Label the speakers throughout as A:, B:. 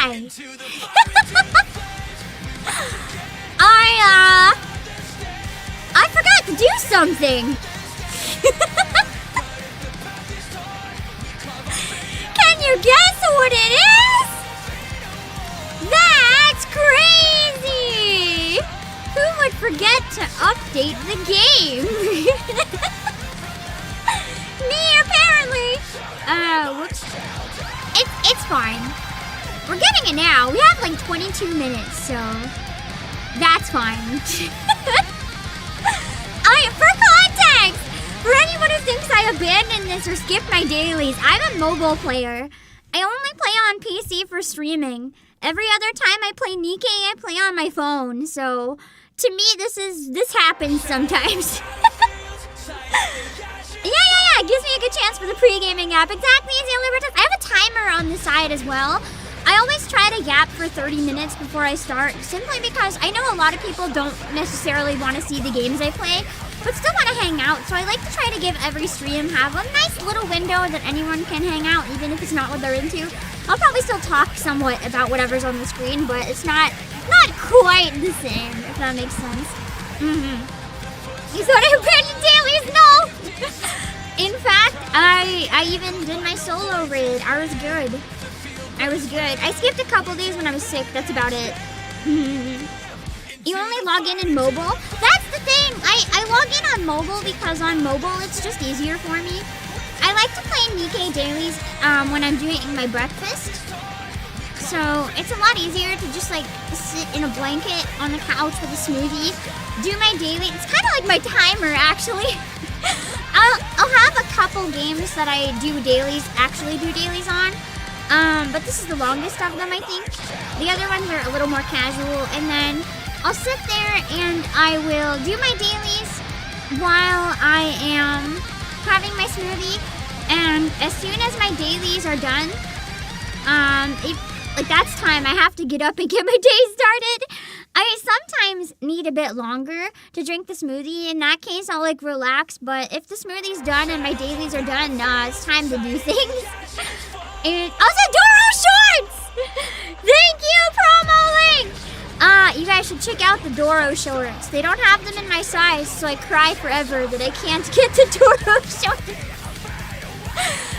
A: Why? I forgot to do something. Can you guess what it is? That's crazy! Who would forget to update the game? Me, apparently. Whoops. It's fine. We're getting it now. We have like 22 minutes, so that's fine. For context, for anyone who thinks I abandoned this or skipped my dailies, I'm a mobile player. I only play on PC for streaming. Every other time I play NIKKE, I play on my phone. So to me, this happens sometimes. Yeah. It gives me a good chance for the pre-gaming app. Exactly, as I have a timer on the side as well. I always try to yap for 30 minutes before I start, simply because I know a lot of people don't necessarily want to see the games I play, but still want to hang out. So I like to try to give every stream have a nice little window that anyone can hang out, even if it's not what they're into. I'll probably still talk somewhat about whatever's on the screen, but it's not quite the same, if that makes sense. You thought I abandoned dailies? No! In fact, I even did my solo raid. I was good. I skipped a couple days when I was sick. That's about it. You only log in mobile? That's the thing. I log in on mobile because on mobile it's just easier for me. I like to play NIKKE dailies when I'm doing my breakfast. So it's a lot easier to just like sit in a blanket on the couch with a smoothie, do my daily. It's kind of like my timer, actually. I'll have a couple games that I actually do dailies on. But this is the longest of them, I think. The other ones are a little more casual, and then I'll sit there and I will do my dailies while I am having my smoothie. And as soon as my dailies are done, that's time I have to get up and get my day started. I sometimes need a bit longer to drink the smoothie. In that case, I'll like relax. But if the smoothie's done and my dailies are done, nah, it's time to do things. And also Doro shorts! Thank you, promo link! You guys should check out the Doro shorts. They don't have them in my size, so I cry forever that I can't get the Doro shorts.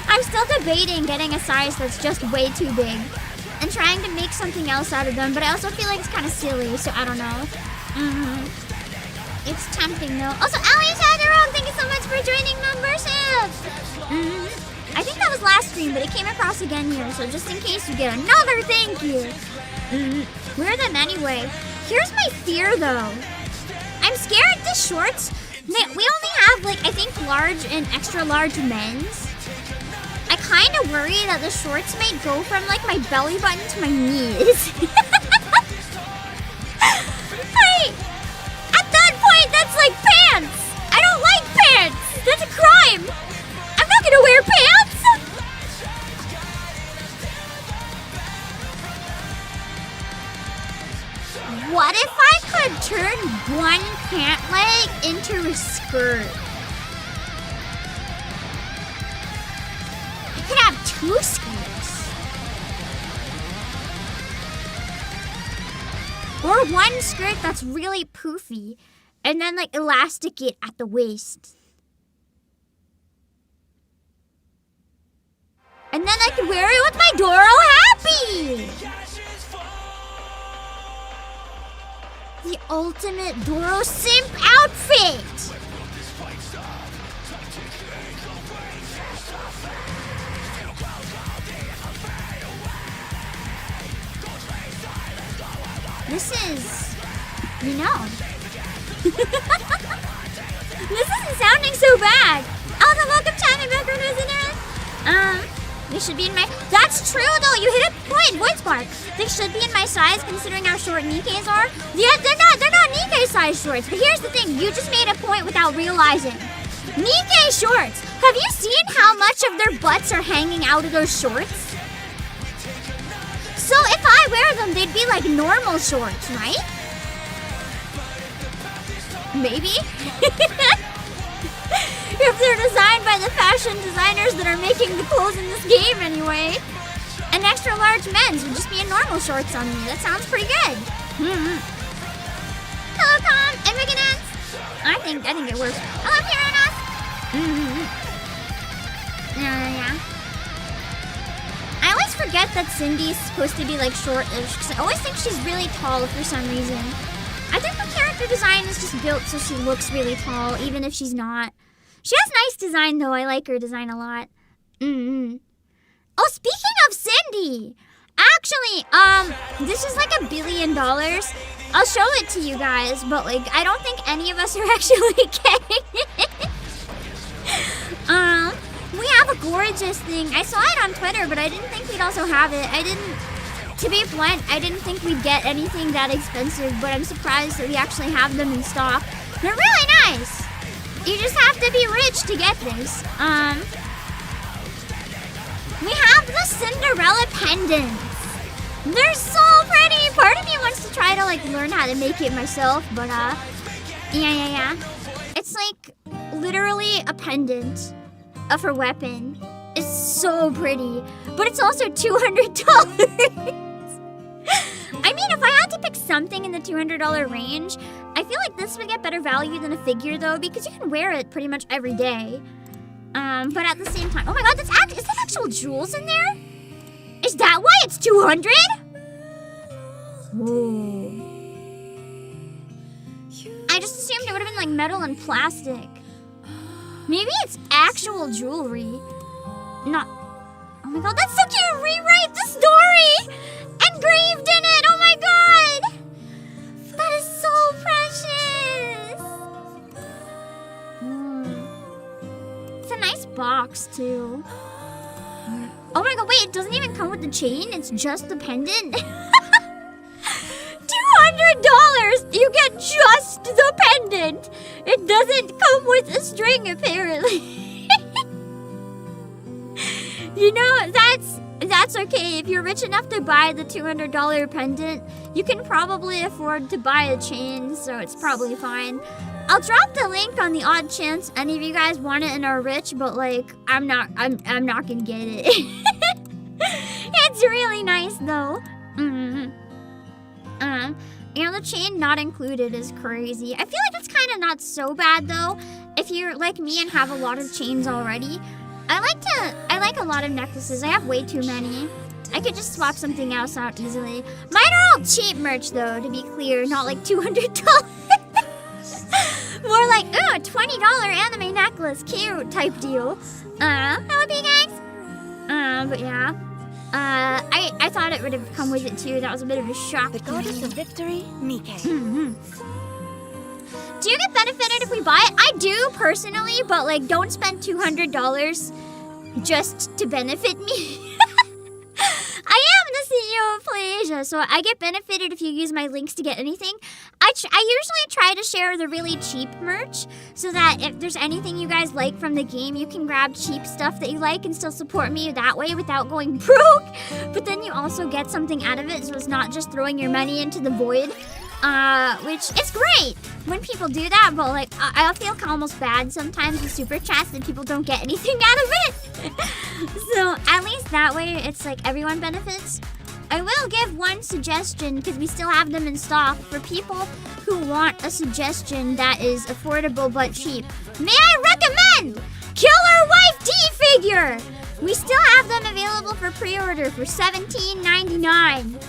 A: I'm still debating getting a size that's just way too big and trying to make something else out of them, but I also feel like it's kind of silly, so I don't know. It's tempting though. Also, Ali Shadow, thank you so much for joining membership! I think that was last stream, but it came across again here, so just in case you get another thank you. Wear them anyway. Here's my fear though. I'm scared the shorts, we only have like, I think large and extra large men's. I kind of worry that the shorts may go from like my belly button to my knees. Hey, at that point, that's like pants. I don't like pants. That's a crime. I'm not gonna wear pants. What if I could turn one pant leg into a skirt? I could have two skirts. Or one skirt that's really poofy and then like elastic it at the waist. And then I could wear it with my Doro Happy! The ultimate Doro simp outfit! This is, you know. This isn't sounding so bad. Also, welcome to my background resident. They should be in my... That's true, though. You hit a point. Voice bar. They should be in my size, considering how short NIKKE's are. Yeah, they're not NIKKE size shorts. But here's the thing. You just made a point without realizing. NIKKE shorts. Have you seen how much of their butts are hanging out of those shorts? So if I wear them, they'd be like normal shorts, right? Maybe? If they're designed by the fashion designers that are making the clothes in this game anyway. an extra large men's would just be in normal shorts on me. That sounds pretty good. Hello, Tom and Riggins. I think it works. Hello, Pyranos. Yeah. I always forget that Cindy's supposed to be like short-ish because I always think she's really tall for some reason. I think her character design is just built so she looks really tall, even if she's not. She has nice design though. I like her design a lot. Oh, speaking of Cindy, actually, this is like $1 billion. I'll show it to you guys, but like, I don't think any of us are actually getting it. We have a gorgeous thing. I saw it on Twitter, but I didn't think we'd also have it. To be blunt, I didn't think we'd get anything that expensive, but I'm surprised that we actually have them in stock. They're really nice. You just have to be rich to get this. We have the Cinderella pendants. They're so pretty. Part of me wants to try to like learn how to make it myself, but yeah. It's like literally a pendant of her weapon. It's so pretty, but it's also $200. I mean, if I had to pick something in the $200 range, I feel like this would get better value than a figure though, because you can wear it pretty much every day. But at the same time, oh my god, is that actual jewels in there? Is that why it's 200? Whoa. I just assumed it would have been like metal and plastic. Maybe it's actual jewelry. Not. Oh my god, that's so cute! Rewrite the story! Engraved in it! Oh my god! That is so precious! It's a nice box, too. Oh my god, wait, it doesn't even come with the chain? It's just the pendant? $200! You get just the pendant! It doesn't come with a string, apparently. You know, that's okay. If you're rich enough to buy the $200 pendant, you can probably afford to buy a chain, so it's probably fine. I'll drop the link on the odd chance any of you guys want it and are rich, but like, I'm not gonna get it. It's really nice though. You know, the chain not included is crazy. I feel like it's kind of not so bad though, if you're like me and have a lot of chains already. I like a lot of necklaces. I have way too many. I could just swap something else out easily. Mine are all cheap merch though, to be clear, not like $200. More like, ooh, a $20 anime necklace, cute type deal. Hello, you guys. But yeah. I thought it would have come with it too. That was a bit of a shock.
B: The goddess of victory, NIKKE.
A: Do you get benefited if we buy it? I do personally, but like, don't spend $200 just to benefit me. I am the CEO of Playasia, so I get benefited if you use my links to get anything. I usually try to share the really cheap merch so that if there's anything you guys like from the game, you can grab cheap stuff that you like and still support me that way without going broke. But then you also get something out of it, so it's not just throwing your money into the void. Which is great when people do that, but like, I feel almost bad sometimes with super chats that people don't get anything out of it. So at least that way, it's like everyone benefits. I will give one suggestion, because we still have them in stock, for people who want a suggestion that is affordable but cheap. May I recommend Killer Wife D-Figure! We still have them available for pre-order for $17.99.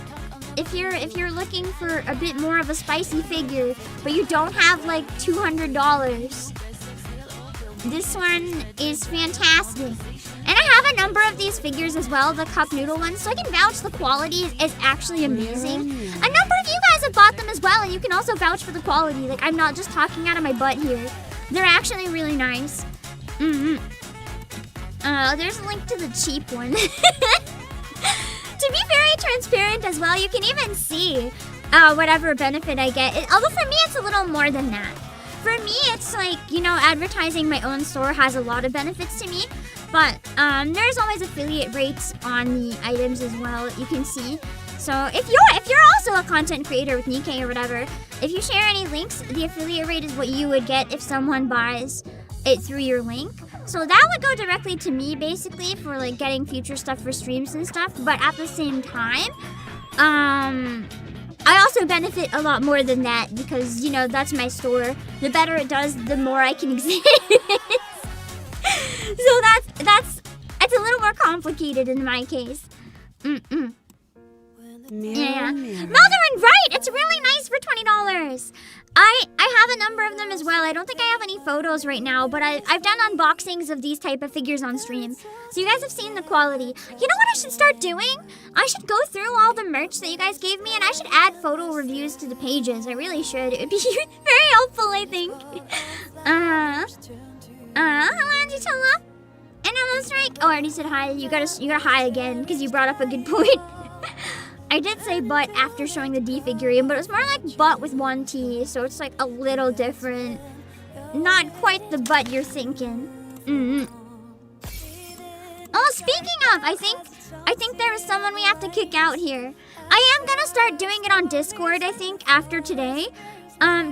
A: If you're looking for a bit more of a spicy figure, but you don't have like $200, this one is fantastic. And I have a number of these figures as well, the cup noodle ones, so I can vouch the quality is actually amazing. A number of you guys have bought them as well, and you can also vouch for the quality. Like, I'm not just talking out of my butt here. They're actually really nice. There's a link to the cheap one. To be very transparent as well, you can even see whatever benefit I get. Although for me, it's a little more than that. For me, it's like, you know, advertising my own store has a lot of benefits to me. But there's always affiliate rates on the items as well that you can see. So if you're also a content creator with NIKKE or whatever, if you share any links, the affiliate rate is what you would get if someone buys it through your link. So that would go directly to me, basically, for like getting future stuff for streams and stuff. But at the same time, I also benefit a lot more than that because, you know, that's my store. The better it does, the more I can exist. So it's a little more complicated in my case. Yeah. Maldorin, right! It's really nice for $20. I have a number of them as well. I don't think I have any photos right now, but I've done unboxings of these type of figures on stream. So you guys have seen the quality. You know what I should start doing? I should go through all the merch that you guys gave me and I should add photo reviews to the pages. I really should. It would be very helpful, I think. Hello, Angela. And hello, Strike. Oh, I already said hi. You gotta hi again because you brought up a good point. I did say butt after showing the D figurine, but it's more like butt with one T, so it's like a little different. Not quite the butt you're thinking. Oh, speaking of, I think there is someone we have to kick out here. I am gonna start doing it on Discord, I think, after today.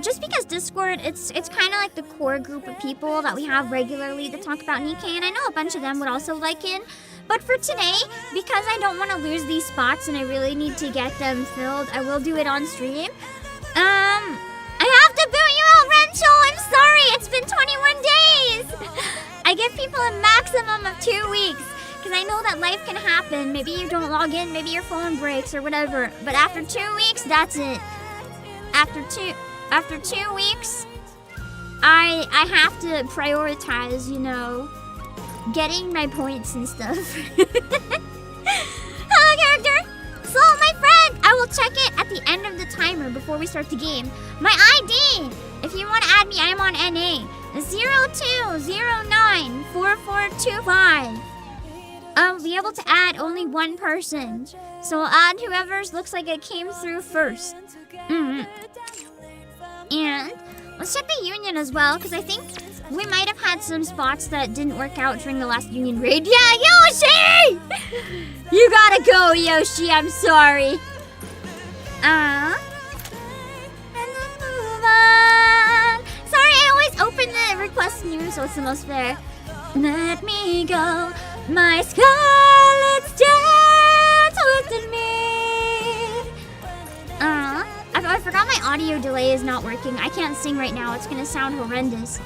A: Just because Discord, it's kind of like the core group of people that we have regularly to talk about NIKKE, and I know a bunch of them would also like it. But for today, because I don't want to lose these spots and I really need to get them filled, I will do it on stream. I have to boot you out, Renchel! I'm sorry, it's been 21 days! I give people a maximum of 2 weeks, because I know that life can happen. Maybe you don't log in, maybe your phone breaks or whatever. But after 2 weeks, that's it. After two weeks, I have to prioritize, you know, getting my points and stuff. Hello, character! So, my friend, I will check it at the end of the timer before we start the game. My ID, if you want to add me, I am on NA. 02094425. I'll be able to add only one person. So I'll add whoever's looks like it came through first. And let's check the union as well, because I think we might have had some spots that didn't work out during the last union raid. Yeah, Yoshi! You gotta go, Yoshi. I'm sorry. And then move on. Sorry, I always open the request new, so it's the most fair. Let me go, my scarlet's dance within me. I forgot my audio delay is not working. I can't sing right now. It's gonna sound horrendous.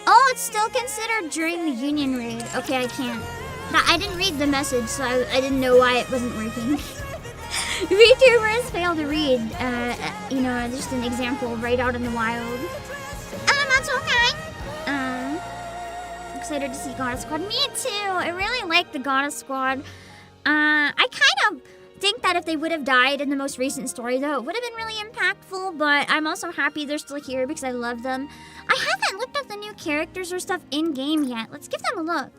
A: Oh, it's still considered during the union raid. Okay, I can't. I didn't read the message, so I didn't know why it wasn't working. VTubers fail to read. You know, just an example right out in the wild. That's okay. Excited to see Goddess Squad. Me too. I really like the Goddess Squad. I kind of think that if they would have died in the most recent story, though, it would have been really impactful, but I'm also happy they're still here because I love them. I haven't looked at the new characters or stuff in-game yet. Let's give them a look.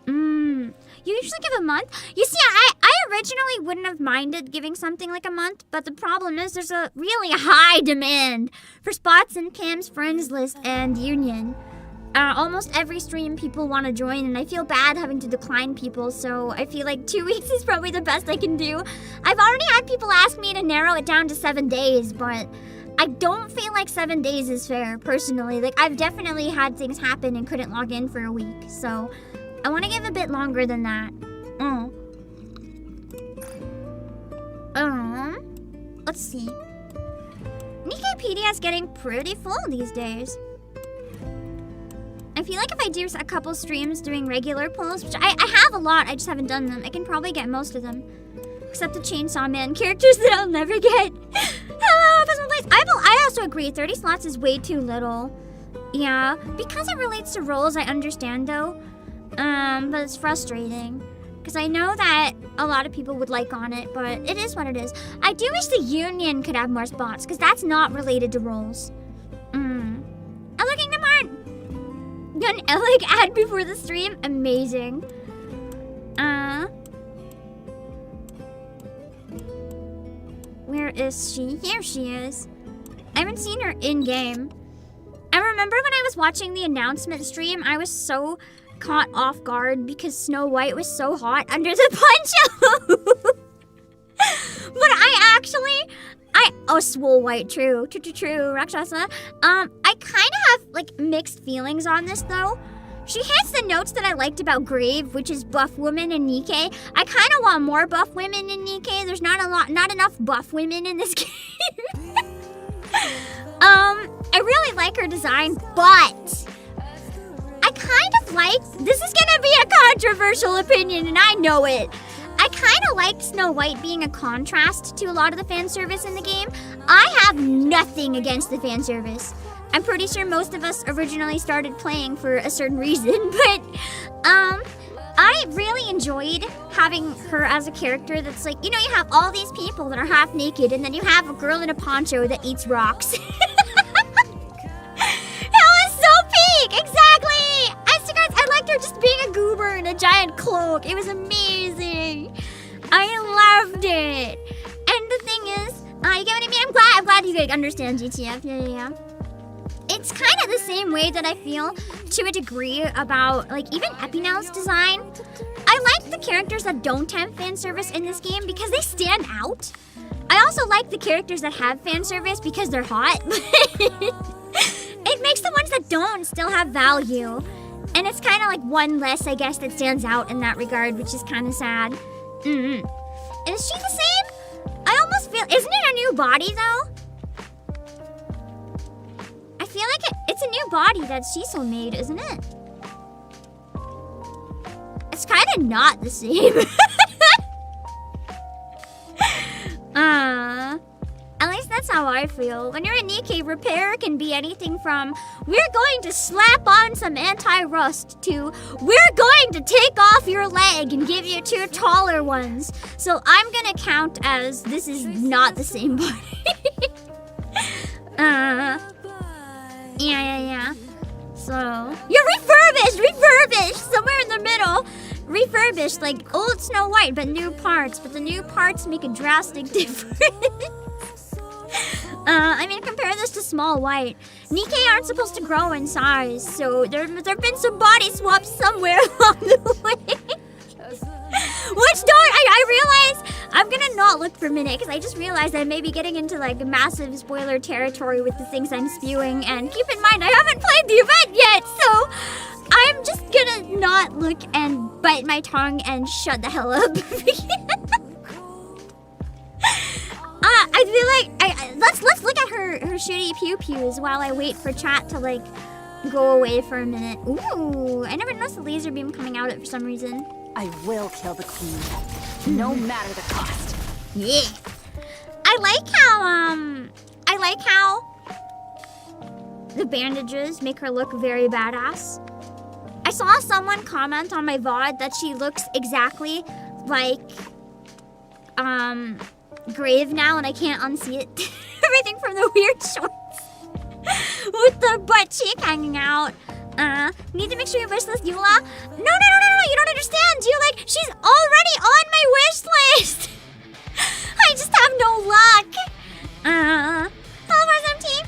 A: You usually give a month? You see, I originally wouldn't have minded giving something like a month, but the problem is there's a really high demand for spots in Cam's friends list and union. Almost every stream people want to join, and I feel bad having to decline people, so I feel like 2 weeks is probably the best I can do. I've already had people ask me to narrow it down to 7 days, but I don't feel like 7 days is fair, personally. Like, I've definitely had things happen and couldn't log in for a week, so I want to give a bit longer than that. Let's see. Nikkepedia is getting pretty full these days. I feel like if I do a couple streams doing regular polls, which I have a lot, I just haven't done them, I can probably get most of them. Except the Chainsaw Man characters that I'll never get. Hello, Abysmal Place. I also agree, 30 slots is way too little. Yeah, because it relates to roles, I understand though. But it's frustrating. Because I know that a lot of people would like on it, but it is what it is. I do wish the Union could have more spots, because that's not related to roles. Hello, Kingdom Heart! Done Alec ad before the stream? Amazing. Where is she? Here she is. I haven't seen her in-game. I remember when I was watching the announcement stream, I was so caught off guard because Snow White was so hot under the poncho. But Oh, swole white, true, Rakshasa. I kind of have, like, mixed feelings on this, though. She hits the notes that I liked about Grave, which is buff women in NIKKE. I kind of want more buff women in NIKKE. There's not enough buff women in this game. I really like her design, but I kind of like, this is gonna be a controversial opinion, and I know it. I kind of liked Snow White being a contrast to a lot of the fan service in the game. I have nothing against the fan service. I'm pretty sure most of us originally started playing for a certain reason, but I really enjoyed having her as a character that's like, you know, you have all these people that are half naked, and then you have a girl in a poncho that eats rocks. That was so peak! Exactly! I liked her just being a goober in a giant cloak. It was amazing. I loved it. And the thing is, you get what I mean? I'm glad you could understand GTF. Yeah. It's kind of the same way that I feel to a degree about, like, even Epinel's design. I like the characters that don't have fan service in this game because they stand out. I also like the characters that have fan service because they're hot. It makes the ones that don't still have value. And it's kind of like one less, I guess, that stands out in that regard, which is kind of sad. Is she the same? I almost feel... Isn't it a new body, though? I feel like it's a new body that Cecil made, isn't it? It's kind of not the same. At least that's how I feel. When you're in NIKKE, repair can be anything from we're going to slap on some anti-rust to we're going to take off your leg and give you 2 taller ones. So I'm gonna count as this is not the same body. Yeah. So, you're refurbished, somewhere in the middle. Refurbished, like old Snow White, but new parts. But the new parts make a drastic difference. I mean, compare this to Small White. NIKKE aren't supposed to grow in size, so there've been some body swaps somewhere along the way. Which I realize I'm gonna not look for a minute because I just realized I may be getting into like massive spoiler territory with the things I'm spewing, and keep in mind I haven't played the event yet, so I'm just gonna not look and bite my tongue and shut the hell up. I feel like let's look at her shitty pew-pews while I wait for chat to like go away for a minute. Ooh, I never noticed the laser beam coming out of it for some reason.
B: I will kill the queen, no matter the cost.
A: Yeah. I like how the bandages make her look very badass. I saw someone comment on my VOD that she looks exactly like Grave now, and I can't unsee it. Everything from the weird shorts with the butt cheek hanging out. Need to make sure you wish list Eula. No, you don't understand. She's already on my wish list. I just have no luck. Hello, Res team.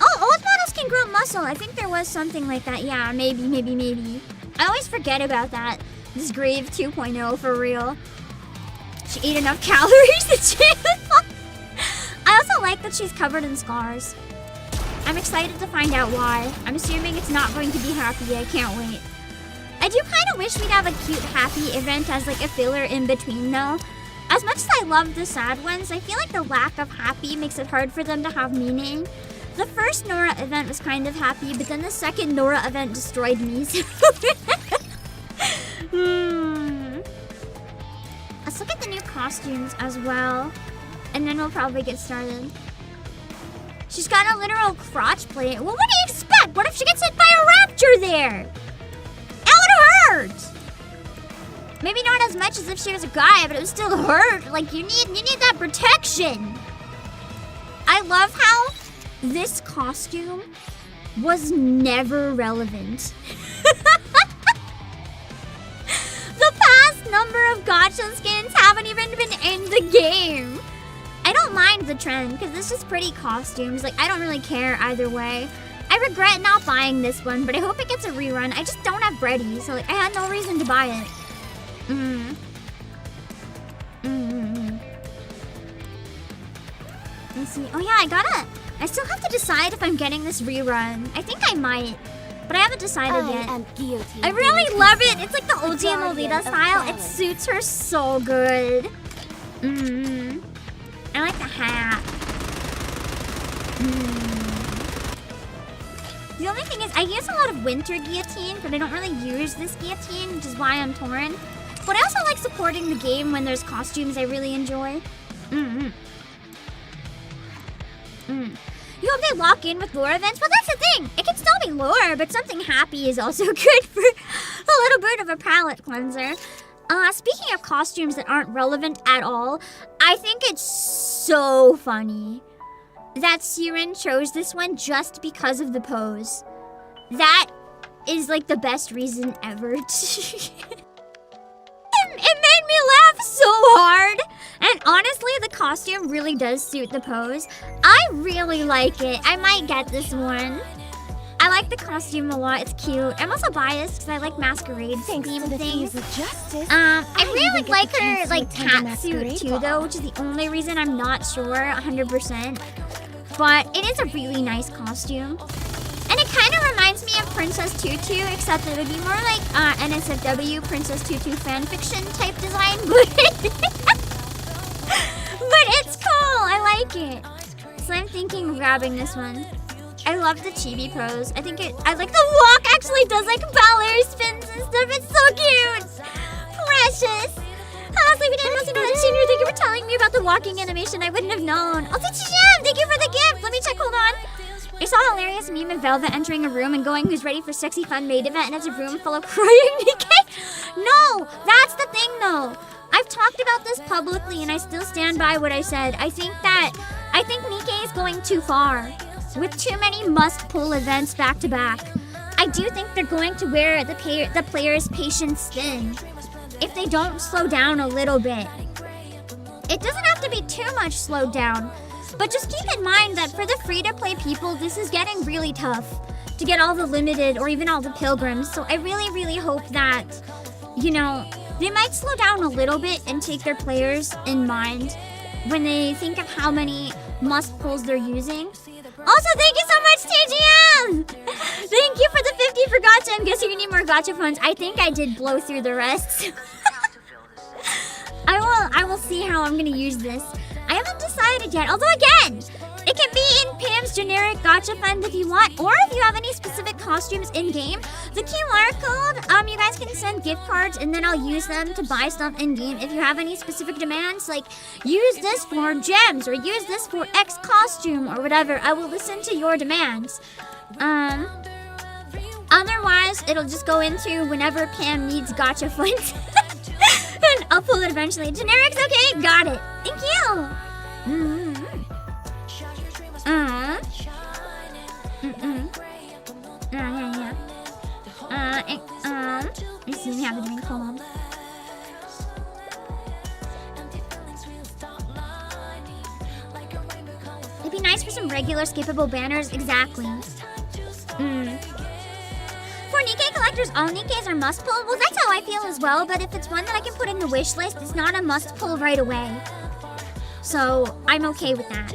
A: Oh, old models can grow muscle. I think there was something like that. Yeah, maybe. I always forget about that. This Grave 2.0 for real. She ate enough calories to channel. I also like that she's covered in scars. I'm excited to find out why. I'm assuming it's not going to be happy. I can't wait. I do kind of wish we'd have a cute happy event as like a filler in between though. As much as I love the sad ones, I feel like the lack of happy makes it hard for them to have meaning. The first Nora event was kind of happy, but then the second Nora event destroyed me. So Let's look at the new costumes as well, and then we'll probably get started. She's got a literal crotch plate. Well, what do you expect? What if she gets hit by a raptor there? That would hurt. Maybe not as much as if she was a guy, but it would still hurt. Like you need that protection. I love how this costume was never relevant. The past number of gacha skins haven't even been in the game. I don't mind the trend because this is pretty costumes. Like, I don't really care either way. I regret not buying this one, but I hope it gets a rerun. I just don't have bready, so like I had no reason to buy it. Let me see. Oh yeah, I still have to decide if I'm getting this rerun. I think I might, but I haven't decided yet. I really love it. It's like the OG Lolita style. It suits her so good. I like the hat. The only thing is, I use a lot of winter guillotine, but I don't really use this guillotine, which is why I'm torn. But I also like supporting the game when there's costumes I really enjoy. You hope they lock in with lore events? Well, that's the thing. It can still be lore, but something happy is also good for a little bit of a palate cleanser. Speaking of costumes that aren't relevant at all, I think it's so funny that Siren chose this one just because of the pose. That is like the best reason ever. It made me laugh so hard. And honestly, the costume really does suit the pose. I really like it. I might get this one. I like the costume a lot. It's cute. I'm also biased because I like masquerade theme things. I really like her like cat suit too, though, which is the only reason I'm not sure 100%. But it is a really nice costume. And it kind of reminds me of Princess Tutu, except it would be more like NSFW Princess Tutu fanfiction type design. But it's cool. I like it. So I'm thinking of grabbing this one. I love the chibi pose. I like the walk actually does like ballet spins and stuff. It's so cute. Precious. Honestly, we didn't know that senior. Thank you for telling me about the walking animation. I wouldn't have known. Oh, Tijam, thank you for the gift. Let me check. Hold on. I saw a hilarious meme of Velvet entering a room and going, "Who's ready for sexy fun maid event?" And it's a room full of crying NIKKE. No, that's the thing though. I've talked about this publicly and I still stand by what I said. I think NIKKE is going too far with too many must-pull events back to back. I do think they're going to wear the player's patience thin if they don't slow down a little bit. It doesn't have to be too much slowed down, but just keep in mind that for the free-to-play people, this is getting really tough to get all the limited or even all the pilgrims. So I really, really hope that, you know, they might slow down a little bit and take their players in mind when they think of how many must-pulls they're using. Also, thank you so much, TGM! Thank you for the 50 for gacha. I'm guessing you need more gacha funds. I think I did blow through the rest. I will see how I'm gonna use this. I haven't decided yet. Although again, it can be in Pam's generic gacha fund if you want, or if you have any specific costumes in game. The QR code, you guys can send gift cards and then I'll use them to buy stuff in game. If you have any specific demands, like use this for gems or use this for X costume or whatever, I will listen to your demands. Otherwise, it'll just go into whenever Pam needs gacha funds. And I'll pull it eventually. Generics, okay, got it. Thank you. You see me have a drink, hold on. It'd be nice for some regular skippable banners, exactly. For NIKKE collectors, all NIKKEs are must-pull. Well, that's how I feel as well, but if it's one that I can put in the wish list, it's not a must-pull right away. So, I'm okay with that.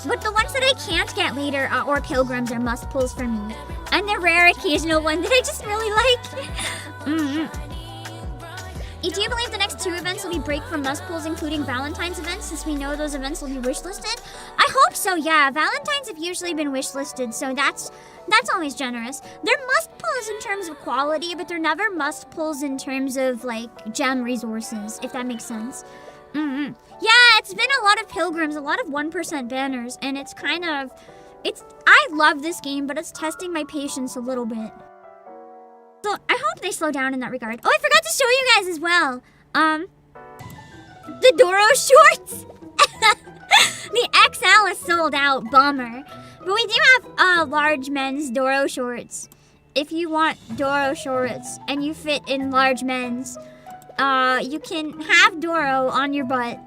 A: But the ones that I can't get later or pilgrims are must-pulls for me. And the rare occasional one that I just really like. Do you believe the next 2 events will be break from must-pulls, including Valentine's events, since we know those events will be wish-listed? I hope so, yeah. Valentine's have usually been wish-listed, so that's always generous. They're must-pulls in terms of quality, but they're never must-pulls in terms of, like, gem resources, if that makes sense. Yeah, it's been a lot of pilgrims, a lot of 1% banners, and it's kind of... I love this game, but it's testing my patience a little bit. So, I hope they slow down in that regard. Oh, I forgot to show you guys as well. The Doro shorts. The XL is sold out, bummer. But we do have large men's Doro shorts. If you want Doro shorts and you fit in large men's, you can have Doro on your butt.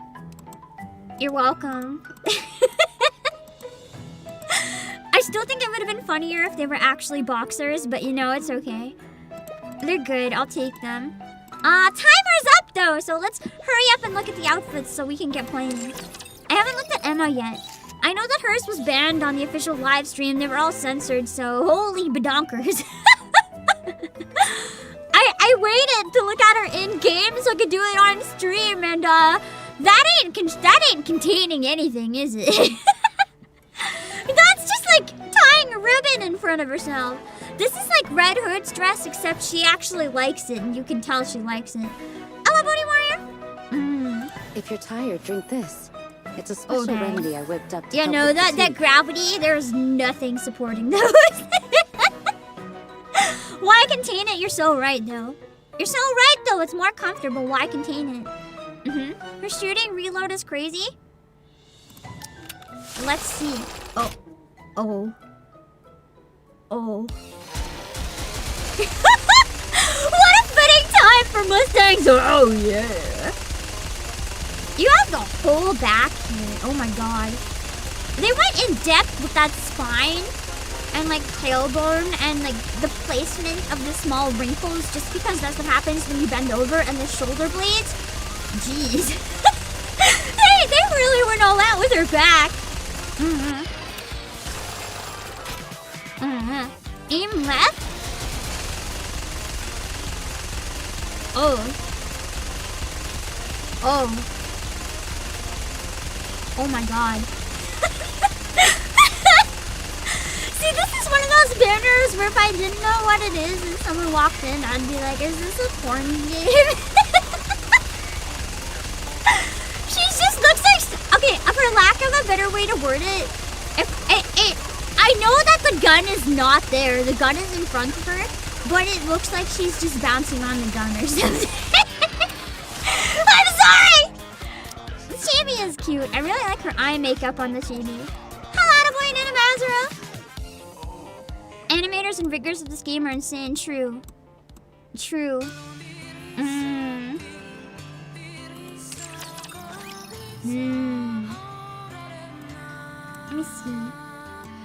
A: You're welcome. I still think it would have been funnier if they were actually boxers, but you know, it's okay. They're good, I'll take them. Timer's up though, so let's hurry up and look at the outfits so we can get playing. I haven't looked at Emma yet. I know that hers was banned on the official live stream. They were all censored, so holy bedonkers. I waited to look at her in game so I could do it on stream, and that ain't containing anything, is it? That's just like tying a ribbon in front of herself. This is like Red Hood's dress, except she actually likes it, and you can tell she likes it. Hello, Body Warrior.
B: If you're tired, drink this. It's a special remedy I whipped up to
A: Yeah,
B: help
A: no,
B: with
A: that
B: fatigue.
A: gravity, there's nothing supporting those. Why contain it? You're so right, though. You're so right, though. It's more comfortable. Why contain it? Her shooting reload is crazy. Let's see. Oh. What a fitting time for Mustangs. Oh, yeah. You have the whole back here. Oh, my God. They went in depth with that spine and like tailbone and like the placement of the small wrinkles, just because that's what happens when you bend over, and the shoulder blades. Jeez. they really went all out with her back. Aim left. Oh my God. See, this is one of those banners where if I didn't know what it is and someone walked in, I'd be like, is this a porn game? She just looks like... Okay, for lack of a better way to word it, I know that the gun is not there. The gun is in front of her, but it looks like she's just bouncing on the gun or something. I'm sorry! The chibi is cute. I really like her eye makeup on the chibi. Hello, boy, Nana Mazura. Animators and riggers of this game are insane. True. Let me see.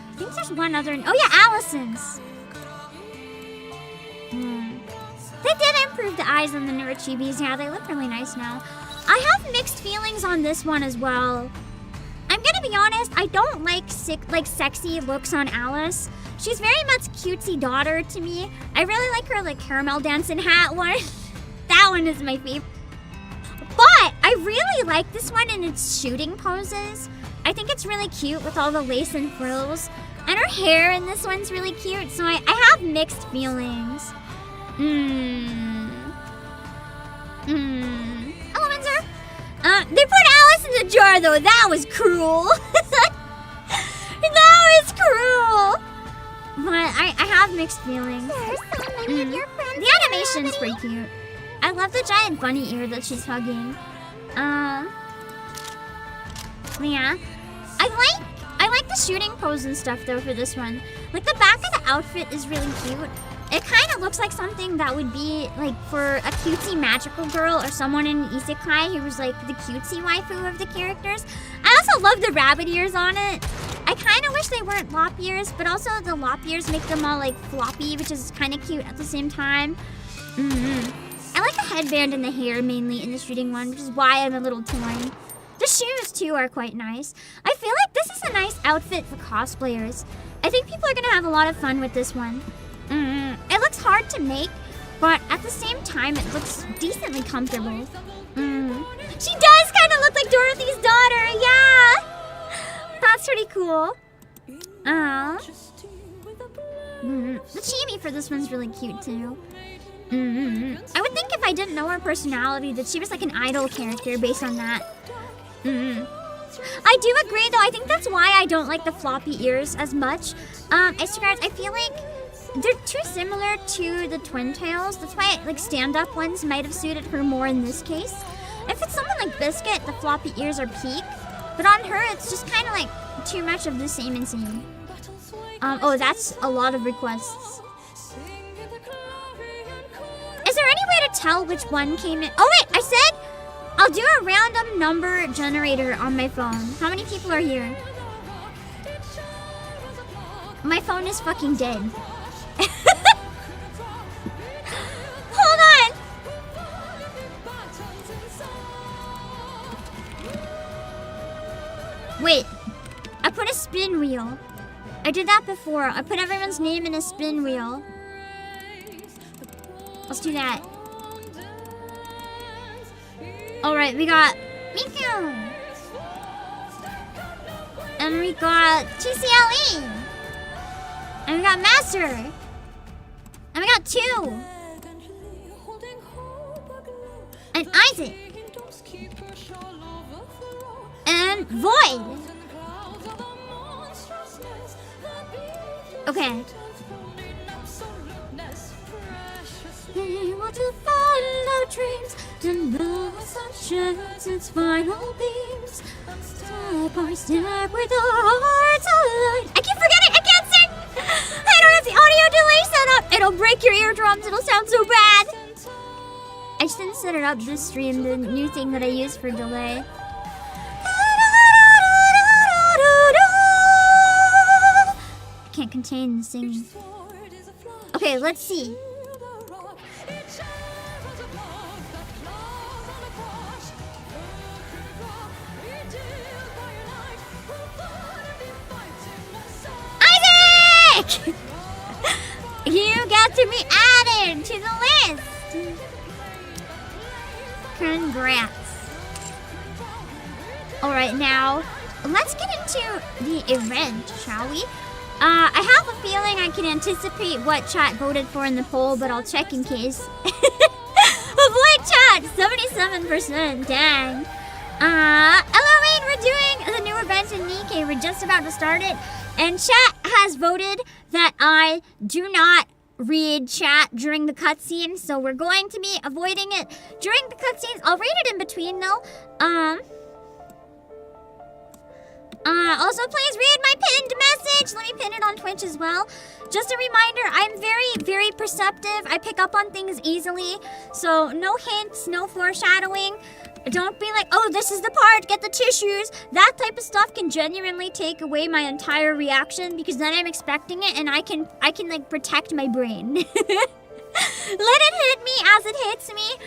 A: I think there's one other. Oh yeah, Allison's. They did improve the eyes on the newer chibis. Yeah, they look really nice now. I have mixed feelings on this one as well. I'm gonna be honest, I don't like sexy looks on Alice. She's very much cutesy daughter to me. I really like her like caramel dancing hat one. That one is my favorite. But I really like this one in its shooting poses. I think it's really cute with all the lace and frills. And her hair in this one's really cute, so I have mixed feelings. Hello, Windsor. They put Alice in the jar, though. That was cruel. That was cruel. But I have mixed feelings. The animation's pretty cute. I love the giant bunny ear that she's hugging. Yeah. I like the shooting pose and stuff, though, for this one. Like, the back of the outfit is really cute. It kind of looks like something that would be, like, for a cutesy magical girl or someone in Isekai who was, like, the cutesy waifu of the characters. I also love the rabbit ears on it. I kind of wish they weren't lop ears, but also the lop ears make them all, like, floppy, which is kind of cute at the same time. I like the headband and the hair, mainly, in the shooting one, which is why I'm a little torn. The shoes, too, are quite nice. I feel like this is a nice outfit for cosplayers. I think people are going to have a lot of fun with this one. It looks hard to make, but at the same time, it looks decently comfortable. She does kind of look like Dorothy's daughter, yeah! That's pretty cool. The chibi for this one's really cute, too. I would think if I didn't know her personality that she was like an idol character based on that. I do agree, though. I think that's why I don't like the floppy ears as much. I feel like they're too similar to the twin tails. That's why like stand-up ones might have suited her more in this case. If it's someone like Biscuit, the floppy ears are peak. But on her, it's just kind of like too much of the same and same. Oh, that's a lot of requests. Is there any way to tell which one came in? Oh wait, I said I'll do a random number generator on my phone. How many people are here? My phone is fucking dead. Hold on. Wait. A put a spin wheel. I did that before. I put everyone's name in a spin wheel. Let's do that. Alright, we got Miku. And we got TCLE. And we got Master. And we got 2. And Isaac. And Void. Okay. We want to follow dreams, to know sunshines its final beams. Step by step with our hearts aligned. I keep forgetting, I can't sing! I don't have the audio delay set up. It'll break your eardrums, it'll sound so bad. I just didn't set it up this stream, the new thing that I use for delay. Can't contain the singing. Okay, let's see. Isaac! You get to be added to the list. Congrats. Alright, now let's get into the event, shall we? I have a feeling I can anticipate what chat voted for in the poll, but I'll check in case. Avoid chat, 77%, dang. Halloween, we're doing the new event in NIKKE. We're just about to start it. And chat has voted that I do not read chat during the cutscene, so we're going to be avoiding it during the cutscenes. I'll read it in between though. Also, please read my pinned message. Let me pin it on Twitch as well. Just a reminder, I'm very, very perceptive. I pick up on things easily. So no hints, no foreshadowing. Don't be like, oh, this is the part, get the tissues. That type of stuff can genuinely take away my entire reaction because then I'm expecting it and I can like protect my brain. Let it hit me as it hits me.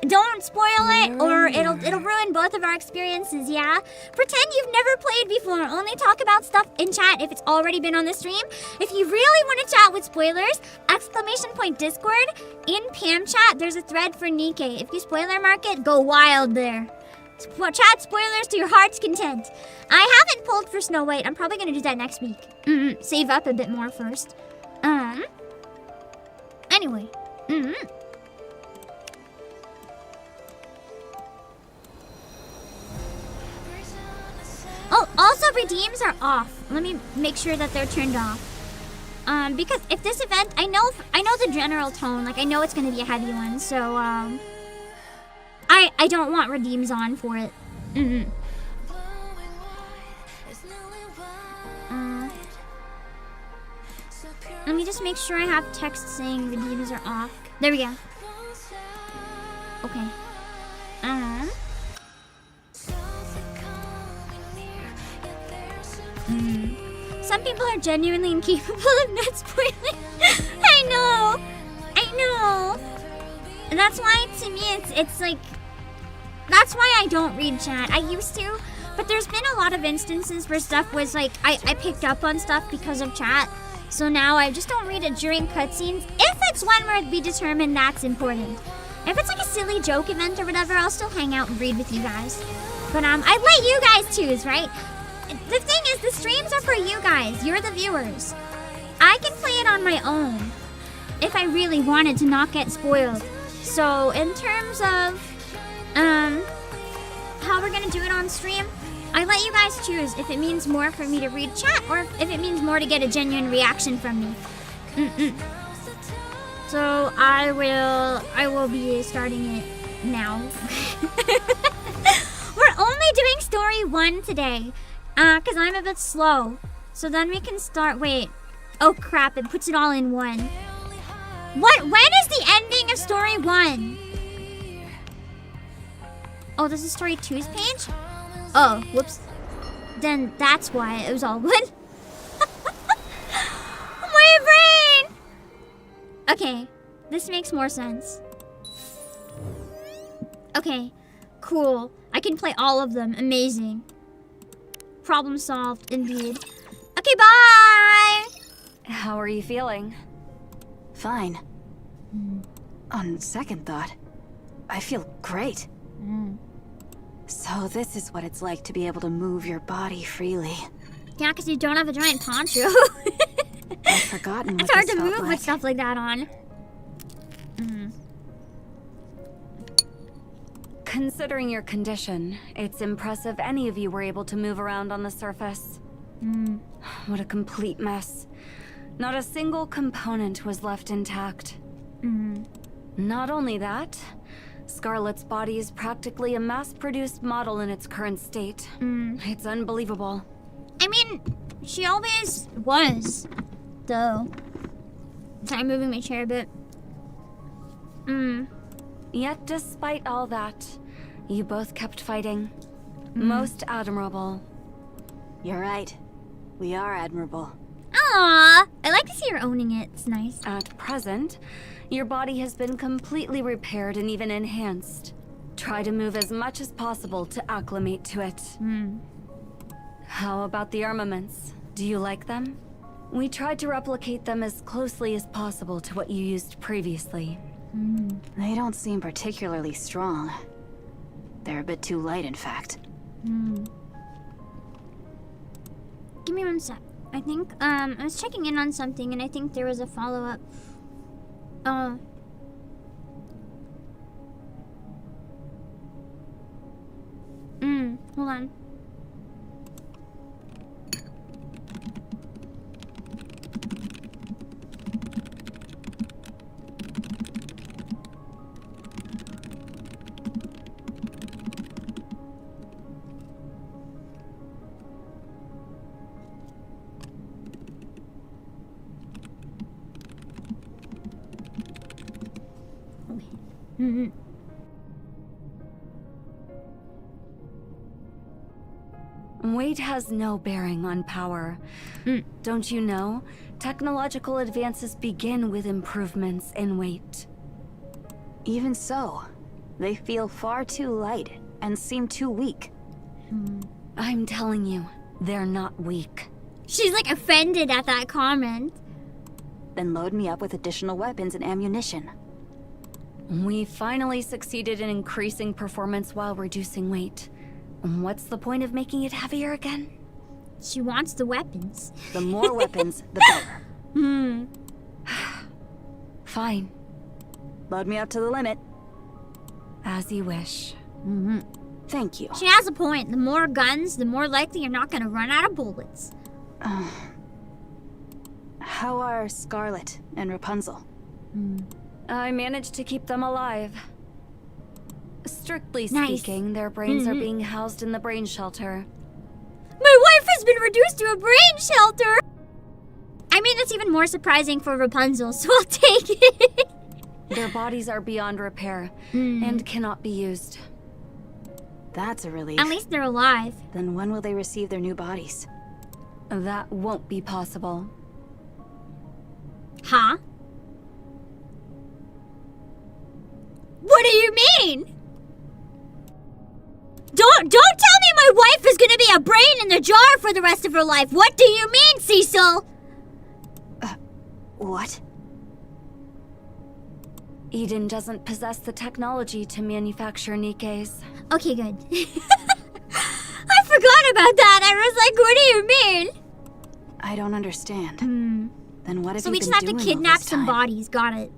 A: Don't spoil it or it'll ruin both of our experiences, yeah? Pretend you've never played before. Only talk about stuff in chat if it's already been on the stream. If you really want to chat with spoilers, !Discord. In Pam chat, there's a thread for NIKKE. If you spoiler market, go wild there. Chat spoilers to your heart's content. I haven't pulled for Snow White. I'm probably going to do that next week. Save up a bit more first. Anyway. Oh, also redeems are off. Let me make sure that they're turned off. Because if this event, I know the general tone. Like I know it's gonna be a heavy one, so I don't want redeems on for it. Let me just make sure I have text saying redeems are off. There we go. Okay. Some people are genuinely incapable of not spoiling. I know. And that's why, to me, it's like... That's why I don't read chat. I used to, but there's been a lot of instances where stuff was like... I picked up on stuff because of chat. So now I just don't read it during cutscenes. If it's one where we determine that's important. If it's like a silly joke event or whatever, I'll still hang out and read with you guys. But I let you guys choose, right? The thing is, the streams are for you guys. You're the viewers. I can play it on my own if I really wanted to not get spoiled. So in terms of how we're gonna do it on stream, I let you guys choose if it means more for me to read chat or if it means more to get a genuine reaction from me. So I will be starting it now. We're only doing story 1 today, cause I'm a bit slow. So then we can start. Wait. Oh crap! It puts it all in one. What? When is the ending of story 1? Oh, this is story 2's page. Oh, whoops. Then that's why it was all one. My brain! Okay, this makes more sense. Okay, cool. I can play all of them. Amazing. Problem solved, indeed. Okay, bye!
B: How are you feeling?
C: Fine. On second thought, I feel great. So this is what it's like to be able to move your body freely.
A: Yeah, because you don't have a giant poncho.
C: I've forgotten what
A: It's hard
C: this
A: to
C: felt
A: move
C: like.
A: with stuff like that on.
B: Considering your condition, it's impressive any of you were able to move around on the surface. What a complete mess. Not a single component was left intact. Not only that, Scarlet's body is practically a mass-produced model in its current state. It's unbelievable.
A: I mean, she always was, though. Sorry, I'm moving my chair a bit.
B: Yet despite all that, you both kept fighting. Most admirable.
C: You're right. We are admirable.
A: Aww, I like to see her owning it. It's nice.
B: At present, your body has been completely repaired and even enhanced. Try to move as much as possible to acclimate to it. How about the armaments? Do you like them? We tried to replicate them as closely as possible to what you used previously.
C: They don't seem particularly strong. They're a bit too light, in fact.
A: Give me one sec. I think, I was checking in on something and I think there was a follow-up. Hold on.
B: Weight has no bearing on power. Don't you know? Technological advances begin with improvements in weight.
C: Even so, they feel far too light and seem too weak.
B: I'm telling you, they're not weak.
A: She's like offended at that comment.
C: Then load me up with additional weapons and ammunition.
B: We finally succeeded in increasing performance while reducing weight. What's the point of making it heavier again?
A: She wants the weapons.
C: The more weapons, the better.
B: Fine.
C: Load me up to the limit.
B: As you wish.
C: Thank you.
A: She has a point. The more guns, the more likely you're not gonna run out of bullets.
C: How are Scarlet and Rapunzel?
B: I managed to keep them alive. Strictly
A: Nice.
B: speaking, their brains are being housed in the brain shelter.
A: My wife has been reduced to a brain shelter! I mean, that's even more surprising for Rapunzel, so I'll take it.
B: Their bodies are beyond repair and cannot be used.
C: That's a relief.
A: At least they're alive.
C: Then when will they receive their new bodies?
B: That won't be possible.
A: Huh? What do you mean? Don't tell me my wife is gonna be a brain in the jar for the rest of her life. What do you mean, Cecil?
C: What?
B: Eden doesn't possess the technology to manufacture NIKKEs.
A: Okay, good. I forgot about that. I was like, what do you mean?
C: I don't understand. Then what have
A: So
C: you
A: we
C: been
A: just have to
C: doing all
A: kidnap
C: this
A: some
C: time?
A: bodies. Got it.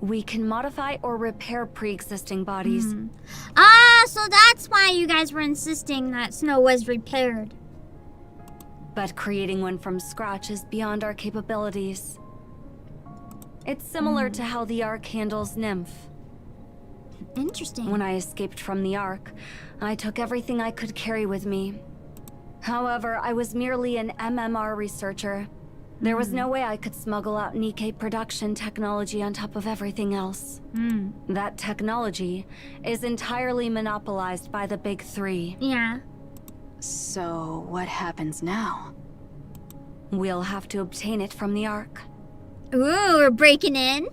B: We can modify or repair pre-existing bodies.
A: Ah, so that's why you guys were insisting that Snow was repaired.
B: But creating one from scratch is beyond our capabilities. It's similar to how the Ark handles Nymph.
A: Interesting.
B: When I escaped from the Ark, I took everything I could carry with me. However, I was merely an MMR researcher. There was no way I could smuggle out NIKKE production technology on top of everything else. That technology is entirely monopolized by the big three.
A: Yeah.
C: So what happens now?
B: We'll have to obtain it from the Ark.
A: Ooh, we're breaking in.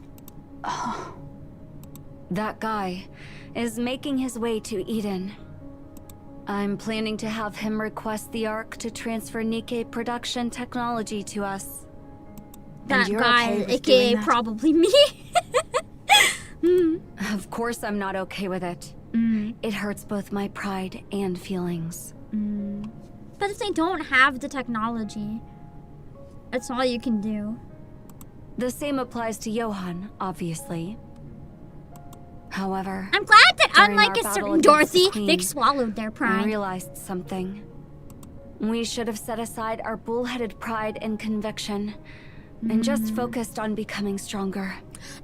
B: That guy is making his way to Eden. I'm planning to have him request the Ark to transfer NIKKE production technology to us.
A: That
C: you're
A: guy,
C: okay with
A: aka
C: doing that?
A: probably me.
B: Of course I'm not okay with it. It hurts both my pride and feelings.
A: But if they don't have the technology, that's all you can do.
B: The same applies to Johan, obviously. However,
A: I'm glad that
B: during
A: unlike
B: our
A: a
B: battle
A: certain
B: against
A: Dorothy,
B: the Queen,
A: they swallowed their
B: I
A: pride.
B: realized something. We should have set aside our bullheaded pride and conviction and just focused on becoming stronger.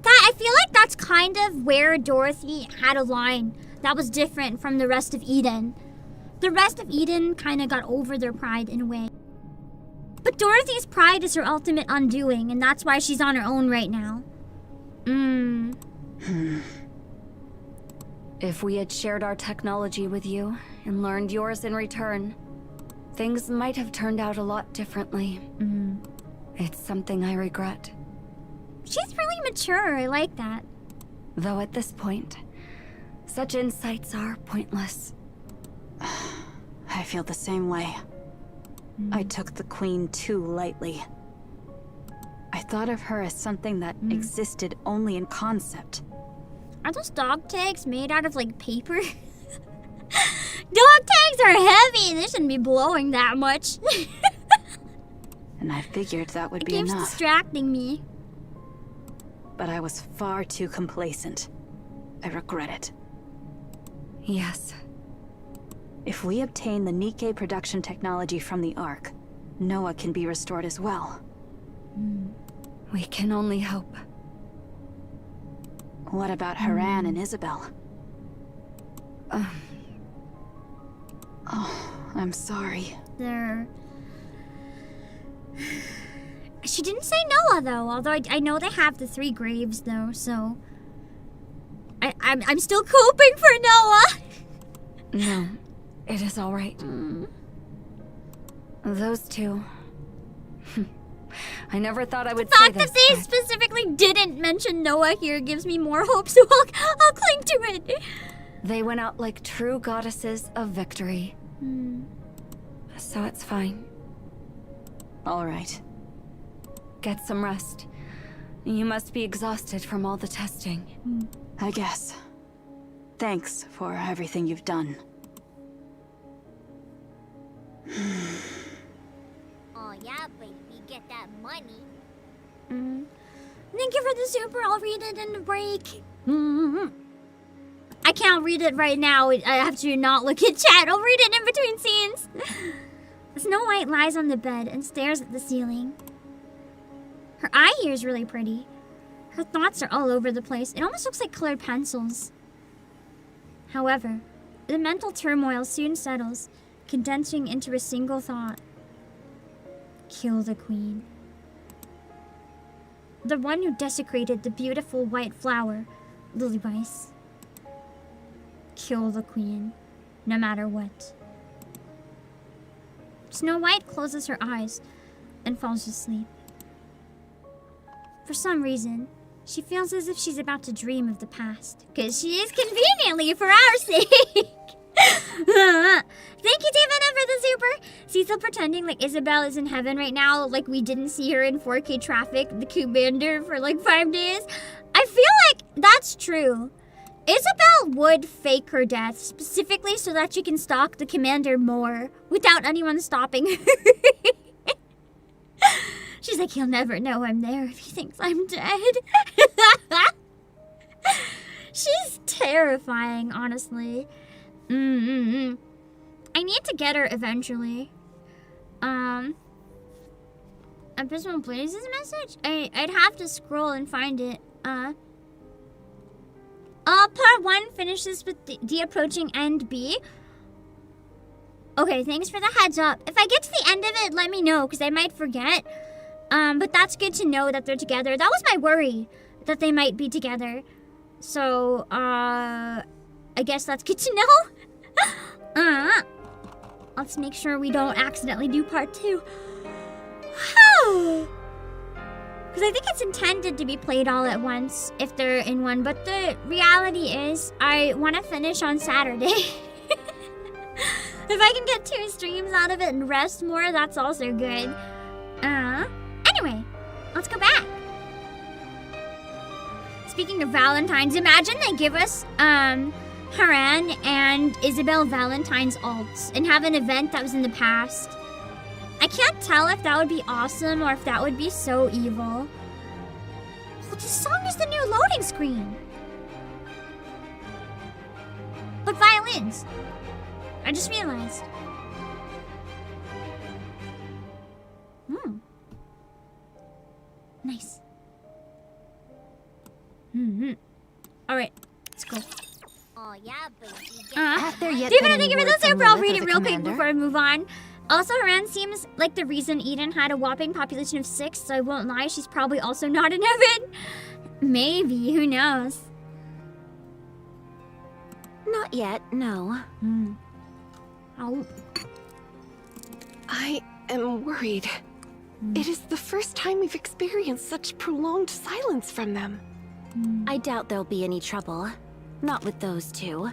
A: I feel like that's kind of where Dorothy had a line that was different from the rest of Eden. The rest of Eden kind of got over their pride in a way. But Dorothy's pride is her ultimate undoing, and that's why she's on her own right now.
B: If we had shared our technology with you and learned yours in return, things might have turned out a lot differently. It's something I regret.
A: She's really mature, I like that.
B: Though at this point, such insights are pointless.
C: I feel the same way. I took the Queen too lightly. I thought of her as something that existed only in concept.
A: Are those dog tags made out of, like, paper? Dog tags are heavy. They shouldn't be blowing that much.
C: And I figured that would
A: It
C: be
A: keeps
C: enough.
A: distracting me.
C: But I was far too complacent. I regret it.
B: Yes.
C: If we obtain the NIKKE production technology from the Ark, Noah can be restored as well.
B: We can only hope.
C: What about Haran and Isabel? Oh, I'm sorry.
A: She didn't say Noah, though. Although I know they have the 3 graves, though, so... I'm still coping for Noah!
B: No, it is all right. Those two. I never thought I would
A: The
B: say
A: fact
B: this,
A: that they
B: but
A: specifically didn't mention Noah here gives me more hope, so I'll cling to it.
B: they went out like true goddesses of victory. So it's fine.
C: All right.
B: Get some rest. You must be exhausted from all the testing.
C: I guess. Thanks for everything you've done.
A: Oh yeah, baby, get that money. Thank you for the super. I'll read it in the break. I can't read it right now. I have to not look at chat. I'll read it in between scenes. Snow White lies on the bed and stares at the ceiling. Her eye here is really pretty. Her thoughts are all over the place. It almost looks like colored pencils. However, the mental turmoil soon settles, condensing into a single thought. Kill the Queen. The one who desecrated the beautiful white flower, Lilyweiss. Kill the Queen, no matter what. Snow White closes her eyes and falls asleep. For some reason, she feels as if she's about to dream of the past, because she is conveniently for our sake. Thank you, Devin, for the super. Cecil pretending like Isabel is in heaven right now, like we didn't see her in 4K traffic, the commander, for like 5 days. I feel like that's true. Isabel would fake her death, specifically so that she can stalk the commander more, without anyone stopping her. She's like, he'll never know I'm there if he thinks I'm dead. She's terrifying, honestly. I need to get her eventually. Abysmal Blazes message? I'd have to scroll and find it. Part 1 finishes with the approaching end B. Okay, thanks for the heads up. If I get to the end of it, let me know, because I might forget. But that's good to know that they're together. That was my worry, that they might be together. So, I guess that's good to know. Let's make sure we don't accidentally do part 2. Because I think it's intended to be played all at once if they're in one. But the reality is, I want to finish on Saturday. If I can get 2 streams out of it and rest more, that's also good. Anyway, let's go back. Speaking of Valentine's, imagine they give us, Haran and Isabel Valentine's alts and have an event that was in the past. I can't tell if that would be awesome or if that would be so evil. Oh, this song is the new loading screen. Look, violins. I just realized. Nice. Alright, let's go.
D: Oh yeah, but
A: David, I think for this, I'll read it real quick before I move on. Also, Haran seems like the reason Eden had a whopping population of 6, so I won't lie, she's probably also not in heaven. Maybe, who knows?
D: not yet, no.
A: Oh.
E: I am worried. It is the first time we've experienced such prolonged silence from them.
D: I doubt there'll be any trouble. Not with those two.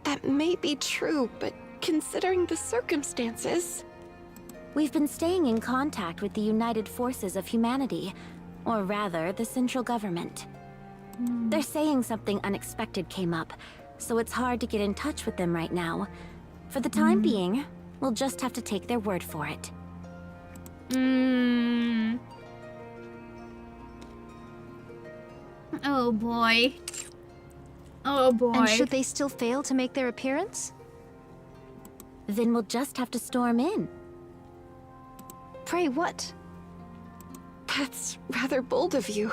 E: That may be true, but considering the circumstances...
D: We've been staying in contact with the United Forces of Humanity, or rather, the central government. They're saying something unexpected came up, so it's hard to get in touch with them right now. For the time being, we'll just have to take their word for it.
A: Oh boy. Oh boy.
F: And should they still fail to make their appearance?
D: Then we'll just have to storm in.
F: Pray what?
E: That's rather bold of you.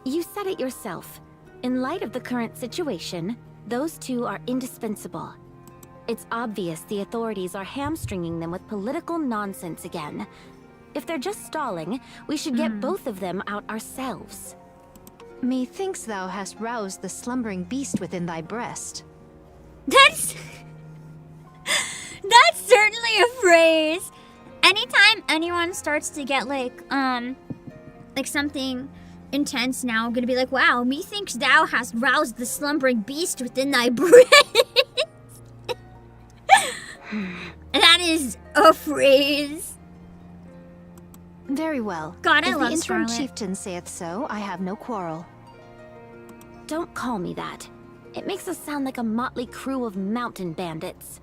D: You said it yourself. In light of the current situation, those two are indispensable. It's obvious the authorities are hamstringing them with political nonsense again. If they're just stalling, we should get both of them out ourselves.
F: Methinks thou hast roused the slumbering beast within thy breast.
A: That's certainly a phrase. Anytime anyone starts to get like something intense now, I'm gonna be like, wow, methinks thou hast roused the slumbering beast within thy breast. That is a phrase.
F: Very well.
A: God, I
F: if
A: love
F: the interim
A: Scarlet.
F: chieftain saith so, I have no quarrel.
D: Don't call me that. It makes us sound like a motley crew of mountain bandits.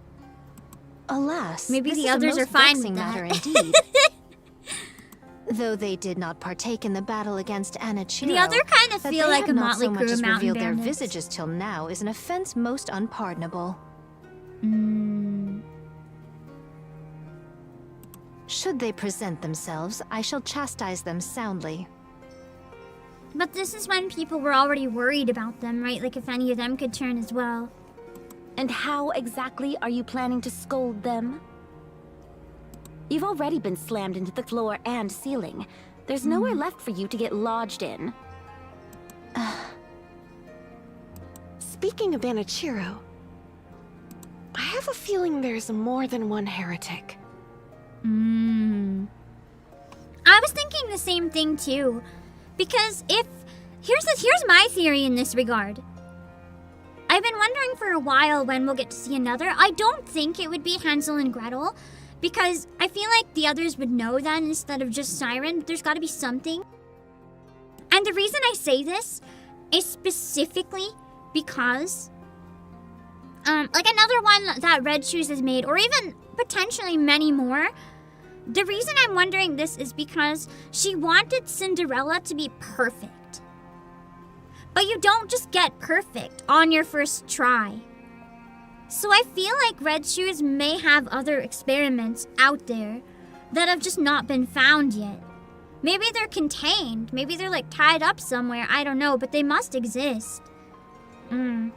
F: Alas,
A: Maybe
F: this
A: the
F: is a
A: others
F: most
A: are fine
F: vexing
A: with that.
F: matter indeed. Though they did not partake in the battle against Anichiro,
A: The other kind of
F: that
A: feel
F: they
A: like
F: have
A: a
F: not
A: motley
F: so
A: crew
F: much
A: of
F: as
A: mountain
F: revealed their
A: bandits.
F: visages till now is an offense most unpardonable. Should they present themselves, I shall chastise them soundly.
A: But this is when people were already worried about them, right? Like if any of them could turn as well.
D: And how exactly are you planning to scold them? You've already been slammed into the floor and ceiling. There's nowhere left for you to get lodged in.
E: Speaking of Anichiro, I have a feeling there's more than one heretic.
A: I was thinking the same thing too. Because if... Here's my theory in this regard. I've been wondering for a while when we'll get to see another. I don't think it would be Hansel and Gretel. Because I feel like the others would know then instead of just Siren. There's gotta be something. And the reason I say this is specifically because... like another one that Red Shoes has made, or even potentially many more. The reason I'm wondering this is because she wanted Cinderella to be perfect. But you don't just get perfect on your first try. So I feel like Red Shoes may have other experiments out there that have just not been found yet. Maybe they're contained. Maybe they're like tied up somewhere. I don't know, but they must exist.
D: I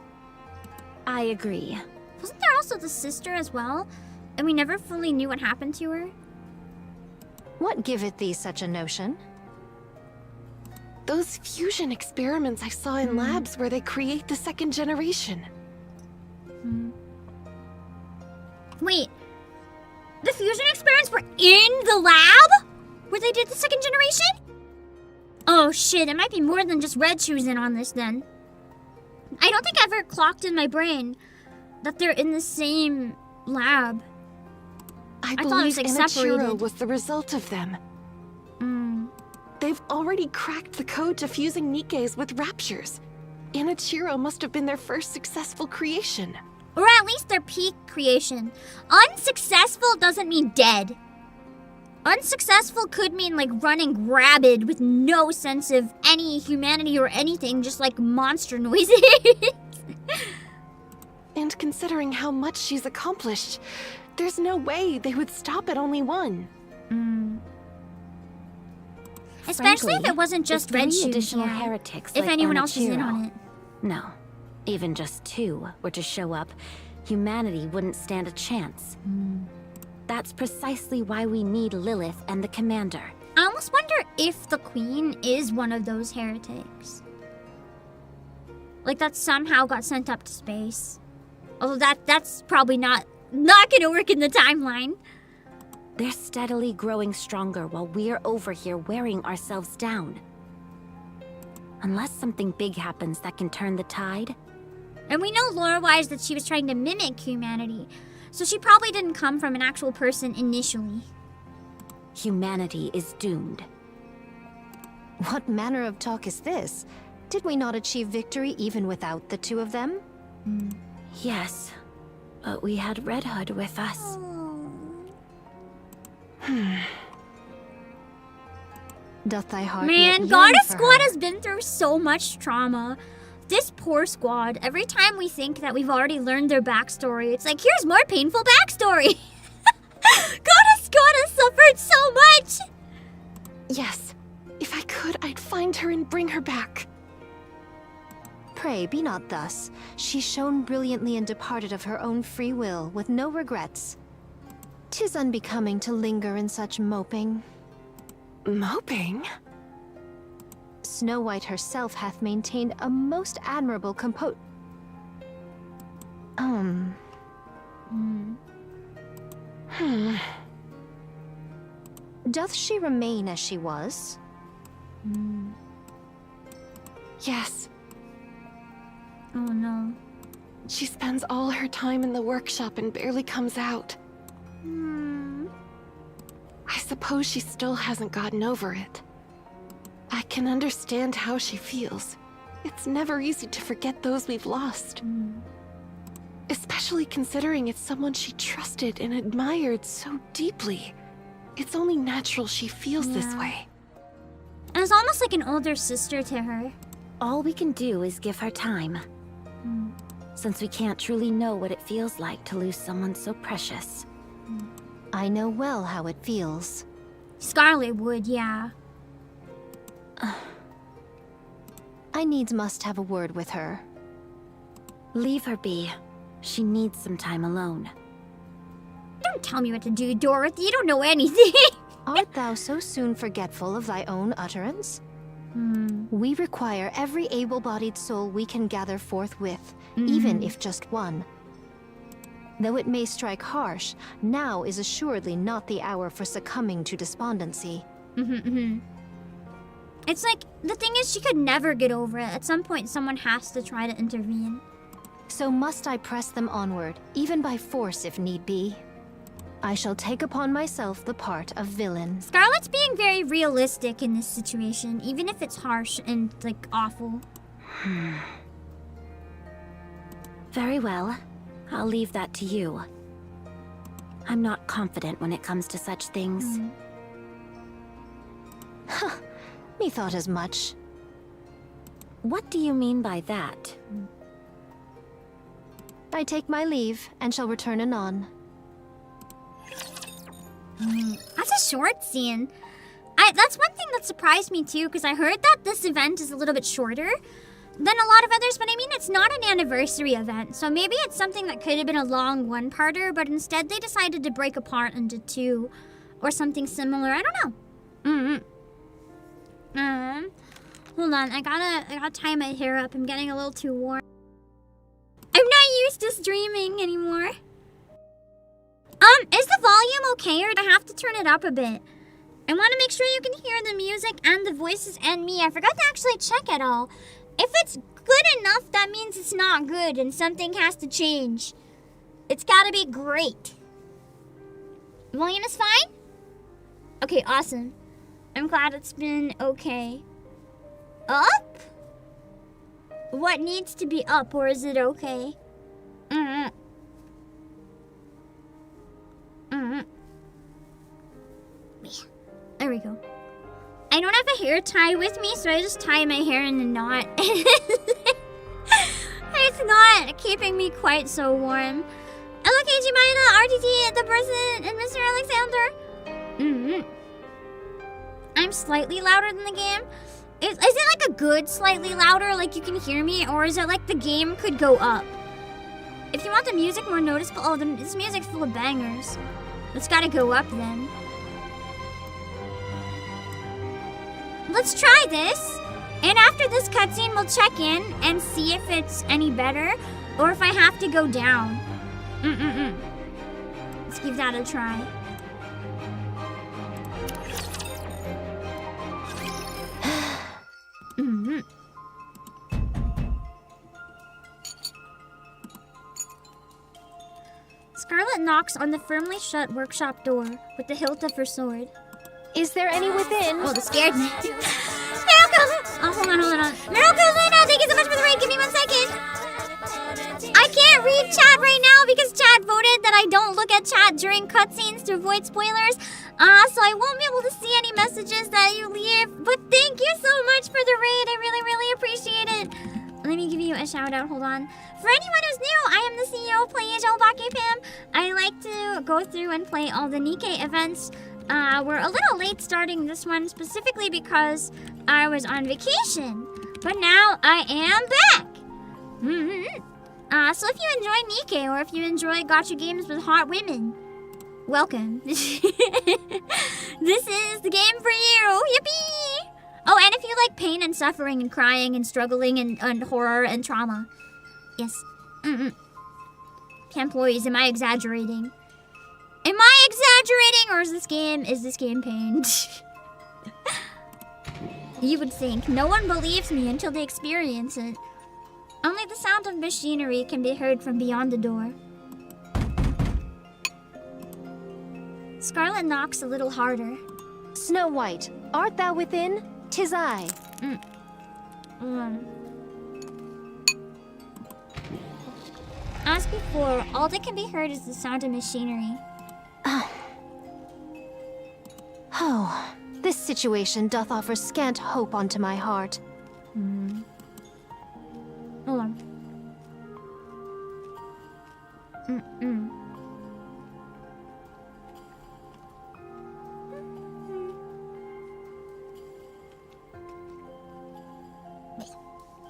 D: agree.
A: Wasn't there also the sister as well? And we never fully knew what happened to her?
F: What giveth thee such a notion?
E: Those fusion experiments I saw in labs where they create the second generation.
A: Wait, the fusion experiments were in the lab? Where they did the second generation? Oh shit, it might be more than just Red Shoes in on this then. I don't think I ever clocked in my brain that they're in the same lab.
E: I
A: thought it was,
E: believe
A: like,
E: Inichiro
A: separated.
E: was the result of them. They've already cracked the code to fusing Nikkes with raptures. Inichiro must have been their first successful creation.
A: Or at least their peak creation. Unsuccessful doesn't mean dead. Unsuccessful could mean like running rabid with no sense of any humanity or anything, just like monster noises.
E: And considering how much she's accomplished, there's no way they would stop at only one.
A: Especially if it wasn't just
B: if
A: red
B: three
A: shoes.
B: additional
A: Yeah.
B: heretics
A: If
B: like
A: anyone else is in
B: Anichiro.
A: on it.
B: No, even just 2 were to show up, humanity wouldn't stand a chance. That's precisely why we need Lilith and the commander.
A: I almost wonder if the queen is one of those heretics. Like that somehow got sent up to space. Although that's probably not gonna work in the timeline.
B: They're steadily growing stronger while we're over here wearing ourselves down. Unless something big happens that can turn the tide.
A: And we know lore-wise that she was trying to mimic humanity. So she probably didn't come from an actual person initially.
B: Humanity is doomed.
F: What manner of talk is this? Did we not achieve victory even without the 2 of them?
B: Yes, but we had Red Hood with us.
F: Doth thy heart
A: Man,
F: yet yearn
A: Goddess
F: for
A: Squad
F: her?
A: has been through so much trauma. This poor squad, every time we think that we've already learned their backstory, it's like, here's more painful backstory. Goddess Squad has suffered so much.
E: Yes, if I could, I'd find her and bring her back.
F: Pray, be not thus. She shone brilliantly and departed of her own free will, with no regrets. 'Tis unbecoming to linger in such moping.
E: Moping?
F: Snow White herself hath maintained a most admirable Doth she remain as she was?
E: Yes.
A: Oh no.
E: She spends all her time in the workshop and barely comes out. I suppose she still hasn't gotten over it. I can understand how she feels. It's never easy to forget those we've lost. Especially considering it's someone she trusted and admired so deeply. It's only natural she feels this way.
A: And it's almost like an older sister to her.
B: All we can do is give her time. Since we can't truly know what it feels like to lose someone so precious.
F: I know well how it feels.
A: Scarlet would, yeah.
F: I needs must have a word with her.
B: Leave her be. She needs some time alone.
A: Don't tell me what to do, Dorothy. You don't know anything.
F: Art thou so soon forgetful of thy own utterance? We require every able-bodied soul we can gather forthwith, even if just one. Though it may strike harsh, now is assuredly not the hour for succumbing to despondency.
A: It's like, the thing is, she could never get over it. At some point, someone has to try to intervene.
F: So must I press them onward, even by force if need be. I shall take upon myself the part of villain.
A: Scarlet's being very realistic in this situation, even if it's harsh and, like, awful.
B: Very well. I'll leave that to you. I'm not confident when it comes to such things.
F: Methought as much.
B: What do you mean by that?
F: I take my leave, and shall return anon.
A: That's a short scene. That's one thing that surprised me too, because I heard that this event is a little bit shorter than a lot of others, but I mean, it's not an anniversary event, so maybe it's something that could have been a long one-parter, but instead they decided to break apart into 2, or something similar. I don't know. Hold on, I gotta tie my hair up. I'm getting a little too warm. I'm not used to streaming anymore. Is the volume okay, or do I have to turn it up a bit? I want to make sure you can hear the music and the voices and me. I forgot to actually check it all. If it's good enough, that means it's not good and something has to change. It's gotta be great. Volume is fine? Okay, awesome. I'm glad it's been okay. Up? What needs to be up, or is it okay? There we go. I don't have a hair tie with me, so I just tie my hair in a knot. It's not keeping me quite so warm. Hello, KG Mina, RTT, the person, and Mr. Alexander. I'm slightly louder than the game. Is it like a good slightly louder, like you can hear me, or is it like the game could go up? If you want the music more noticeable, oh, this music's full of bangers. It's gotta go up then. Let's try this, and after this cutscene, we'll check in and see if it's any better, or if I have to go down. Let's give that a try. Scarlet knocks on the firmly shut workshop door with the hilt of her sword.
F: Is there any within?
A: Oh, that scared me. Miracle! Oh, hold on. Miracle, Luna, thank you so much for the raid. Give me 1 second. I can't read chat right now because chat voted that I don't look at chat during cutscenes to avoid spoilers. So I won't be able to see any messages that you leave. But thank you so much for the raid. I really, really appreciate it. Let me give you a shout out. Hold on. For anyone who's new, I am the CEO of Playasia, obakepam. I like to go through and play all the NIKKE events. We're a little late starting this one specifically because I was on vacation. But now I am back. So if you enjoy NIKKE or if you enjoy gacha games with hot women, welcome. This is the game for you. Yippee! Oh, and if you like pain and suffering and crying and struggling and horror and trauma. Yes. Employees, am I exaggerating? Am I exaggerating, or is this game pain? You would think. No one believes me until they experience it. Only the sound of machinery can be heard from beyond the door. Scarlet knocks a little harder.
F: Snow White, art thou within? 'Tis I.
A: As before, all that can be heard is the sound of machinery.
F: Oh, this situation doth offer scant hope unto my heart.
A: Hold on.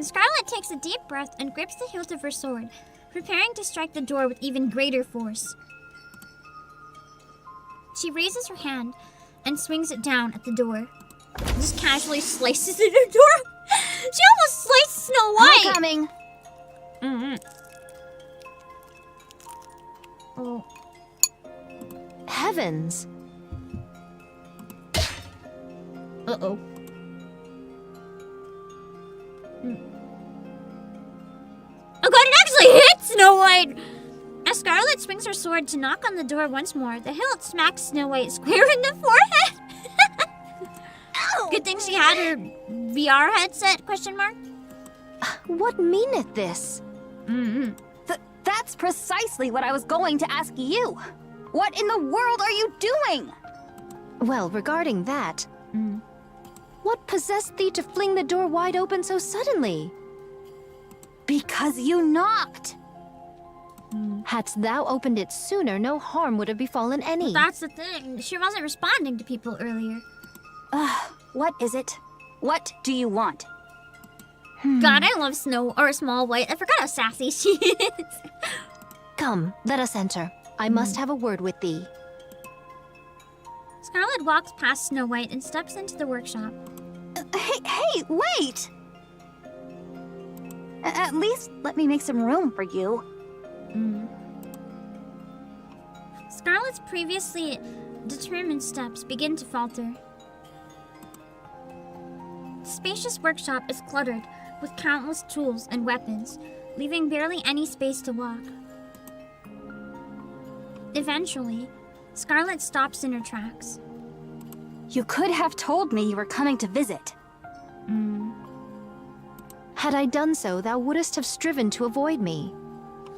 A: Scarlet takes a deep breath and grips the hilt of her sword, preparing to strike the door with even greater force. She raises her hand and swings it down at the door. Just casually slices at her door. She almost sliced Snow White!
F: I'm coming!
A: Oh.
F: Heavens!
A: Uh-oh. Oh god, it actually hit Snow White! As Scarlet swings her sword to knock on the door once more, the hilt smacks Snow White square in the forehead. Good thing she had her VR headset, question mark?
F: What meaneth this?
C: That's precisely what I was going to ask you. What in the world are you doing?
F: Well, regarding that, what possessed thee to fling the door wide open so suddenly?
C: Because you knocked.
F: Hadst thou opened it sooner, no harm would have befallen any.
A: That's the thing. She wasn't responding to people earlier.
C: What is it? What do you want?
A: God, I love Small White. I forgot how sassy she is.
F: Come, let us enter. I must have a word with thee.
A: Scarlet walks past Snow White and steps into the workshop.
C: Hey, wait! At least let me make some room for you.
A: Scarlet's previously determined steps begin to falter. The spacious workshop is cluttered with countless tools and weapons, leaving barely any space to walk. Eventually, Scarlet stops in her tracks.
C: You could have told me you were coming to visit.
F: Had I done so, thou wouldst have striven to avoid me.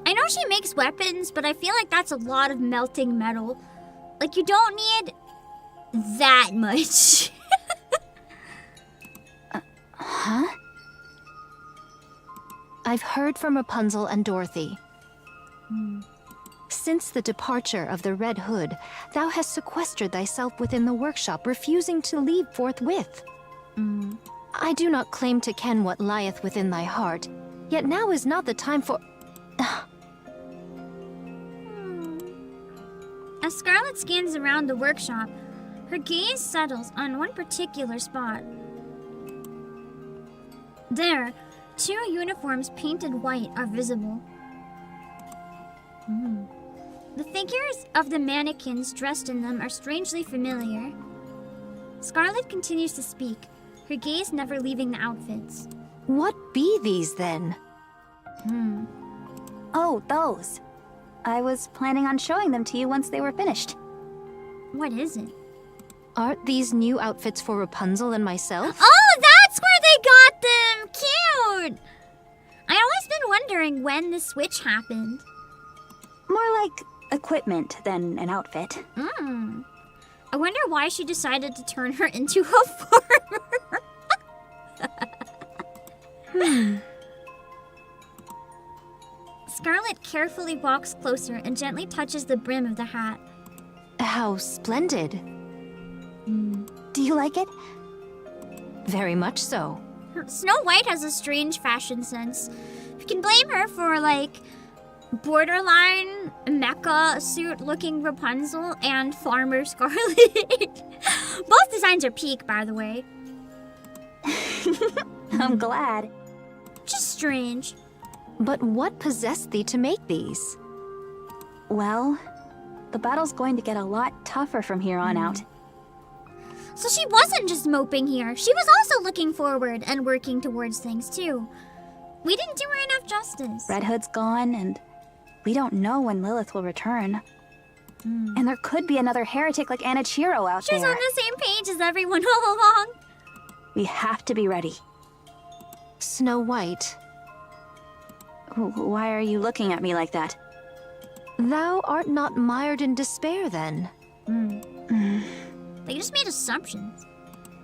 A: I know she makes weapons, but I feel like that's a lot of melting metal. Like, you don't need that much.
F: Huh? I've heard from Rapunzel and Dorothy. Since the departure of the Red Hood, thou hast sequestered thyself within the workshop, refusing to leave forthwith. I do not claim to ken what lieth within thy heart, yet now is not the time for...
A: As Scarlet scans around the workshop, her gaze settles on one particular spot. There, 2 uniforms painted white are visible. The figures of the mannequins dressed in them are strangely familiar. Scarlet continues to speak, her gaze never leaving the outfits.
F: What be these, then?
C: Oh, those. I was planning on showing them to you once they were finished.
A: What is it?
F: Aren't these new outfits for Rapunzel and myself?
A: Oh, that's where they got them! Cute! I always been wondering when the switch happened.
C: More like equipment than an outfit.
A: I wonder why she decided to turn her into a farmer. Scarlet carefully walks closer and gently touches the brim of the hat.
F: How splendid.
C: Do you like it?
F: Very much so.
A: Snow White has a strange fashion sense. You can blame her for, like, borderline mecha suit looking Rapunzel and farmer Scarlet. Both designs are peak, by the way.
C: I'm glad.
A: Just strange.
F: But what possessed thee to make these?
C: Well, the battle's going to get a lot tougher from here on out.
A: So she wasn't just moping here. She was also looking forward and working towards things, too. We didn't do her enough justice.
C: Red Hood's gone, and we don't know when Lilith will return. And there could be another heretic like Anichiro out
A: She was
C: there.
A: on the same page as everyone all along.
C: We have to be ready.
F: Snow White,
C: Why are you looking at me like that?
F: thou art not mired in despair, then?
A: They just made assumptions.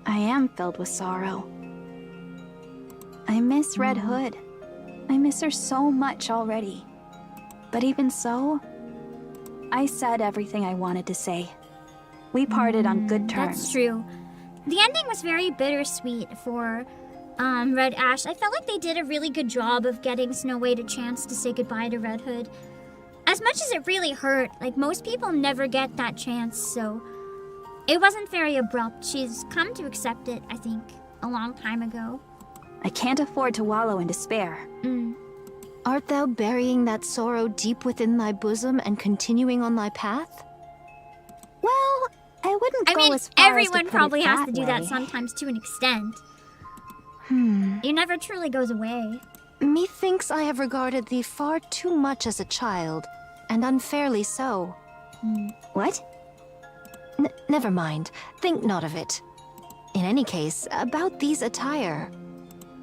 C: I am filled with sorrow. I miss Red Hood. I miss her so much already. But even so, I said everything I wanted to say. We parted on good terms.
A: That's true. The ending was very bittersweet for Red Ash. I felt like they did a really good job of getting Snow White a chance to say goodbye to Red Hood. As much as it really hurt, like, most people never get that chance, so it wasn't very abrupt. She's come to accept it, I think, a long time ago.
C: I can't afford to wallow in despair.
F: Art thou burying that sorrow deep within thy bosom and continuing on thy path?
C: Well, I wouldn't
A: I
C: go
A: mean,
C: as far
A: everyone
C: as to put
A: probably
C: it
A: has
C: that
A: to do that
C: way.
A: sometimes to an extent. It never truly goes away.
F: Methinks I have regarded thee far too much as a child, and unfairly so.
C: What?
F: Never mind. Think not of it. In any case, about these attire.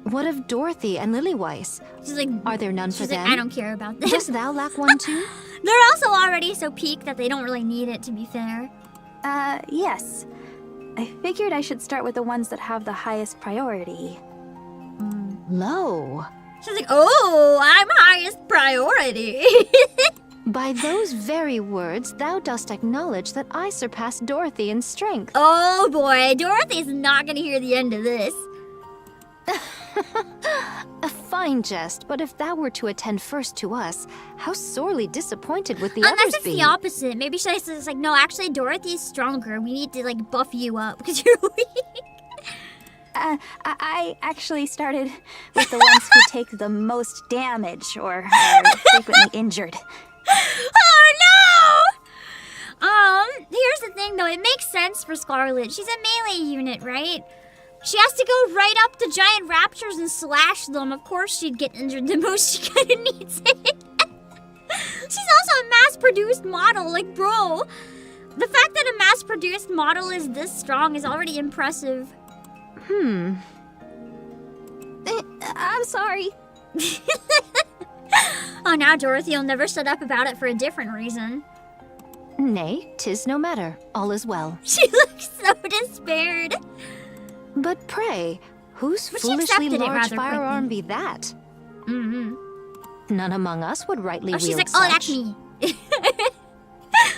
F: What of Dorothy and Lilyweiss?
A: She's like,
F: Are there none for
A: she's like,
F: them?
A: I don't care about them.
F: Dost thou lack one too?
A: They're also already so peak that they don't really need it, to be fair.
C: Yes. I figured I should start with the ones that have the highest priority.
F: Lo.
A: She's like, oh, I'm highest priority.
F: By those very words, thou dost acknowledge that I surpass Dorothy in strength.
A: Oh boy, Dorothy's not gonna hear the end of this.
F: A fine jest, but if thou were to attend first to us, how sorely disappointed would the
A: Unless
F: others
A: it's
F: be?
A: the opposite. Maybe she says like, no, actually Dorothy's stronger. We need to like buff you up because you're weak.
C: I actually started with the ones who take the most damage or are frequently injured.
A: Oh no! Here's the thing though, it makes sense for Scarlet. She's a melee unit, right? She has to go right up to giant raptors and slash them. Of course she'd get injured the most. She kinda needs it. She's also a mass-produced model, like, bro. The fact that a mass-produced model is this strong is already impressive.
C: I'm sorry.
A: Oh, now Dorothy will never shut up about it for a different reason.
F: Nay, 'tis no matter. All is well.
A: She looks so despaired.
F: But pray, whose
A: But she
F: foolishly
A: accepted it
F: large
A: rather
F: firearm
A: quickly.
F: be that?
A: Mm-hmm.
F: None among us would rightly
A: Oh,
F: wield
A: she's like,
F: such.
A: oh, that's me.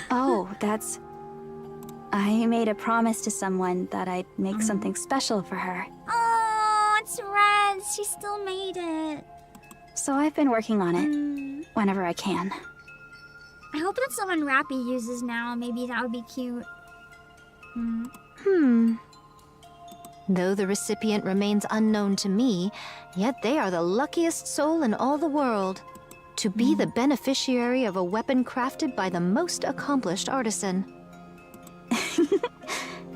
C: Oh, that's... I made a promise to someone that I'd make something special for her.
A: Oh, it's red. She still made it.
C: So I've been working on it, whenever I can.
A: I hope that's the one Rappy uses now. Maybe that would be cute.
F: Though the recipient remains unknown to me, yet they are the luckiest soul in all the world. To be the beneficiary of a weapon crafted by the most accomplished artisan.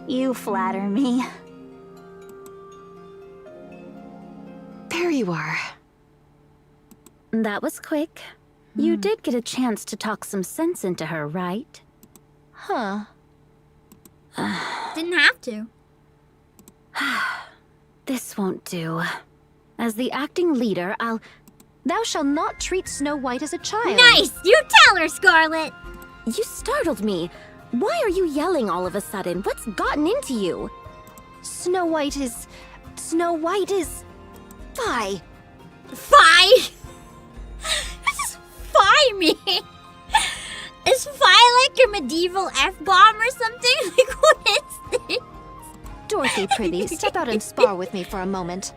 C: You flatter me.
E: There you are.
D: That was quick. You did get a chance to talk some sense into her, right?
F: Huh.
A: Didn't have to.
D: This won't do. As the acting leader,
F: Thou shalt not treat Snow White as a child.
A: Nice! You tell her, Scarlet!
D: You startled me. Why are you yelling all of a sudden? What's gotten into you?
F: Snow White is... Fie.
A: Phi! This is Phi me! Is Phi like a medieval F-bomb or something? Like, what is this?
F: Dorothy, prithee, step out and spar with me for a moment.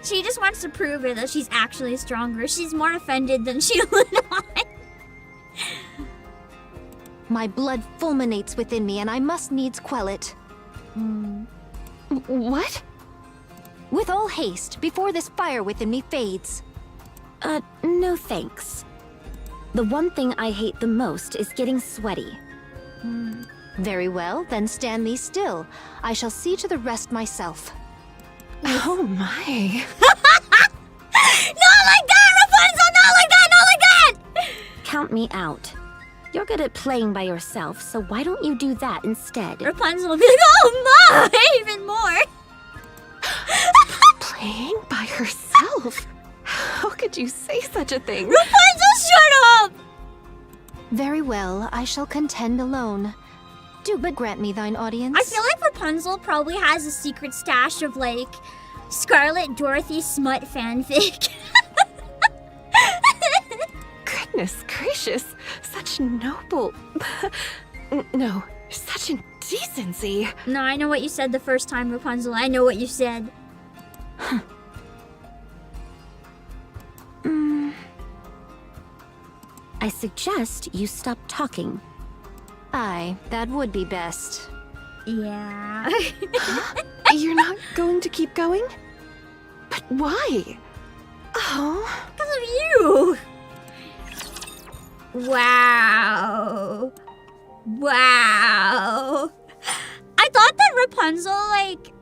A: She just wants to prove it that she's actually stronger. She's more offended than she let on.
F: My blood fulminates within me, and I must needs quell it.
E: What?
F: With all haste, before this fire within me fades.
D: No thanks. The one thing I hate the most is getting sweaty.
F: Very well, then stand thee still. I shall see to the rest myself.
E: Oh my.
A: Not like that, Rapunzel! Not like that! Not like that!
D: Count me out. You're good at playing by yourself, so why don't you do that instead?
A: Rapunzel will be like, oh my! Even more!
E: Playing by herself? How could you say such a thing?
A: Rapunzel, shut up!
F: Very well, I shall contend alone. Do but grant me thine audience.
A: I feel like Rapunzel probably has a secret stash of, like, Scarlet Dorothy smut fanfic.
E: Goodness gracious, such noble... No, such indecency.
A: No, I know what you said the first time, Rapunzel. I know what you said.
D: I suggest you stop talking.
F: Aye, that would be best.
A: Yeah.
E: You're not going to keep going? But why? Oh...
A: Because of you! Wow. Wow. I thought that Rapunzel, like...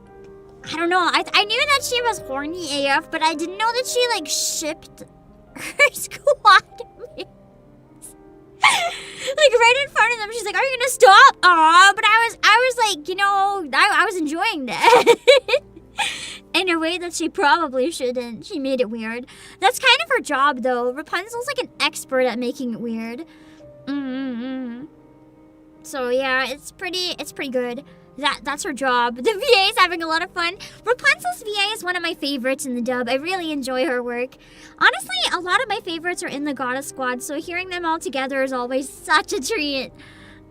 A: I don't know. I knew that she was horny AF, but I didn't know that she, like, shipped her squad mates. Like, right in front of them, she's like, are you gonna stop? Aw, but I was like, you know, I was enjoying that. In a way that she probably shouldn't. She made it weird. That's kind of her job, though. Rapunzel's like an expert at making it weird. So yeah, it's pretty good. That's her job. The VA is having a lot of fun. Rapunzel's VA is one of my favorites in the dub. I really enjoy her work. Honestly, a lot of my favorites are in the Goddess Squad, so hearing them all together is always such a treat.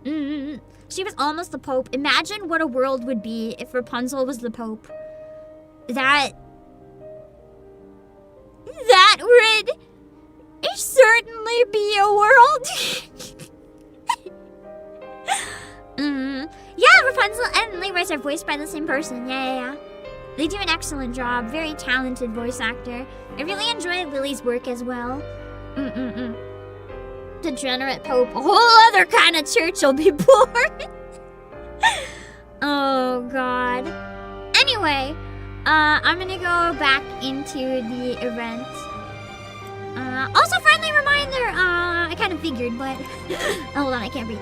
A: She was almost the Pope. Imagine what a world would be if Rapunzel was the Pope. That would certainly be a world. Yeah, Rapunzel and Levi's are voiced by the same person. Yeah. They do an excellent job. Very talented voice actor. I really enjoy Lily's work as well. Degenerate Pope. A whole other kind of church will be born. Oh, God. Anyway, I'm gonna go back into the event. Also, friendly reminder, figured, but hold on, I can't read.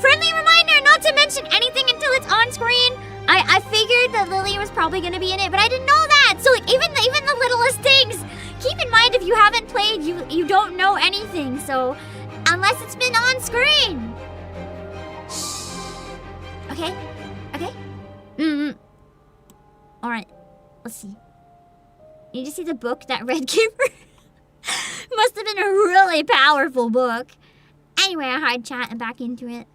A: Friendly reminder not to mention anything until it's on screen. I figured that Lily was probably gonna be in it, but I didn't know that. So like even the littlest things. Keep in mind, if you haven't played, you don't know anything. So unless it's been on screen. Shh. Okay. All right. Let's see. You just see the book that Red gave her. Must have been a really powerful book. Anyway, I hide chat and back into it.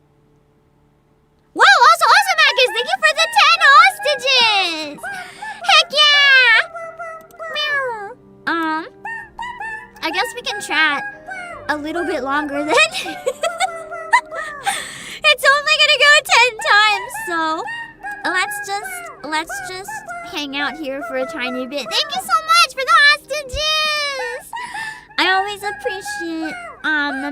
A: Whoa! Also, Marcus, thank you for the 10 hostages! Heck yeah! Meow. I guess we can chat a little bit longer then. It's only gonna go 10 times, so let's just hang out here for a tiny bit. Thank you so much for the hostages! I always appreciate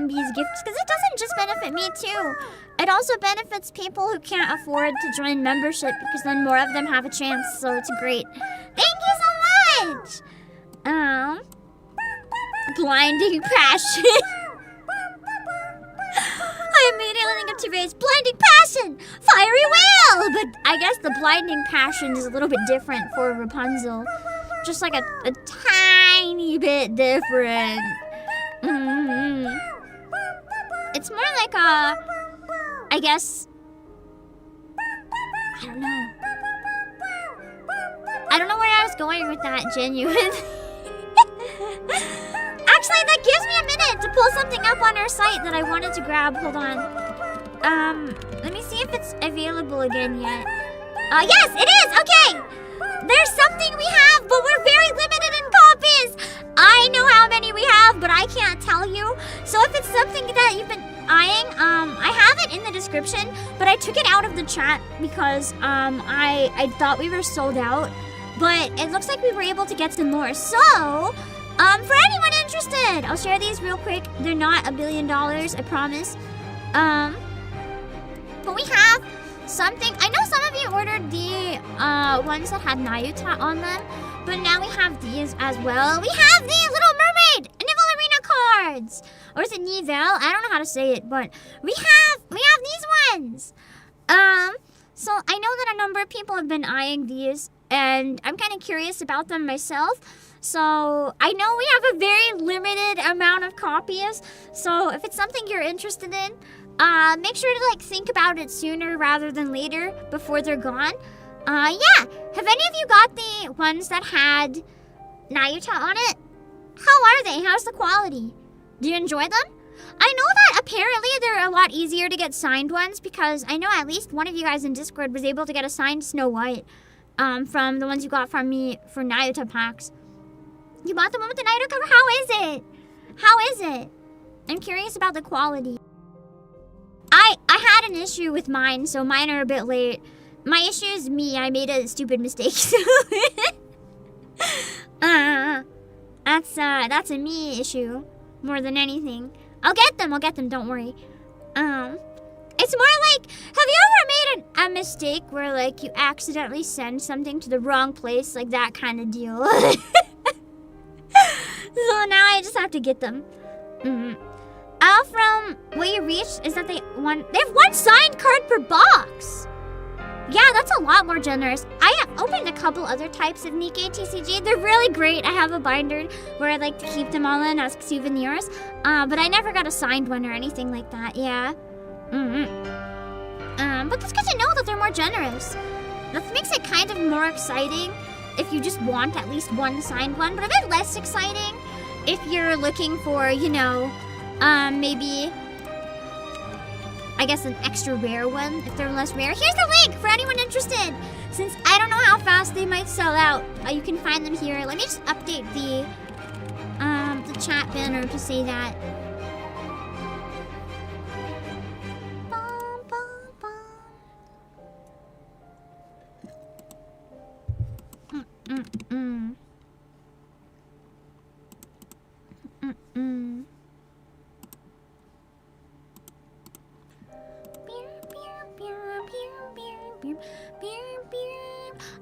A: these gifts because it doesn't just benefit me too. It also benefits people who can't afford to join membership because then more of them have a chance, so it's great. Thank you so much! Blinding passion. I immediately think of today's blinding passion! Fiery whale! But I guess the blinding passion is a little bit different for Rapunzel. Just like a tiny bit different. It's more like I guess, I don't know. I don't know where I was going with that, genuine. Actually, that gives me a minute to pull something up on our site that I wanted to grab. Hold on. Let me see if it's available again yet. Yes, it is! Okay! There's something we have, but we're very limited in copies! I know how many we have, but I can't tell you. So if it's something that you've been eyeing, I have it in the description, but I took it out of the chat because I thought we were sold out. But it looks like we were able to get some more. So, for anyone interested, I'll share these real quick. They're not $1 billion, I promise. But we have something. I know some of you ordered the ones that had Nayuta on them, but now we have these as well. We have the Little Mermaid Nivel Arena cards, or is it Nivel? I don't know how to say it, but we have these ones. So I know that a number of people have been eyeing these, and I'm kind of curious about them myself. So I know we have a very limited amount of copies. So if it's something you're interested in, make sure to think about it sooner rather than later before they're gone. Yeah. Have any of you got the ones that had Nayuta on it? How are they? How's the quality? Do you enjoy them? I know that apparently they're a lot easier to get signed ones because I know at least one of you guys in Discord was able to get a signed Snow White from the ones you got from me for Nayuta packs. You bought the one with the Nayuta cover? How is it? How is it? I'm curious about the quality. I had an issue with mine, so mine are a bit late. My issue is me. I made a stupid mistake. That's a me issue more than anything. I'll get them, don't worry. It's more like, have you ever made a mistake where you accidentally send something to the wrong place, like that kind of deal? So now I just have to get them. From what you reached is that they have one signed card per box. Yeah, that's a lot more generous. I have opened a couple other types of NIKKE TCG. They're really great. I have a binder where I like to keep them all in as souvenirs. But I never got a signed one or anything like that. Yeah. But that's good to know that they're more generous. That makes it kind of more exciting if you just want at least one signed one, but a bit less exciting if you're looking for, maybe, I guess, an extra rare one if they're less rare. Here's the link for anyone interested. Since I don't know how fast they might sell out, you can find them here. Let me just update the chat banner to say that.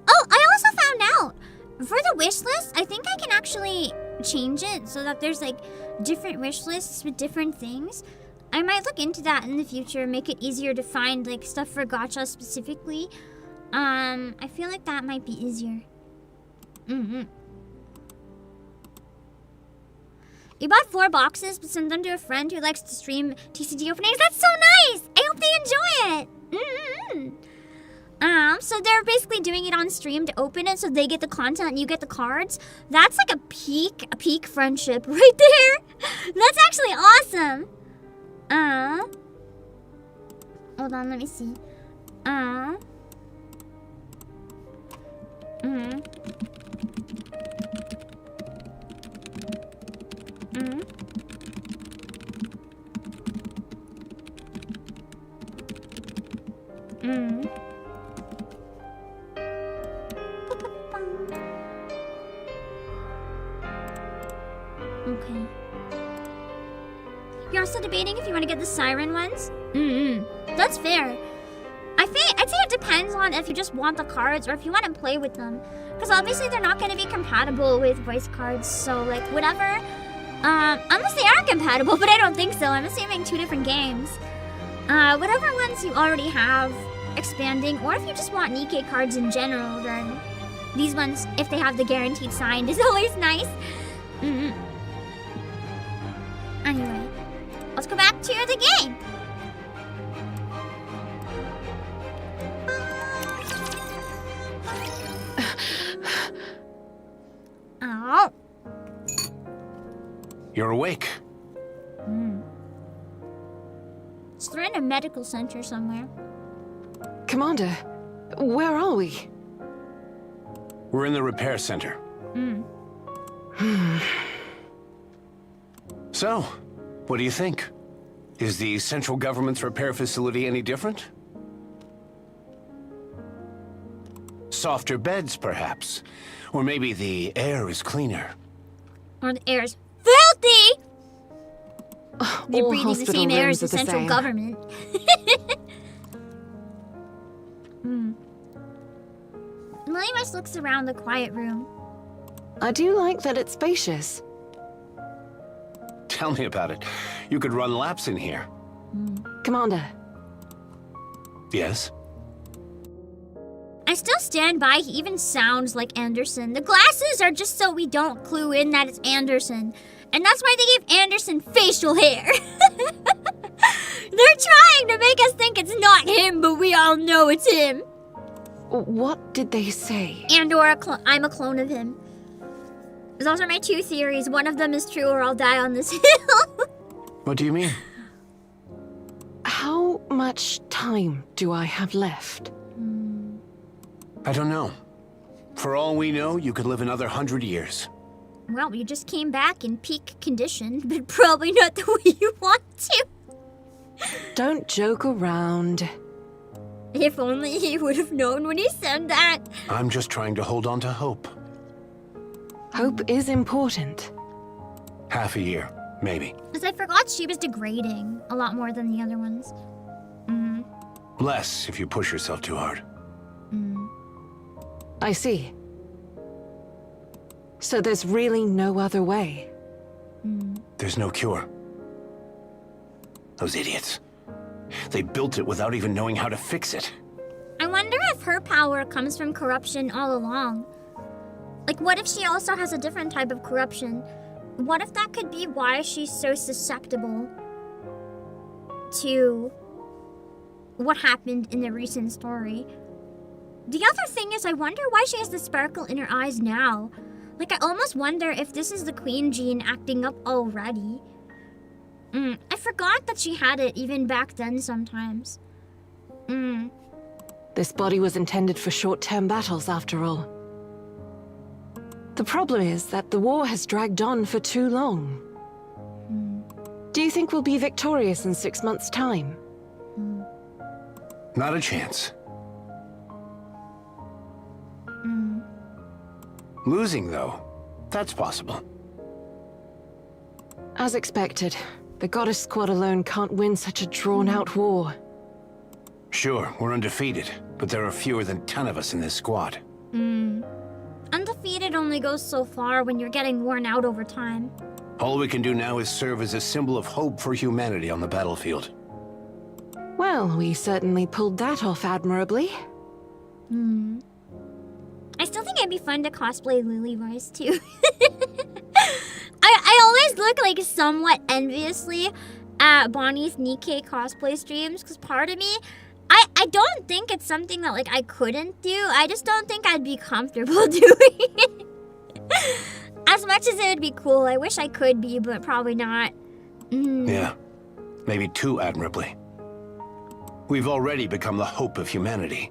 A: Oh, I also found out for the wish list, I think I can actually change it so that there's different wish lists with different things. I might look into that in the future, make it easier to find like stuff for gacha specifically. I feel like that might be easier. You bought 4 boxes, but sent them to a friend who likes to stream TCG openings. That's so nice! I hope they enjoy it! So they're basically doing it on stream to open it, so they get the content and you get the cards. That's like a peak friendship right there. That's actually awesome. Hold on, let me see. Okay. You're also debating if you want to get the siren ones? That's fair. I'd say it depends on if you just want the cards or if you want to play with them. Because obviously they're not going to be compatible with voice cards, so like whatever. Unless they are compatible, but I don't think so. I'm assuming 2 different games. Whatever ones you already have expanding, or if you just want NIKKE cards in general, then these ones, if they have the guaranteed signed, is always nice. Anyway, let's go back to the game. Oh.
G: You're awake.
A: So they're in a medical center somewhere.
E: Commander, where are we?
G: We're in the repair center. So, what do you think? Is the central government's repair facility any different? Softer beds, perhaps? Or maybe the air is cleaner?
A: Or the air's filthy! They're
E: All
A: breathing the
E: hospital
A: same air
E: rooms
A: as the
E: are the
A: central
E: same.
A: government. Lily West looks around the quiet room.
E: I do like that it's spacious.
G: Tell me about it. You could run laps in here.
E: Commander,
G: Yes?
A: I still stand by, he even sounds like Anderson. The glasses are just so we don't clue in that it's Anderson. And that's why they gave Anderson facial hair. They're trying to make us think it's not him, but we all know it's him.
E: what did they say?
A: I'm a clone of him. Those are my 2 theories. One of them is true or I'll die on this hill.
G: What do you mean?
E: How much time do I have left?
G: I don't know. For all we know, you could live another 100 years.
A: Well, you just came back in peak condition, but probably not the way you want to.
E: Don't joke around.
A: If only he would have known when he said that.
G: I'm just trying to hold on to hope.
E: Hope is important.
G: Half a year, maybe.
A: Because I forgot she was degrading a lot more than the other ones.
G: Less if you push yourself too hard.
E: I see. So there's really no other way.
G: There's no cure. Those idiots. They built it without even knowing how to fix it.
A: I wonder if her power comes from corruption all along. Like, what if she also has a different type of corruption? What if that could be why she's so susceptible to what happened in the recent story? The other thing is, I wonder why she has the sparkle in her eyes now. Like, I almost wonder if this is the queen gene acting up already. I forgot that she had it even back then sometimes.
E: This body was intended for short-term battles, after all. The problem is that the war has dragged on for too long. Do you think we'll be victorious in 6 months' time?
G: Not a chance. Losing, though, that's possible.
E: As expected, the Goddess Squad alone can't win such a drawn-out war.
G: Sure, we're undefeated, but there are fewer than 10 of us in this squad.
A: Undefeated only goes so far when you're getting worn out over time.
G: All we can do now is serve as a symbol of hope for humanity on the battlefield.
E: Well, we certainly pulled that off admirably.
A: I still think it'd be fun to cosplay Lily Rice too. I always look like somewhat enviously at Bonnie's NIKKE cosplay streams because part of me, I don't think it's something that like I couldn't do. I just don't think I'd be comfortable doing it. As much as it would be cool, I wish I could be, but probably not.
G: Yeah, maybe too admirably. We've already become the hope of humanity.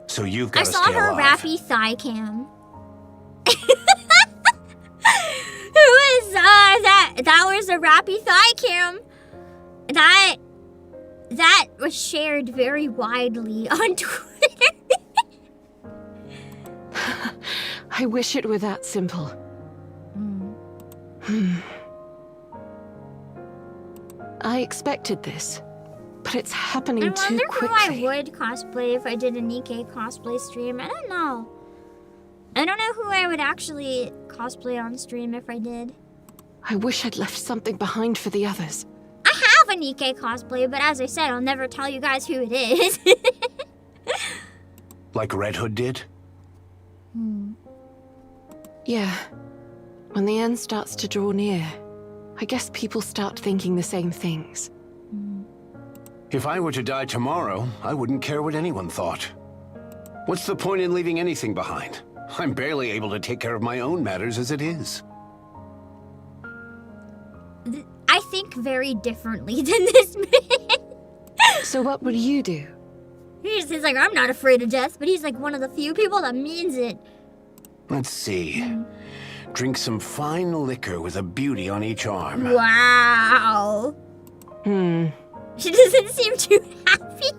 G: So you've got to stay alive.
A: I saw her rappy thigh cam. Who is that was a rappy thigh cam. That was shared very widely on Twitter.
E: I wish it were that simple. I expected this, but it's happening too quickly.
A: I wonder who I would cosplay if I did a NIKKE cosplay stream. I don't know. I don't know who I would actually cosplay on stream if I did.
E: I wish I'd left something behind for the others.
A: I have a NIKKE cosplay, but as I said, I'll never tell you guys who it is.
G: Like Red Hood did?
E: Yeah. When the end starts to draw near, I guess people start thinking the same things.
G: If I were to die tomorrow, I wouldn't care what anyone thought. What's the point in leaving anything behind? I'm barely able to take care of my own matters as it is.
A: I think very differently than this man.
E: So what would you do?
A: He's like, I'm not afraid of death, but he's like one of the few people that means it.
G: Let's see. Drink some fine liquor with a beauty on each arm.
A: Wow. She doesn't seem too happy.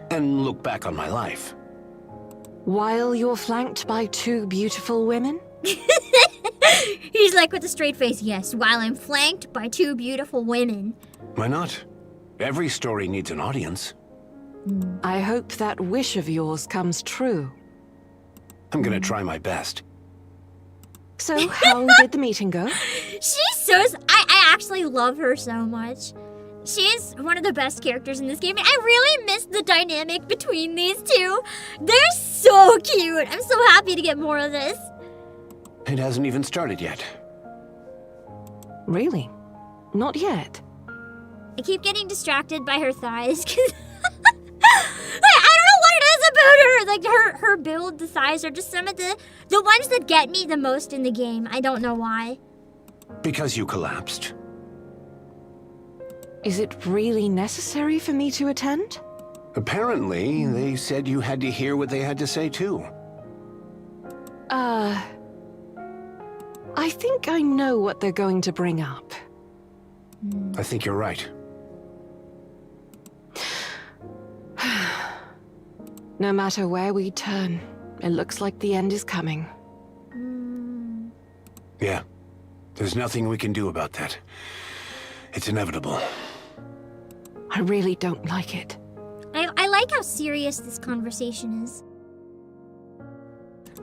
G: And look back on my life.
E: While you're flanked by 2 beautiful women?
A: He's like with a straight face, yes, while I'm flanked by 2 beautiful women.
G: Why not? Every story needs an audience.
E: I hope that wish of yours comes true.
G: I'm gonna try my best.
E: So, how did the meeting go?
A: She's so... I actually love her so much. She's one of the best characters in this game, and I really miss the dynamic between these two. They're so cute. I'm so happy to get more of this.
G: It hasn't even started yet.
E: Really? Not yet?
A: I keep getting distracted by her thighs, because... I don't know what it is about her. Like, her build, the thighs are just some of the ones that get me the most in the game. I don't know why.
G: Because you collapsed.
E: Is it really necessary for me to attend?
G: Apparently, they said you had to hear what they had to say too.
E: I think I know what they're going to bring up.
G: I think you're right.
E: No matter where we turn, it looks like the end is coming.
G: Yeah. There's nothing we can do about that. It's inevitable.
E: I really don't like it.
A: I like how serious this conversation is.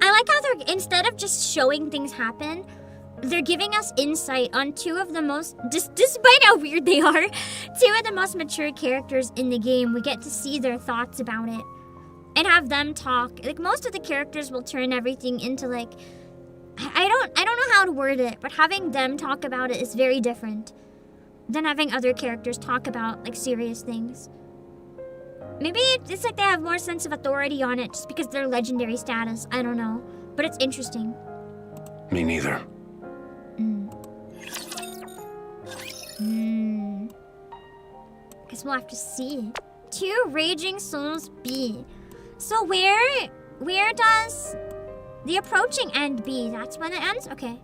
A: I like how they're, instead of just showing things happen, they're giving us insight on 2 of the most, despite how weird they are, 2 of the most mature characters in the game. We get to see their thoughts about it and have them talk. Like, most of the characters will turn everything into, like, I don't know how to word it, but having them talk about it is very different than having other characters talk about, like, serious things. Maybe it's like they have more sense of authority on it just because they're legendary status. I don't know. But it's interesting.
G: Me neither.
A: Guess we'll have to see. 2 Raging Souls B. So where does the approaching end be? That's when it ends? Okay.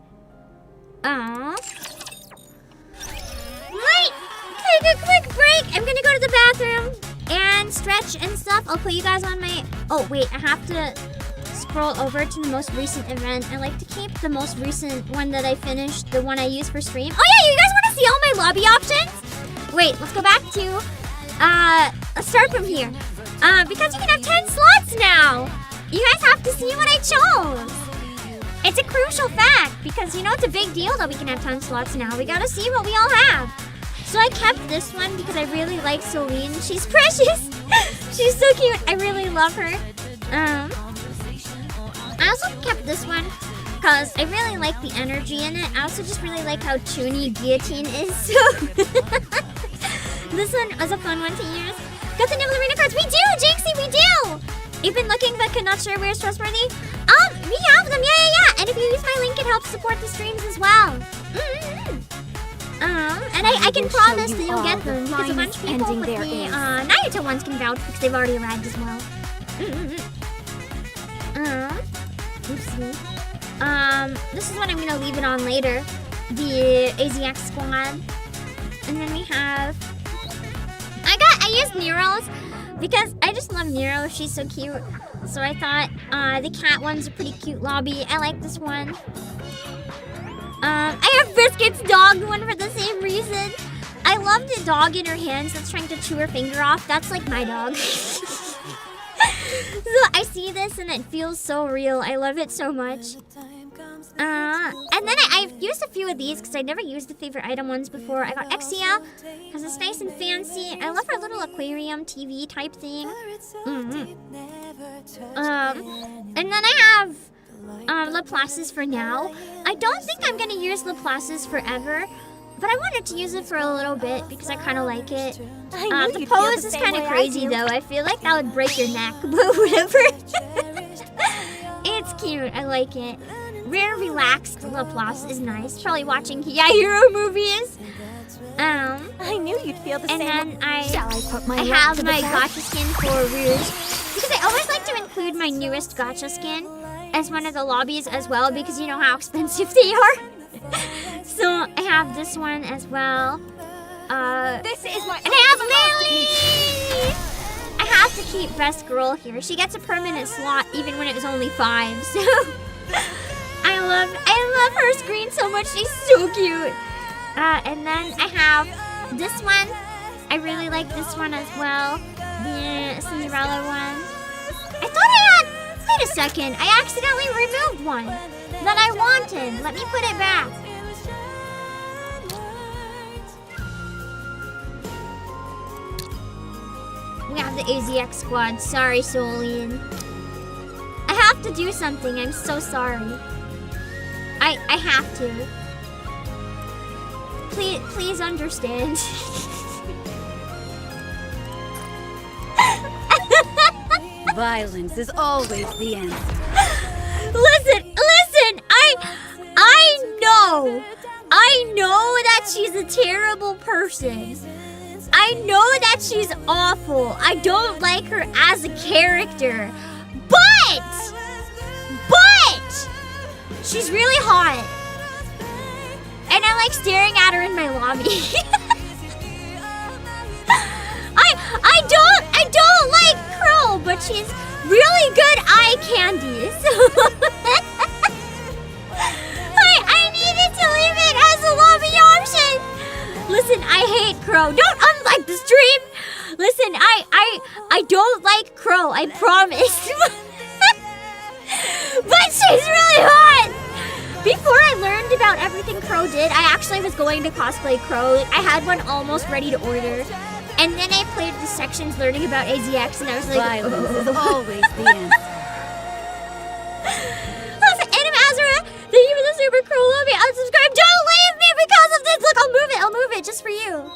A: Wait! Take a quick break! I'm gonna go to the bathroom and stretch and stuff. I'll put you guys on my... Oh, wait, I have to scroll over to the most recent event. I like to keep the most recent one that I finished, the one I used for stream. Oh yeah, you guys want to see all my lobby options? Wait, let's go back to... let's start from here. Because you can have 10 slots now! You guys have to see what I chose! It's a crucial fact because, you know, it's a big deal that we can have 10 slots now. We gotta see what we all have. So I kept this one because I really like Celine. She's precious. She's so cute. I really love her. I also kept this one because I really like the energy in it. I also just really like how toony Guillotine is. So this one was a fun one to use. Got the new arena cards. We do, Jinxie, we do. You've been looking but could not sure where it's trustworthy. We have them. Yeah. And if you use my link, it helps support the streams as well. And I can promise that you'll get them because a bunch of people with the Naruto ones can vouch because they've already arrived as well. Oopsie. This is what I'm gonna leave it on later. The AZX squad. And then we have... I used Nero's because I just love Nero. She's so cute. So I thought the cat one's a pretty cute lobby. I like this one. I have Biscuit's dog one for the same reason. I love the dog in her hands that's trying to chew her finger off. That's like my dog. So I see this and it feels so real. I love it so much. And then I've used a few of these because I never used the favorite item ones before. I got Exia because it's nice and fancy. I love her little aquarium TV type thing. And then I have Laplace's for now. I don't think I'm gonna use Laplace's forever, but I wanted to use it for a little bit because I kind of like it. The pose is kind of crazy though. I feel like that would break your neck, but whatever. It's cute. I like it. Rare relaxed Laplace is nice. Probably watching Hero movies.
D: I knew you'd feel the same.
A: And then I
D: put my
A: have my gacha skin for Rouge because I always like to include my newest gacha skin as one of the lobbies as well because you know how expensive they are. So I have this one as well.
D: This is my.
A: And I have Lily. I have to keep best girl here. She gets a permanent slot even when it was only 5. So I love her screen so much. She's so cute. And then I have this one. I really like this one as well. The Cinderella one. I thought I had... Wait a second. I accidentally removed one that I wanted. Let me put it back. We have the AZX squad. Sorry, Solian. I have to do something. I'm so sorry. I have to. Please understand.
B: Violence is always the answer.
A: Listen! I know that she's a terrible person. I know that she's awful. I don't like her as a character. But she's really hot. And I like staring at her in my lobby. I don't like Crow, but she's really good eye candy. So I needed to leave it as a lobby option. Listen, I hate Crow. Don't unlike the stream. Listen, I don't like Crow, I promise. But she's really hot. Before I learned about everything Crow did, I actually was going to cosplay Crow. I had one almost ready to order. And then I played the sections learning about AZX and I was like,
B: Violence is always the answer.
A: Listen, Adam Azura, thank you for the super Crow lobby. Unsubscribe. Don't leave me because of this. Look, I'll move it just for you.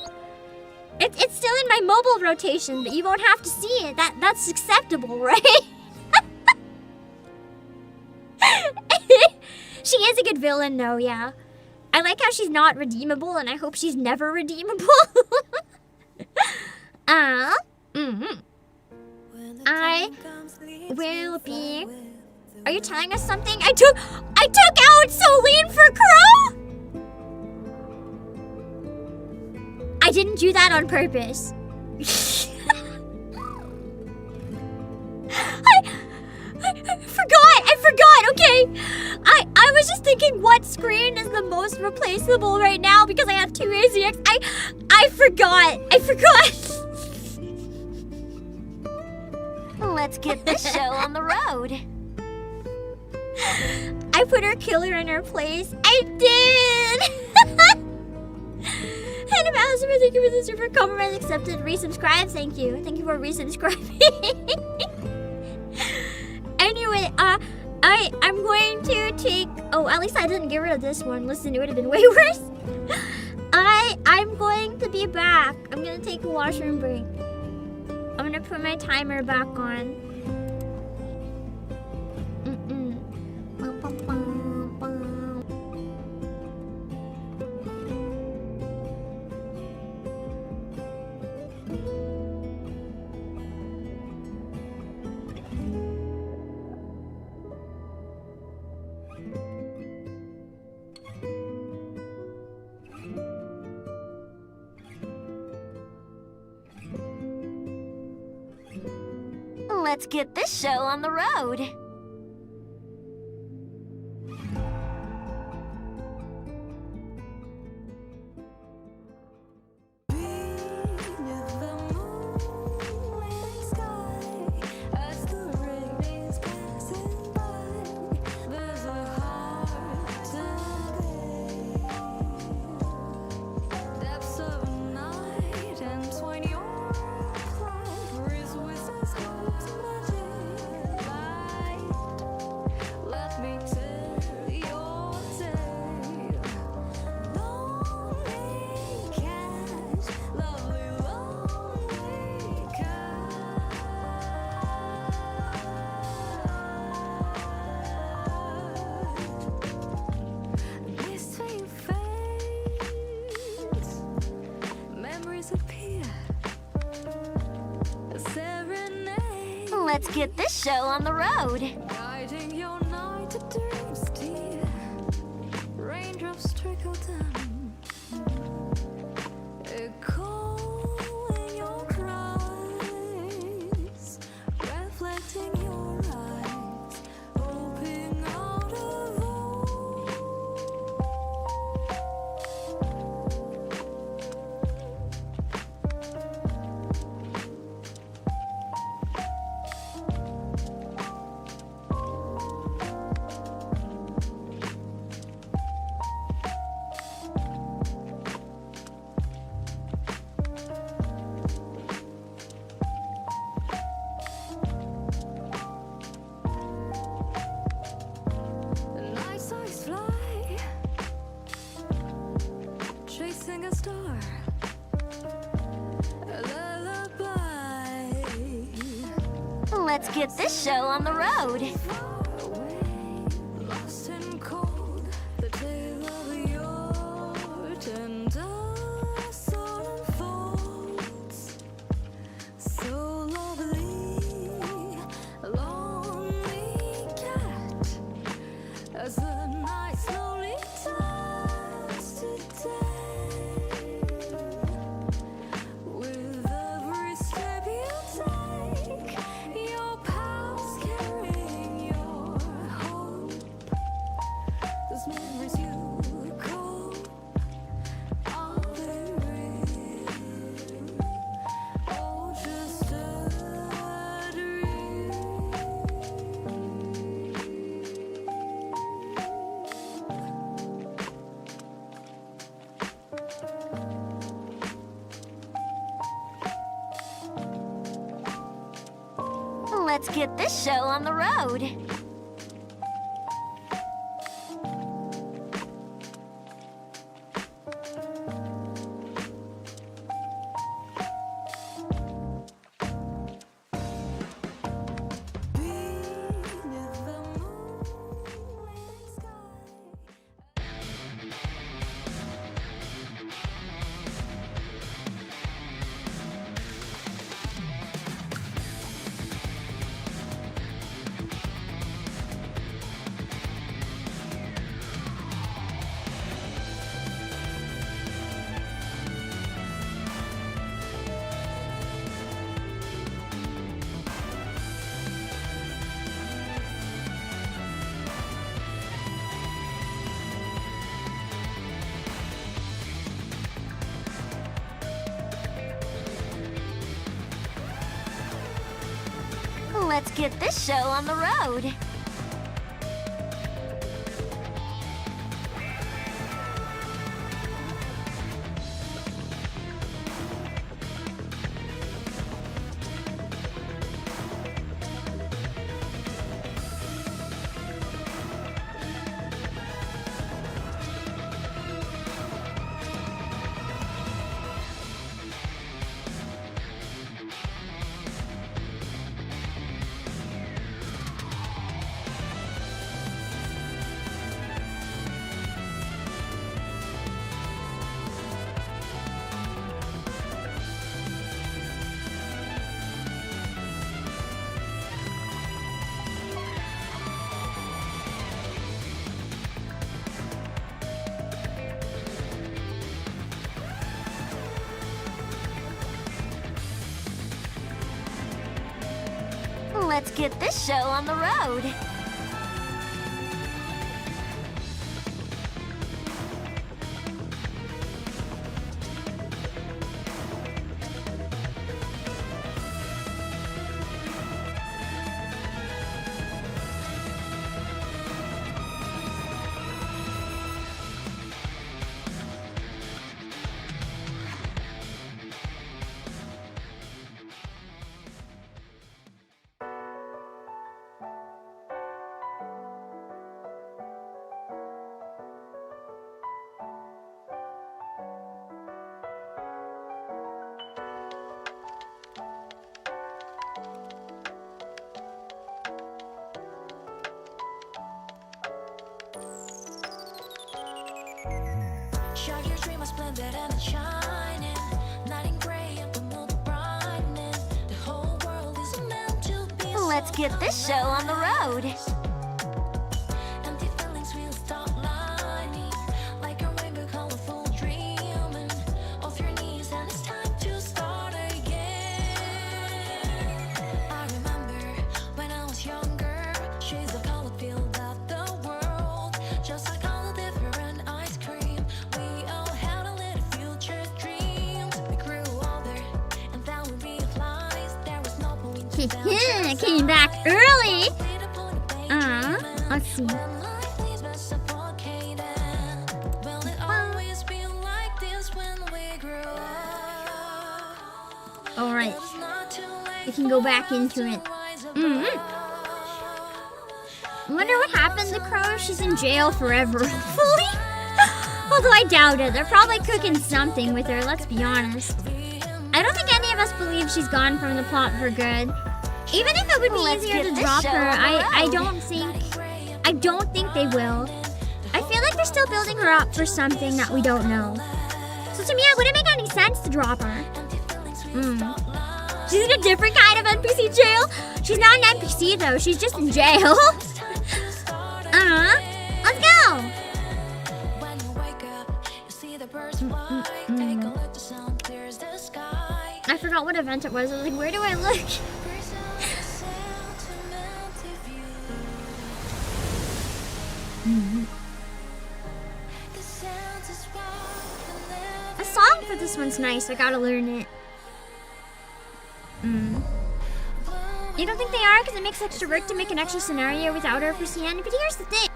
A: It's still in my mobile rotation, but you won't have to see it. That's acceptable, right? She is a good villain, though, yeah. I like how she's not redeemable, and I hope she's never redeemable. I will be... Are you telling us something? I took out Celine for Crow? I didn't do that on purpose. I forgot, okay. I was just thinking what screen is the most replaceable right now because I have 2 AZX. I forgot.
D: Let's get this show on the road.
A: I I put her killer in her place. I did! And Bowser, thank you for the super compromise accepted. Resubscribe, thank you. Thank you for resubscribing. Anyway, I'm going to take... Oh, at least I didn't get rid of this one. Listen, it would have been way worse. I'm going to be back. I'm gonna take a washroom break. I'm gonna put my timer back on.
D: Let's get this show on the road. Let's get this show on the road.
B: Guiding your night to dreams, dear. Raindrops trickle down. Echoing your cries, reflecting your eyes, hoping out of all. Chasing a star, a lullaby.
D: Let's get this show on the road.
B: Far away, lost and cold, the tale of your tender soul unfolds. So lovely, lonely cat, as the night slowly turns to day. With every step you take, your pals carrying your hope. Those memories you recall, are they real? Or just a dream?
D: Let's get this show on the road.
B: Beneath the moonlit sky.
D: Let's get this show on the road. Let's get this show on the road. Let's get this show on the road.
A: Came back early. Let's see. All right, we can go back into it. Wonder what happened to Crow. She's in jail forever, hopefully. Although I doubt it. They're probably cooking something with her. Let's be honest. I don't think any of us believe she's gone from the plot for good. Even if it would be easier to drop her, I don't think they will. I feel like they're still building her up for something that we don't know. So to me, it wouldn't make any sense to drop her. She's in a different kind of NPC jail. She's not an NPC though, she's just in jail. Let's go! I forgot what event it was. I was like, where do I look? A song for this one's nice. I gotta learn it. You don't think they are? Because it makes extra work to make an extra scenario without her for CN. But here's the thing.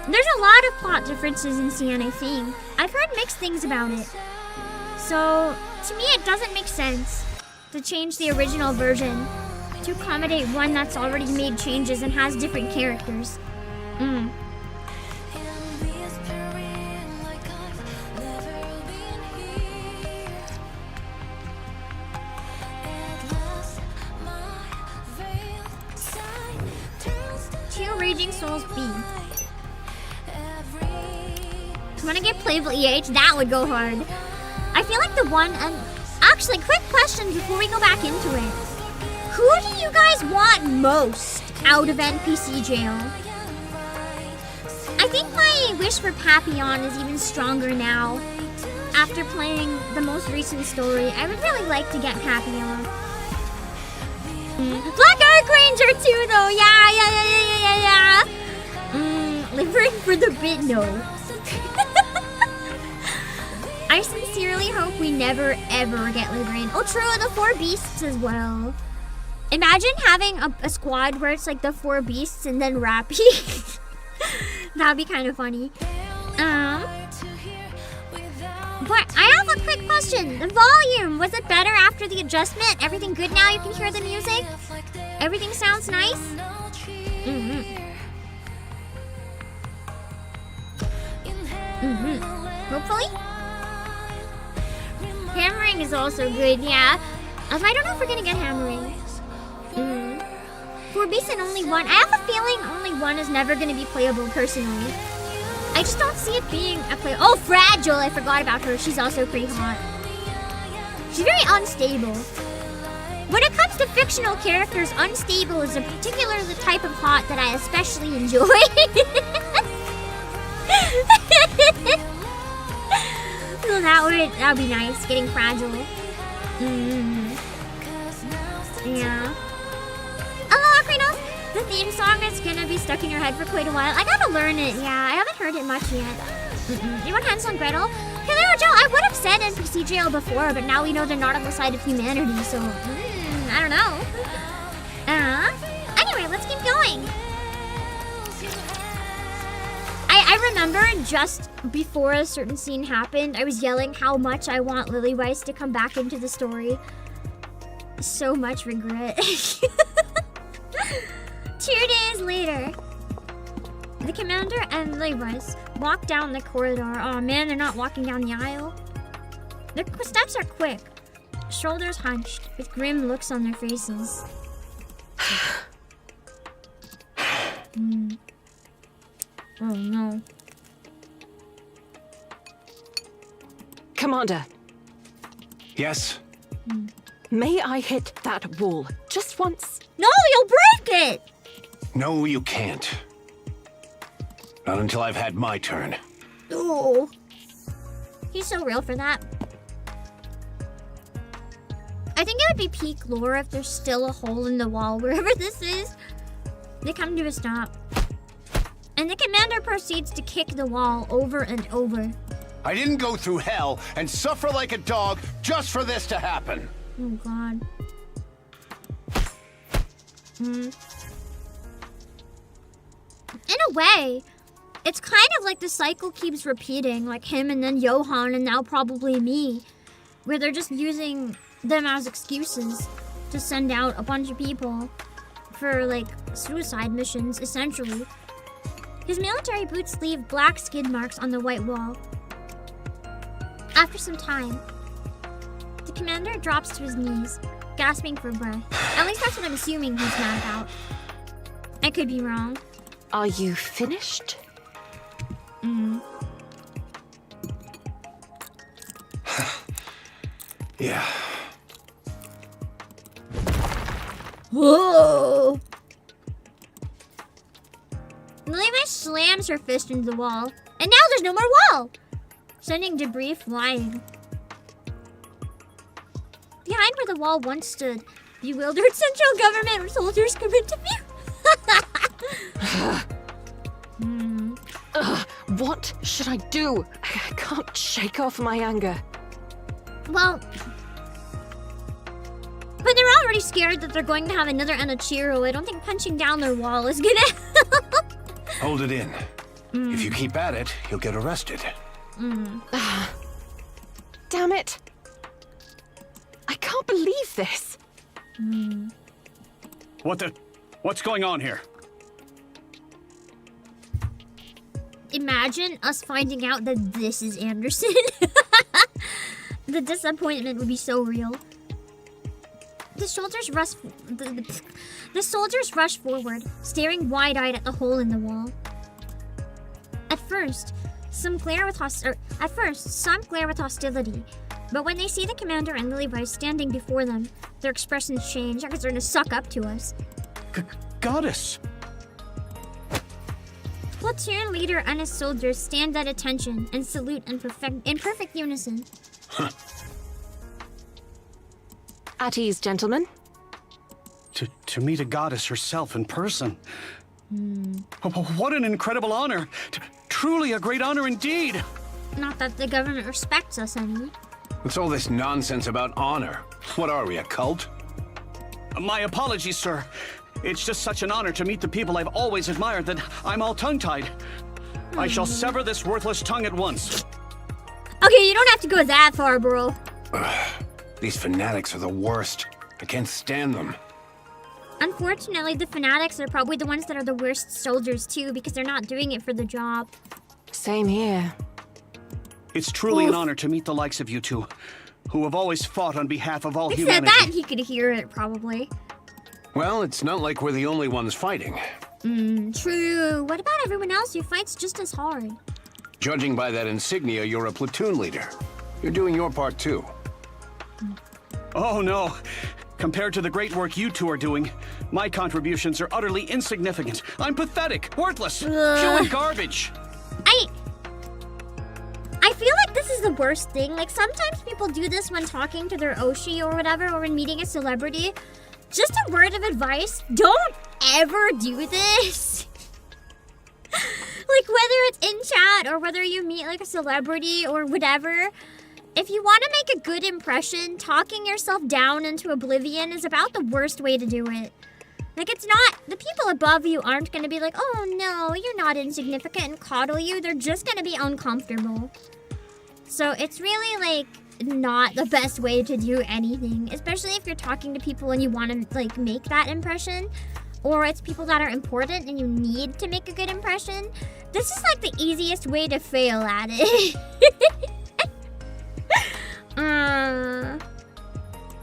A: There's a lot of plot differences in CN, I think. I've heard mixed things about it. So, to me, it doesn't make sense to change the original version to accommodate one that's already made changes and has different characters. Two Raging Souls B. Wanna get playable EH? That would go hard. I feel like the one, actually, quick question before we go back into it. Who do you guys want most out of NPC jail? I think my wish for Papillon is even stronger now. After playing the most recent story, I would really like to get Papillon. Black Ark Ranger too, though. Yeah. Living for the bit, no. I sincerely hope we never ever get Liberated. Oh, true, the 4 beasts as well. Imagine having a squad where it's like the 4 beasts and then Rappy. That'd be kind of funny. But I have a quick question. The volume, was it better after the adjustment? Everything good now? You can hear the music? Everything sounds nice? Hopefully? Hammering is also good, yeah. I don't know if we're gonna get hammering. 4 beasts and only 1. I have a feeling only 1 is never gonna be playable personally. I just don't see it being a play. Oh, Fragile! I forgot about her. She's also pretty hot. She's very unstable. When it comes to fictional characters, unstable is a particular type of hot that I especially enjoy. So that would be nice, getting Fragile. Yeah. theme song that's gonna be stuck in your head for quite a while. I gotta learn it. Yeah, I haven't heard it much yet. You want Hansel and Gretel? Hello, Joe. I would have said NPC jail before, but now we know they're not on the side of humanity, so I don't know. Anyway, let's keep going. I remember just before a certain scene happened, I was yelling how much I want Lily Weiss to come back into the story. So much regret. 2 days later, the commander and Lily Weiss walk down the corridor. Oh man, they're not walking down the aisle. Their steps are quick, shoulders hunched, with grim looks on their faces. Oh no.
E: Commander,
G: Yes?
E: may I hit that wall just once?
A: No, you'll break it!
G: No, you can't. Not until I've had my turn.
A: Oh. He's so real for that. I think it would be peak lore if there's still a hole in the wall wherever this is. They come to a stop. And the commander proceeds to kick the wall over and over.
G: I didn't go through hell and suffer like a dog just for this to happen.
A: Oh god. In a way, it's kind of like the cycle keeps repeating, like him and then Johan and now probably me, where they're just using them as excuses to send out a bunch of people for like suicide missions, essentially. His military boots leave black skid marks on the white wall. After some time, the commander drops to his knees, gasping for breath. At least that's what I'm assuming he's mad about. I could be wrong.
E: Are you finished?
G: Yeah.
A: Whoa! Levi slams her fist into the wall, and now there's no more wall, sending debris flying. Behind where the wall once stood, bewildered central government soldiers come into view.
E: What should I do? I can't shake off my anger.
A: Well, but they're already scared that they're going to have another Enichiro. I don't think punching down their wall is gonna help.
G: Hold it in. If you keep at it, you'll get arrested.
E: Damn it! I can't believe this.
H: What's going on here?
A: Imagine us finding out that this is Anderson. The disappointment would be so real. The soldiers rush forward, staring wide-eyed at the hole in the wall. At first, some glare with hostility, but when they see the commander and Lily Weiss standing before them, their expressions change because they're gonna suck up to us.
H: Goddess!
A: Platoon leader and his soldiers stand at attention and salute in perfect unison.
E: At ease, gentlemen.
H: To meet a goddess herself in person. What an incredible honor! Truly a great honor indeed!
A: Not that the government respects us any.
G: What's all this nonsense about honor? What are we, a cult?
H: My apologies, sir. It's just such an honor to meet the people I've always admired that I'm all tongue-tied. I shall sever this worthless tongue at once.
A: Okay, you don't have to go that far, bro.
G: These fanatics are the worst. I can't stand them.
A: Unfortunately, the fanatics are probably the ones that are the worst soldiers too, because they're not doing it for the job.
E: Same here.
H: It's truly an honor to meet the likes of you two, who have always fought on behalf of all
A: He said
H: humanity.
A: that, he could hear it, probably.
G: Well, it's not like we're the only ones fighting.
A: True. What about everyone else who fights just as hard?
G: Judging by that insignia, you're a platoon leader. You're doing your part too.
H: Oh no. Compared to the great work you two are doing, my contributions are utterly insignificant. I'm pathetic, worthless, human garbage.
A: I feel like this is the worst thing. Like, sometimes people do this when talking to their Oshi or whatever, or when meeting a celebrity. Just a word of advice, don't ever do this? Like, whether it's in chat or whether you meet like a celebrity or whatever, if you want to make a good impression, talking yourself down into oblivion is about the worst way to do it. Like, it's not, the people above you aren't going to be like, oh no, you're not insignificant, and coddle you. They're just going to be uncomfortable. So it's really like not the best way to do anything, especially if you're talking to people and you want to like make that impression, or it's people that are important and you need to make a good impression. This is like the easiest way to fail at it.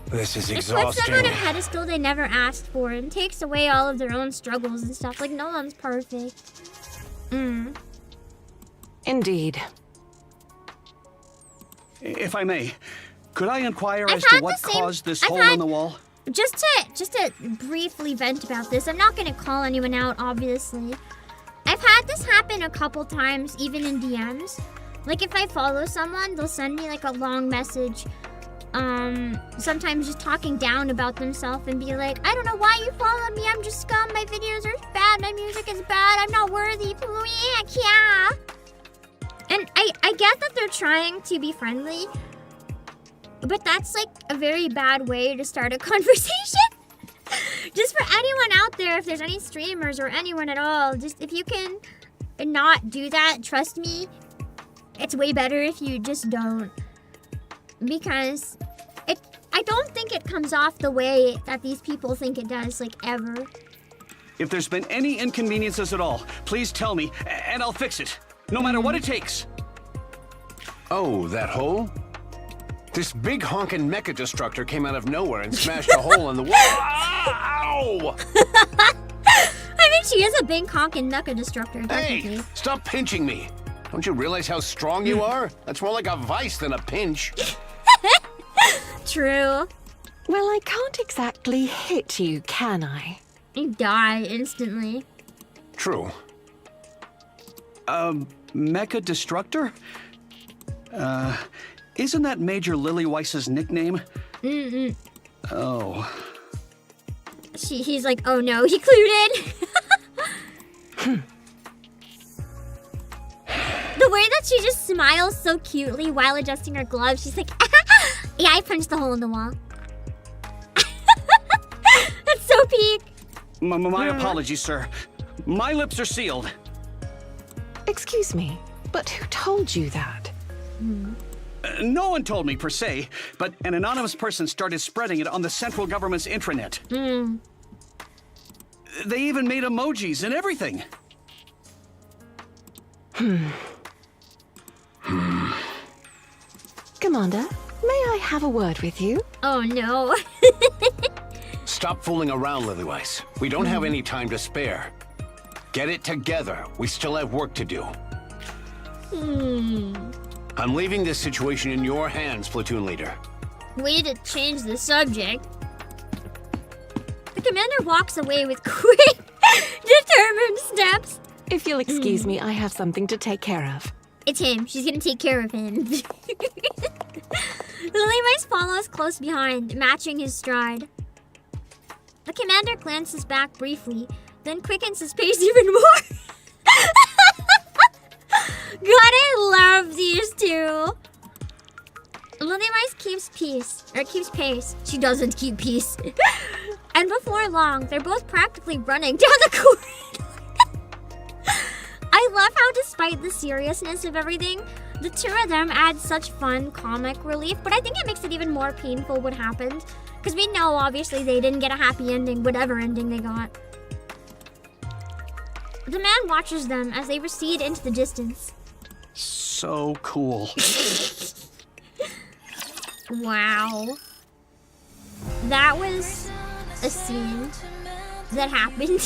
G: This is
A: It
G: exhausting.
A: puts them on a pedestal they never asked for and takes away all of their own struggles and stuff. Like, no one's perfect.
E: Indeed.
H: If I may, could I inquire
A: I've
H: as to
A: had
H: what
A: the same-
H: caused this
A: I've
H: hole
A: had-
H: in the wall?
A: Just to briefly vent about this, I'm not gonna call anyone out, obviously. I've had this happen a couple times, even in DMs. Like, if I follow someone, they'll send me like a long message, sometimes just talking down about themselves and be like, I don't know why you follow me, I'm just scum, my videos are bad, my music is bad, I'm not worthy, yeah. And I get that they're trying to be friendly, but that's like a very bad way to start a conversation. Just for anyone out there, if there's any streamers or anyone at all, just if you can not do that, trust me, it's way better if you just don't. Because I don't think it comes off the way that these people think it does, like, ever.
H: If there's been any inconveniences at all, please tell me, and I'll fix it. No matter what it takes.
G: Oh, that hole? This big honkin' mecha destructor came out of nowhere and smashed a hole in the wall. Ow!
A: I mean, she is a big honkin' mecha destructor, technically.
G: Hey, stop pinching me. Don't you realize how strong you are? That's more like a vice than a pinch.
A: True.
E: Well, I can't exactly hit you, can I?
A: You die instantly.
G: True.
H: Mecha Destructor? Isn't that Major Lillyweiss's nickname? Oh.
A: He's like, oh no, he clued in. The way that she just smiles so cutely while adjusting her gloves, she's like, yeah, I punched the hole in the wall. That's so peak.
H: My apologies, sir. My lips are sealed.
E: Excuse me, but who told you that?
H: No one told me, per se, but an anonymous person started spreading it on the central government's intranet. They even made emojis and everything.
E: Commander, may I have a word with you?
A: Oh no.
G: Stop fooling around, Lillyweiss. We don't have any time to spare. Get it together. We still have work to do. I'm leaving this situation in your hands, platoon leader.
A: Way to change the subject. The commander walks away with quick, determined steps.
E: If you'll excuse me, I have something to take care of.
A: It's him. She's gonna take care of him. Lillyweiss follows close behind, matching his stride. The commander glances back briefly, then quickens his pace even more. God, I love these two. Lillyweiss keeps pace. She doesn't keep peace. And before long, they're both practically running down the corridor. I love how, despite the seriousness of everything, the two of them add such fun comic relief, but I think it makes it even more painful what happened. Because we know, obviously, they didn't get a happy ending, whatever ending they got. The man watches them as they recede into the distance.
H: So cool.
A: Wow. That was a scene that happened.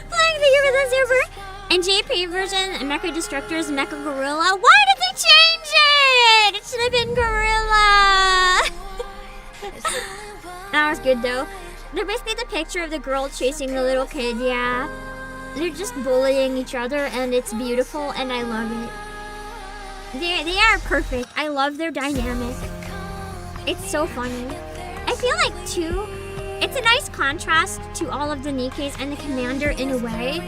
A: Playing the game of the server. And JP version, Mecha Destructor is Mecha Gorilla. Why did they change it? It should have been Gorilla. That was good though. They're basically the picture of the girl chasing the little kid, yeah. They're just bullying each other and it's beautiful and I love it. They are perfect. I love their dynamic. It's so funny. I feel like, too, it's a nice contrast to all of the NIKKEs and the commander in a way.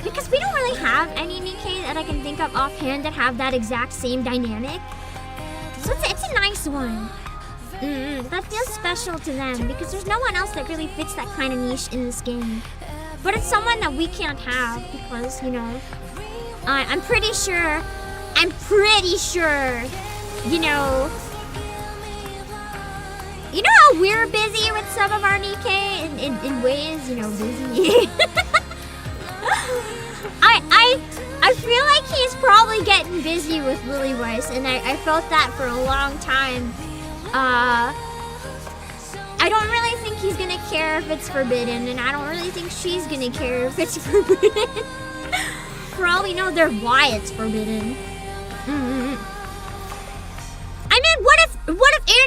A: Because we don't really have any NIKKE that I can think of offhand that have that exact same dynamic. So it's a nice one. That feels special to them because there's no one else that really fits that kind of niche in this game. But it's someone that we can't have because, you know, I'm pretty sure, you know how we're busy with some of our NIKKE in ways, you know, busy. I feel like he's probably getting busy with Lily Weiss, and I felt that for a long time. I don't really think he's gonna care if it's forbidden, and I don't really think she's gonna care if it's forbidden. For all we know, they're why it's forbidden. I mean, what if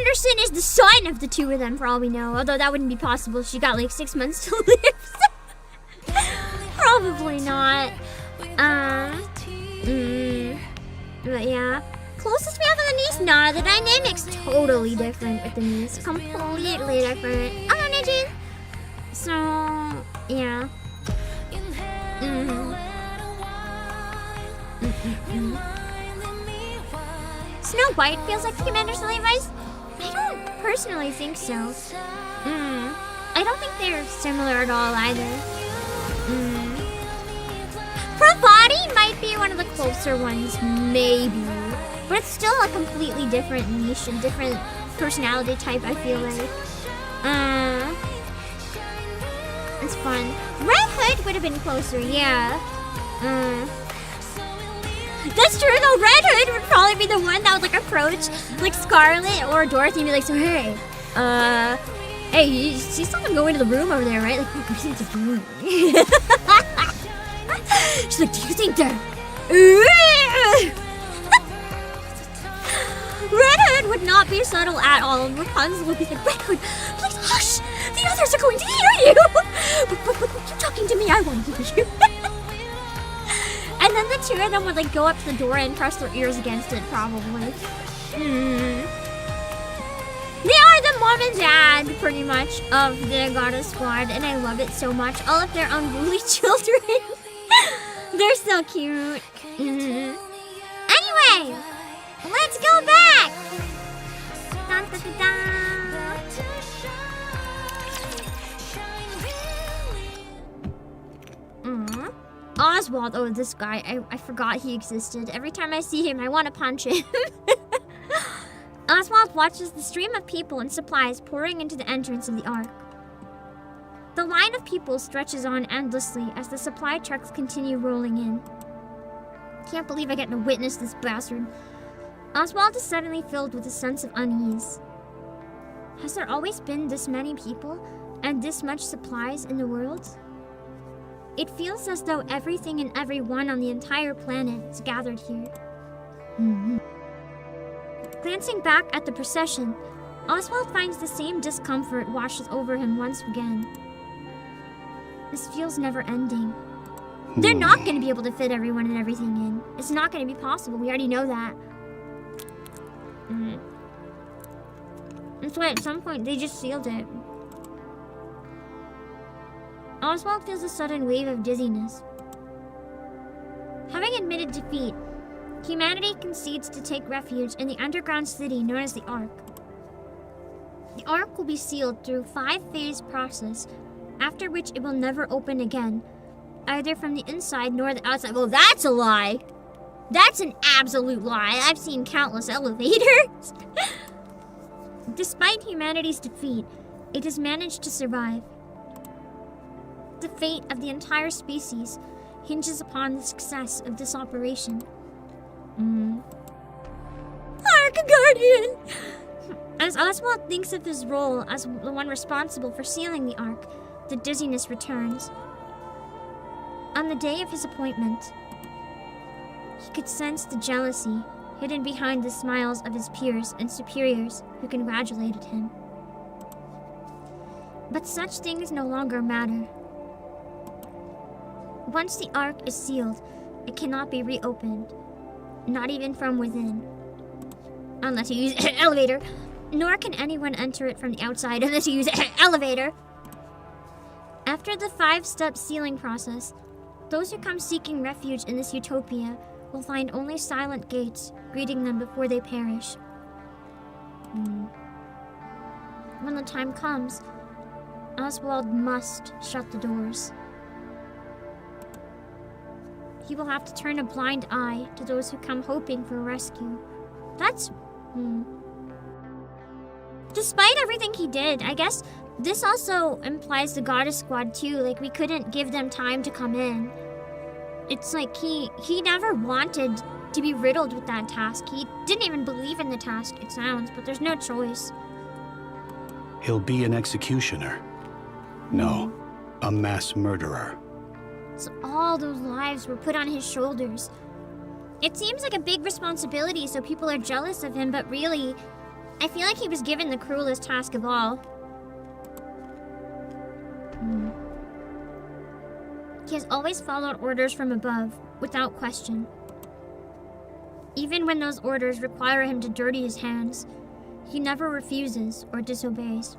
A: Anderson is the son of the two of them? For all we know, although that wouldn't be possible. She got like 6 months to live. Probably not. But yeah. Closest we have to the niece? Nah, the dynamic's totally different with the niece. Completely different. Oh, Nijin! So, yeah. Snow White feels like the Commander's Lily Weiss? I don't personally think so. I don't think they're similar at all either. Pravati might be one of the closer ones, maybe. But it's still a completely different niche and different personality type, I feel like. It's fun. Red Hood would have been closer, yeah. That's true though, Red Hood would probably be the one that would like approach like Scarlet or Dorothy and be like, so hey, hey, you see something going to the room over there, right? Like, what do you think they're doing? She's like, do you think they're... Red Hood would not be subtle at all. Rapunzel would be like, Red Hood, please hush! The others are going to hear you! But you're talking to me, I want to hear you. And then the two of them would like go up to the door and press their ears against it, probably. They are the mom and dad, pretty much, of the Goddess Squad, and I love it so much. All of their unruly children. They're so cute. Anyway, let's go back. Dun, dun, dun, dun. Oswald, oh, this guy, I forgot he existed. Every time I see him, I want to punch him. Oswald watches the stream of people and supplies pouring into the entrance of the Ark. The line of people stretches on endlessly as the supply trucks continue rolling in. Can't believe I get to witness this bastard. Oswald is suddenly filled with a sense of unease. Has there always been this many people and this much supplies in the world? It feels as though everything and everyone on the entire planet is gathered here. Glancing back at the procession, Oswald finds the same discomfort washes over him once again. This feels never ending. They're not going to be able to fit everyone and everything in. It's not going to be possible. We already know that. That's why at some point they just sealed it. Oswald feels a sudden wave of dizziness. Having admitted defeat, humanity concedes to take refuge in the underground city known as the Ark. The Ark will be sealed through a 5-phase process, after which it will never open again, either from the inside nor the outside. Well, that's a lie. That's an absolute lie. I've seen countless elevators. Despite humanity's defeat, it has managed to survive. The fate of the entire species hinges upon the success of this operation. Ark Guardian! As Oswald thinks of his role as the one responsible for sealing the Ark, the dizziness returns. On the day of his appointment, he could sense the jealousy hidden behind the smiles of his peers and superiors who congratulated him. But such things no longer matter. Once the Ark is sealed, it cannot be reopened, not even from within. Unless you use an elevator. nor can anyone enter it from the outside unless you use an elevator. After the 5-step sealing process, those who come seeking refuge in this utopia will find only silent gates greeting them before they perish. When the time comes, Oswald must shut the doors. He will have to turn a blind eye to those who come hoping for rescue. That's... Despite everything he did, I guess this also implies the Goddess Squad too. Like, we couldn't give them time to come in. It's like he never wanted to be riddled with that task. He didn't even believe in the task, it sounds, but there's no choice.
H: He'll be an executioner. No, a mass murderer.
A: So all those lives were put on his shoulders. It seems like a big responsibility, so people are jealous of him, but really, I feel like he was given the cruelest task of all. He has always followed orders from above, without question. Even when those orders require him to dirty his hands, he never refuses or disobeys.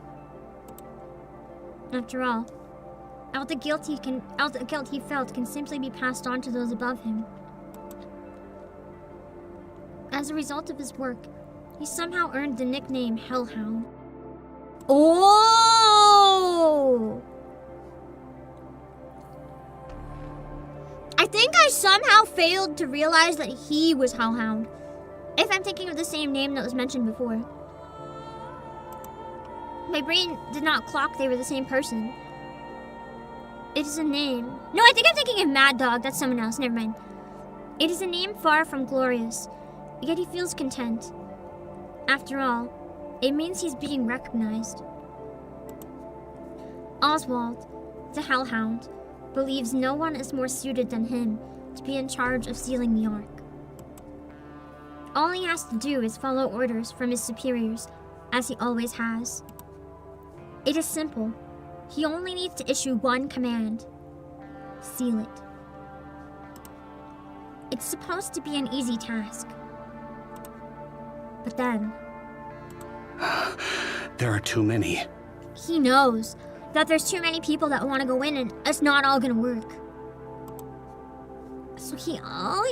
A: After all the guilt he felt can simply be passed on to those above him. As a result of his work, he somehow earned the nickname Hellhound. Oh! I think I somehow failed to realize that he was Hellhound, if I'm thinking of the same name that was mentioned before. My brain did not clock they were the same person. It is a name. No, I think I'm thinking of Mad Dog. That's someone else. Never mind. It is a name far from glorious, yet he feels content. After all, it means he's being recognized. Oswald, the Hellhound, believes no one is more suited than him to be in charge of sealing the Ark. All he has to do is follow orders from his superiors, as he always has. It is simple. He only needs to issue one command. Seal it. It's supposed to be an easy task. But then...
H: There are too many.
A: He knows that there's too many people that want to go in and it's not all gonna work. So he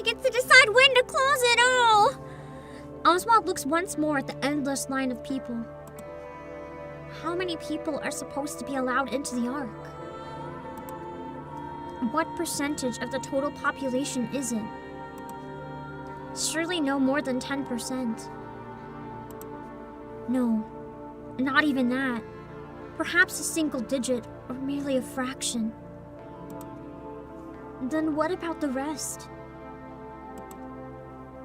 A: gets to decide when to close it all. Oswald looks once more at the endless line of people. How many people are supposed to be allowed into the Ark? What percentage of the total population is it? Surely no more than 10%. No, not even that. Perhaps a single digit, or merely a fraction. Then what about the rest?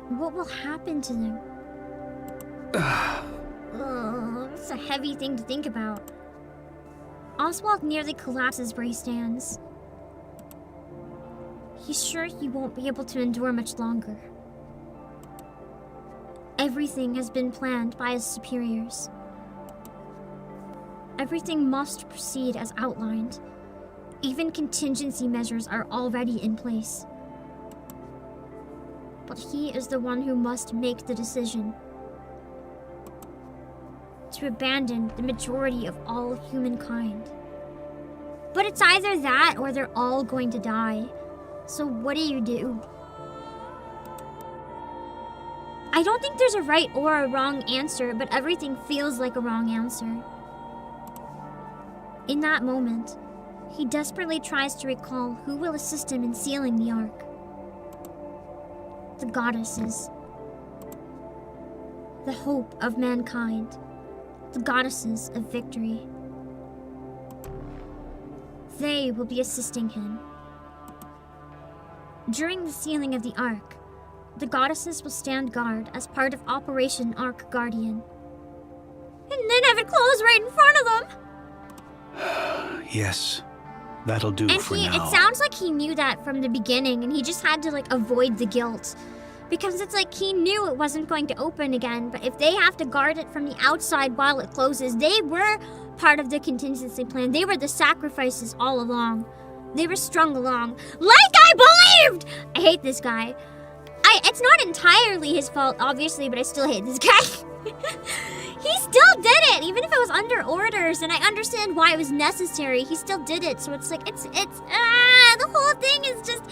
A: What will happen to them? It's a heavy thing to think about. Oswald nearly collapses where he stands. He's sure he won't be able to endure much longer. Everything has been planned by his superiors. Everything must proceed as outlined. Even contingency measures are already in place. But he is the one who must make the decision. To abandon the majority of all humankind. But it's either that or they're all going to die. So what do? I don't think there's a right or a wrong answer, but everything feels like a wrong answer. In that moment, he desperately tries to recall who will assist him in sealing the Ark. The goddesses. The hope of mankind. The goddesses of victory. They will be assisting him. During the sealing of the Ark, the goddesses will stand guard as part of Operation Ark Guardian. And then have it close right in front of them!
H: Yes, that'll do for now.
A: It sounds like he knew that from the beginning, and he just had to, avoid the guilt. Because it's like he knew it wasn't going to open again, but if they have to guard it from the outside while it closes, they were part of the contingency plan. They were the sacrifices all along. They were strung along. Like I believed! I hate this guy. It's not entirely his fault, obviously, but I still hate this guy. He still did it, even if it was under orders, and I understand why it was necessary. He still did it, so it's like, the whole thing is just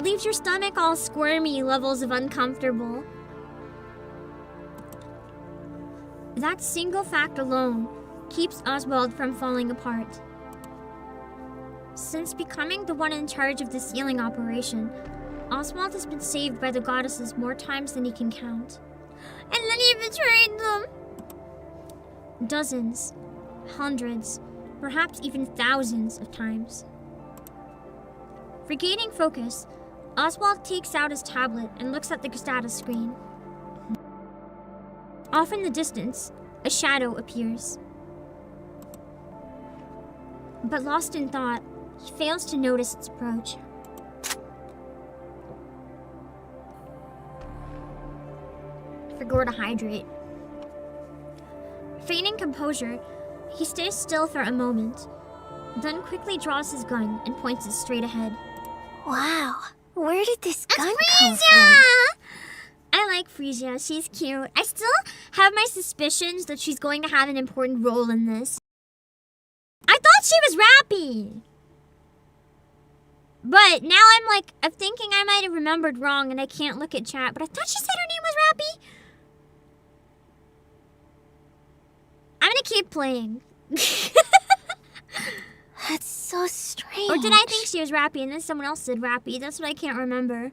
A: leaves your stomach all squirmy levels of uncomfortable. That single fact alone keeps Oswald from falling apart. Since becoming the one in charge of the sealing operation, Oswald has been saved by the goddesses more times than he can count. And then he betrayed them! Dozens, hundreds, perhaps even thousands of times. Regaining focus, Oswald takes out his tablet and looks at the status screen. Off in the distance, a shadow appears. But lost in thought, he fails to notice its approach. Forgot to hydrate. Feigning composure, he stays still for a moment, then quickly draws his gun and points it straight ahead.
D: Wow, where did this gun come
A: Frisia!
D: from?
A: I like Frisia, she's cute. I still have my suspicions that she's going to have an important role in this. I thought she was Rappy! But now I'm thinking I might have remembered wrong and I can't look at chat, but I thought she said her name was Rappy. I'm gonna keep playing.
D: That's so strange.
A: Or did I think she was Rappy and then someone else said Rappy? That's what I can't remember.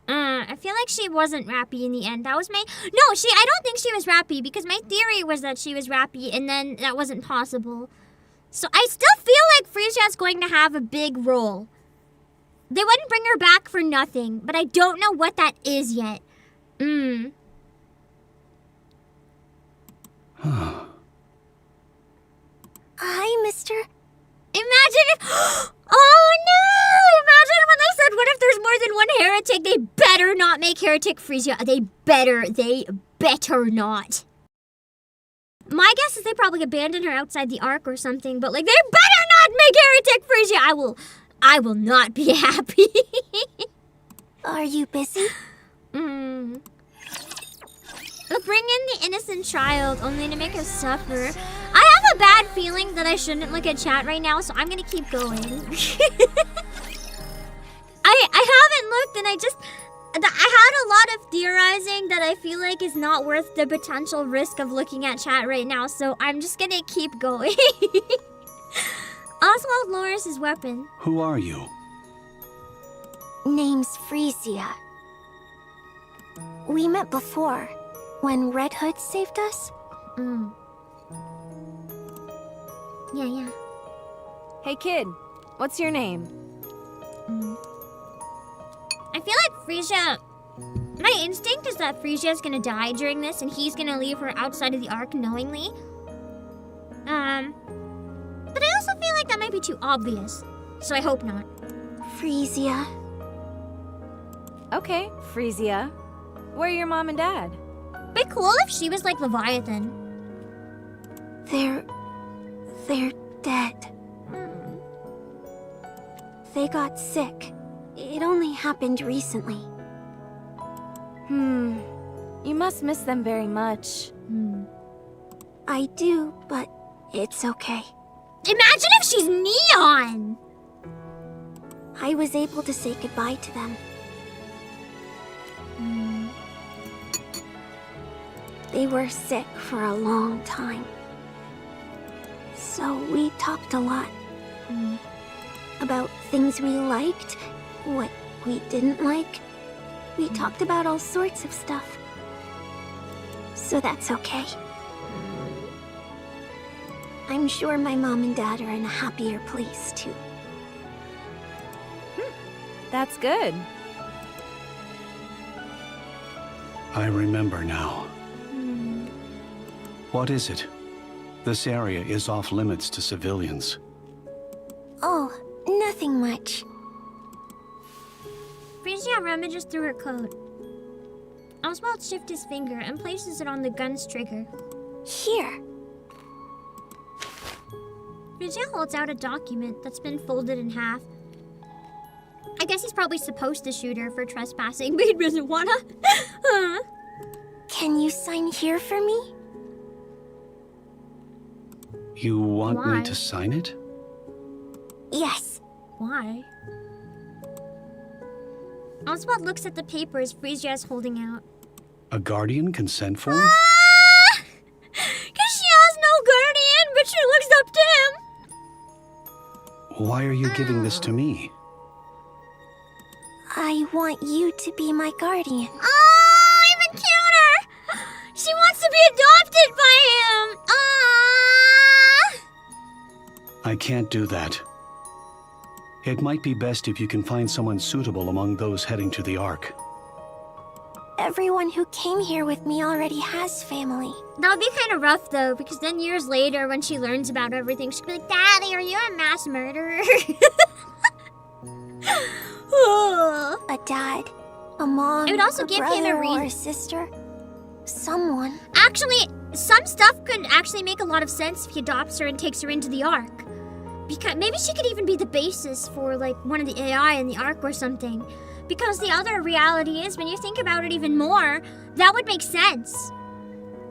A: I feel like she wasn't Rappy in the end. That was my... No, I don't think she was Rappy because my theory was that she was Rappy and then that wasn't possible. So I still feel like Frisia's going to have a big role. They wouldn't bring her back for nothing, but I don't know what that is yet.
D: Hi, mister.
A: Imagine if... Oh no! Imagine when they said, what if there's more than one heretic? They better not make heretic Frisia. They better not. My guess is they probably abandoned her outside the Ark or something, but like, they better not make heretic Frisia! I will not be happy.
D: Are you busy?
A: They'll bring in the innocent child only to make us suffer. I have a bad feeling that I shouldn't look at chat right now, so I'm gonna keep going. I haven't looked and I had a lot of theorizing that I feel like is not worth the potential risk of looking at chat right now, so I'm just gonna keep going. Oswald lowers his weapon.
H: Who are you?
D: Name's Frisia. We met before, when Red Hood saved us.
A: Yeah.
B: Hey kid, what's your name?
A: I feel like Frisia... My instinct is that Frisia's gonna die during this and he's gonna leave her outside of the Ark knowingly. But I also feel like that might be too obvious. So I hope not.
D: Frisia.
B: Okay, Frisia. Where are your mom and dad?
A: Be cool if she was like Leviathan.
D: They're dead. They got sick. It only happened recently.
B: You must miss them very much.
D: I do, but it's okay.
A: Imagine if she's Neon!
D: I was able to say goodbye to them. They were sick for a long time. So we talked a lot. About things we liked, what we didn't like. We talked about all sorts of stuff. So that's okay. I'm sure my mom and dad are in a happier place too.
B: That's good.
H: I remember now. What is it? This area is off limits to civilians.
D: Oh, nothing much.
A: Frisia rummages through her coat. Oswald shifts his finger and places it on the gun's trigger.
D: Here.
A: Frisia holds out a document that's been folded in half. I guess he's probably supposed to shoot her for trespassing, but he doesn't wanna.
D: Can you sign here for me?
H: You want
A: Why?
H: me to sign it?
D: Yes.
A: Why? Oswald looks at the papers Frisia is holding out.
H: A Guardian consent form?
A: Ah! 'Cause she has no guardian, but she looks up to him.
H: Why are you giving this to me?
D: I want you to be my guardian.
A: Oh, even cuter! She wants to be adopted by him! Ah!
H: I can't do that. It might be best if you can find someone suitable among those heading to the Ark.
D: Everyone who came here with me already has family.
A: That would be kind of rough, though, because then years later, when she learns about everything, she'll be like, Daddy, are you a mass murderer?
D: A dad, a mom,
A: It would also
D: a
A: give him a
D: brother or
A: reason.
D: a sister. Someone.
A: Actually, some stuff could actually make a lot of sense if he adopts her and takes her into the Ark. Because maybe she could even be the basis for, like, one of the AI in the Ark or something. Because the other reality is, when you think about it even more, that would make sense.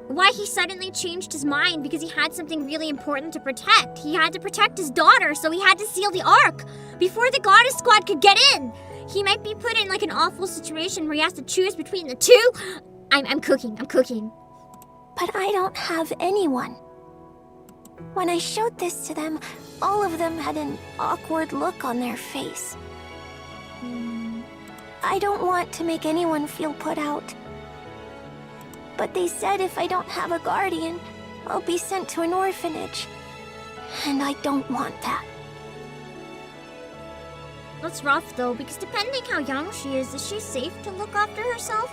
A: Why he suddenly changed his mind, because he had something really important to protect. He had to protect his daughter, so he had to seal the Ark before the Goddess Squad could get in. He might be put in, like, an awful situation where he has to choose between the two. I'm cooking.
D: But I don't have anyone. When I showed this to them, all of them had an awkward look on their face. I don't want to make anyone feel put out. But they said if I don't have a guardian, I'll be sent to an orphanage. And I don't want that.
A: That's rough, though, because depending how young she is she safe to look after herself?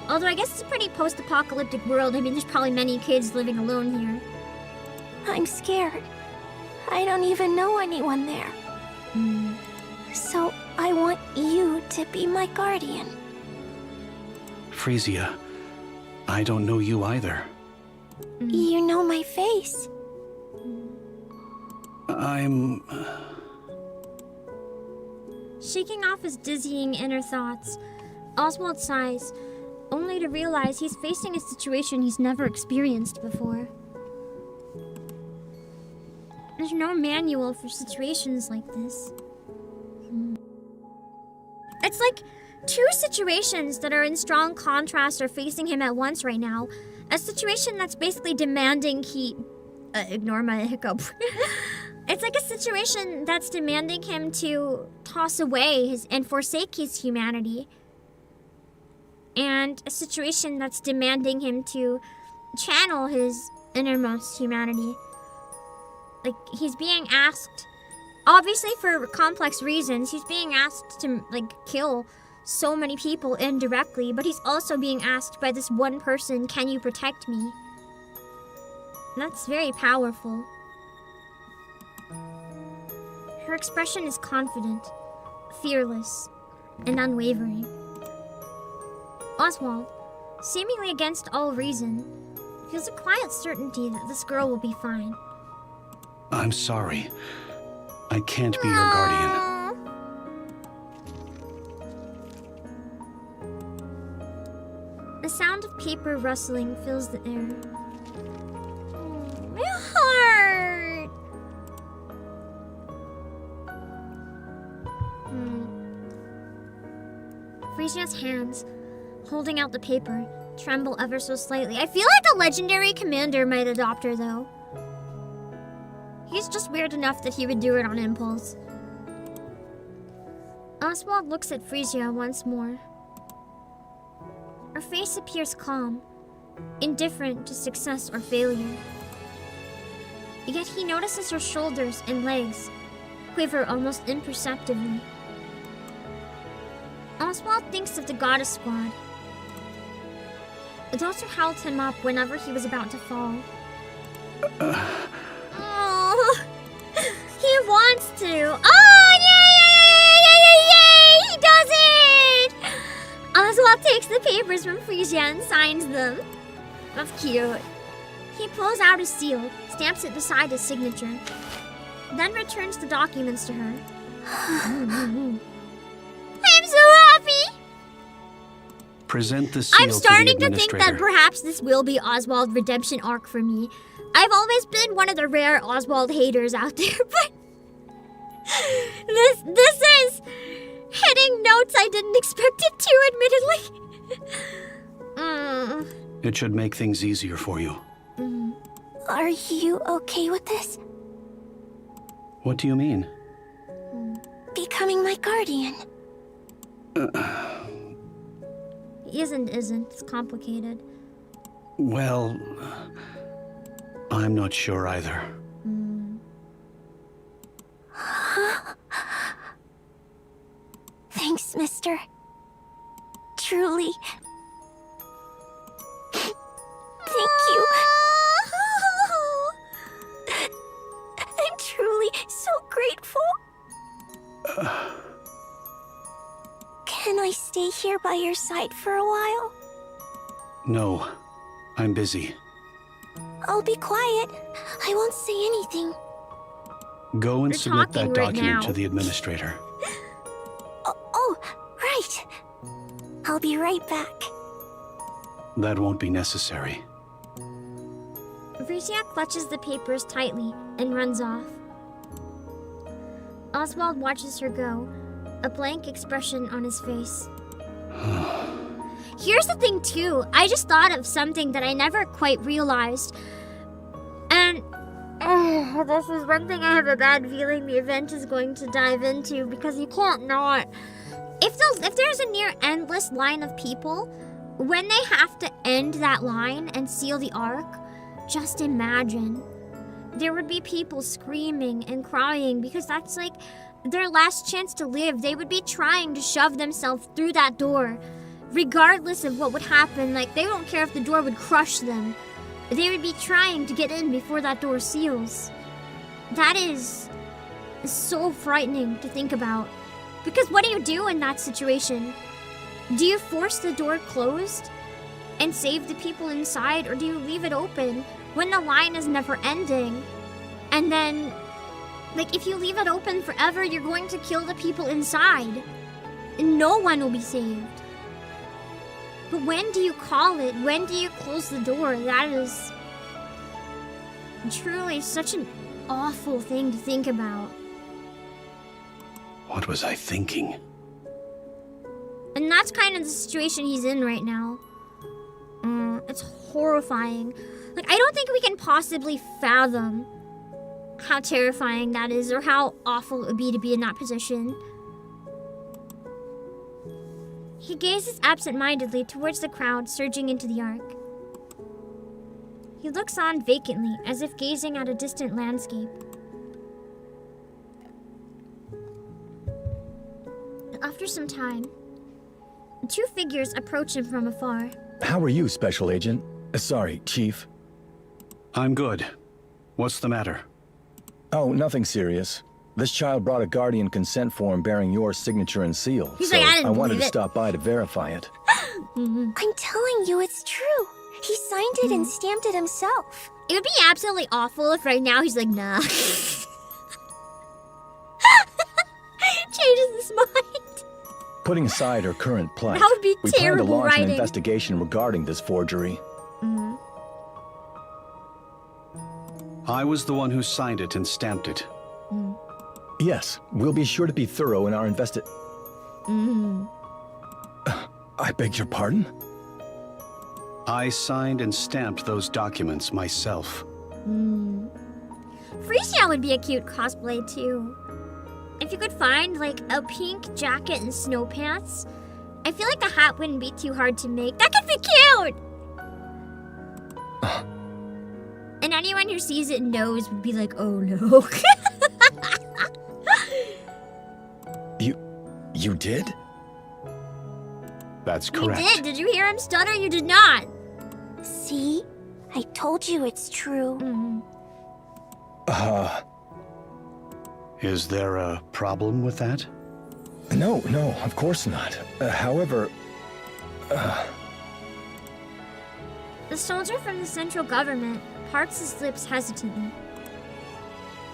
A: Although I guess it's a pretty post-apocalyptic world. I mean, there's probably many kids living alone here.
D: I'm scared. I don't even know anyone there. So I want you to be my guardian.
H: Frisia, I don't know you either.
D: You know my face.
H: I'm...
A: Shaking off his dizzying inner thoughts, Oswald sighs, only to realize he's facing a situation he's never experienced before. There's no manual for situations like this. It's like two situations that are in strong contrast are facing him at once right now. A situation that's basically demanding he... ignore my hiccup. It's like a situation that's demanding him to toss away and forsake his humanity. And a situation that's demanding him to channel his innermost humanity. Like, he's being asked, obviously for complex reasons, he's being asked to, like, kill so many people indirectly, but he's also being asked by this one person, can you protect me? And that's very powerful. Her expression is confident, fearless, and unwavering. Oswald, seemingly against all reason, feels a quiet certainty that this girl will be fine.
H: I'm sorry. I can't be your guardian.
A: The sound of paper rustling fills the air. My heart! Frisia's hands, holding out the paper, tremble ever so slightly. I feel like a legendary commander might adopt her, though. He's just weird enough that he would do it on impulse. Oswald looks at Frisia once more. Her face appears calm, indifferent to success or failure. Yet he notices her shoulders and legs quiver almost imperceptibly. Oswald thinks of the Goddess Squad. Those who held him up whenever he was about to fall. Oh, he wants to. Oh, yay! He does it! Oswald takes the papers from Frisia and signs them. That's cute. He pulls out a seal, stamps it beside his signature, then returns the documents to her. I'm so happy!
H: Present the seal
A: I'm starting
H: to the
A: to think that
H: administrator.
A: perhaps this will be Oswald redemption arc for me. I've always been one of the rare Oswald haters out there, but this is hitting notes I didn't expect it to, admittedly.
H: It should make things easier for you.
D: Are you okay with this?
H: What do you mean?
D: Becoming my guardian.
A: Isn't. It's complicated.
H: Well, I'm not sure either.
D: Thanks, mister. Truly. Thank you. I'm truly so grateful. Can I stay here by your side for a while?
H: No, I'm busy.
D: I'll be quiet. I won't say anything.
H: Go and
A: You're
H: submit that
A: talking right
H: document
A: now.
H: to the administrator.
D: Oh, right. I'll be right back.
H: That won't be necessary.
A: Frisia clutches the papers tightly and runs off. Oswald watches her go, a blank expression on his face. Here's the thing, too. I just thought of something that I never quite realized. And this is one thing I have a bad feeling the event is going to dive into, because you can't not. If there's a near endless line of people, when they have to end that line and seal the Ark, just imagine. There would be people screaming and crying because that's like their last chance to live. They would be trying to shove themselves through that door, regardless of what would happen. Like, they don't care if the door would crush them. They would be trying to get in before that door seals. That is so frightening to think about. Because what do you do in that situation? Do you force the door closed and save the people inside, or do you leave it open when the line is never ending? And then, like, if you leave it open forever, you're going to kill the people inside. And no one will be saved. But when do you call it? When do you close the door? That is truly such an awful thing to think about.
H: What was I thinking?
A: And that's kind of the situation he's in right now. It's horrifying. Like, I don't think we can possibly fathom how terrifying that is, or how awful it would be to be in that position. He gazes absent-mindedly towards the crowd surging into the Ark. He looks on vacantly, as if gazing at a distant landscape. After some time, two figures approach him from afar.
I: How are you, Special Agent? Sorry, Chief.
H: I'm good. What's the matter?
I: Oh, nothing serious. This child brought a Guardian consent form bearing your signature and seal,
A: He's
I: so
A: like, I didn't
I: wanted
A: believe
I: to
A: it.
I: stop by to verify it.
D: I'm telling you, it's true. He signed it and stamped it himself.
A: It would be absolutely awful if right now he's like, nah. Changes his mind.
I: Putting aside her current plight,
A: That would be
I: we plan to
A: terrible
I: launch an
A: writing.
I: investigation regarding this forgery.
H: I was the one who signed it and stamped it.
I: Yes, we'll be sure to be thorough in our I beg your pardon?
H: I signed and stamped those documents myself.
A: Frisia would be a cute cosplay too. If you could find like a pink jacket and snow pants, I feel like the hat wouldn't be too hard to make. That could be cute! And anyone who sees it knows would be like, oh no.
I: You did?
H: That's
A: You
H: correct.
A: did. Did you hear him stutter? You did not.
D: See? I told you it's true.
H: Is there a problem with that?
I: No, of course not. However,
A: The soldier from the central government parts his lips hesitantly.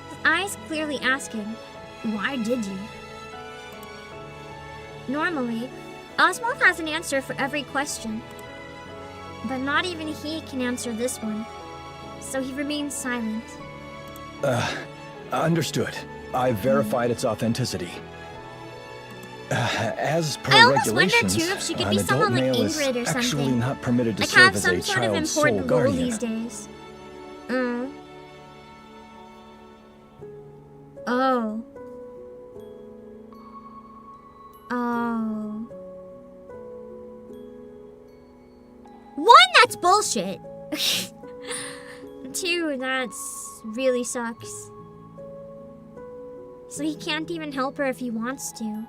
A: His eyes clearly asking, why did you? Normally, Oswald has an answer for every question, but not even he can answer this one, so he remains silent.
I: Understood. I've verified its authenticity. As per
A: I almost wonder
I: regulations,
A: too if she could
I: an
A: be
I: adult
A: someone like
I: male is
A: Ingrid or
I: actually
A: something.
I: not permitted to
A: Like
I: serve
A: have
I: as
A: some
I: a
A: sort of
I: child's sole
A: important role
I: guardian.
A: these days. Oh. Oh. One, that's bullshit. Two, that's really sucks. So he can't even help her if he wants to.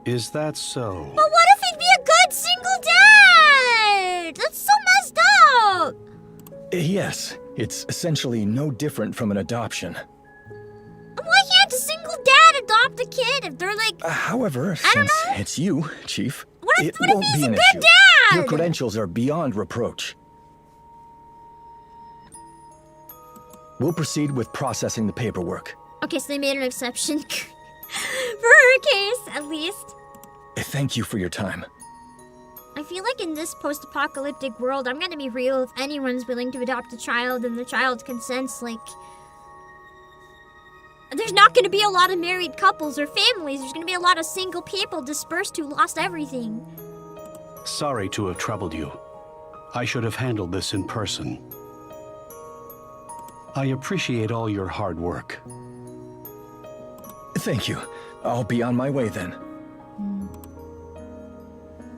H: Is that so?
A: But what if he'd be a good single dad? That's so messed up.
I: Yes, it's essentially no different from an adoption.
A: Why can't a single dad adopt a kid if they're like...
I: However,
A: I don't
I: since
A: know.
I: it's you, Chief,
A: What if
I: it won't
A: he's
I: be
A: a
I: an
A: good
I: issue.
A: dad?
I: Your credentials are beyond reproach. We'll proceed with processing the paperwork.
A: Okay, so they made an exception. For her case, at least.
I: Thank you for your time.
A: I feel like in this post-apocalyptic world, I'm gonna be real, if anyone's willing to adopt a child and the child consents, like... There's not gonna be a lot of married couples or families. There's gonna be a lot of single people dispersed who lost everything.
H: Sorry to have troubled you. I should have handled this in person. I appreciate all your hard work.
I: Thank you. I'll be on my way then.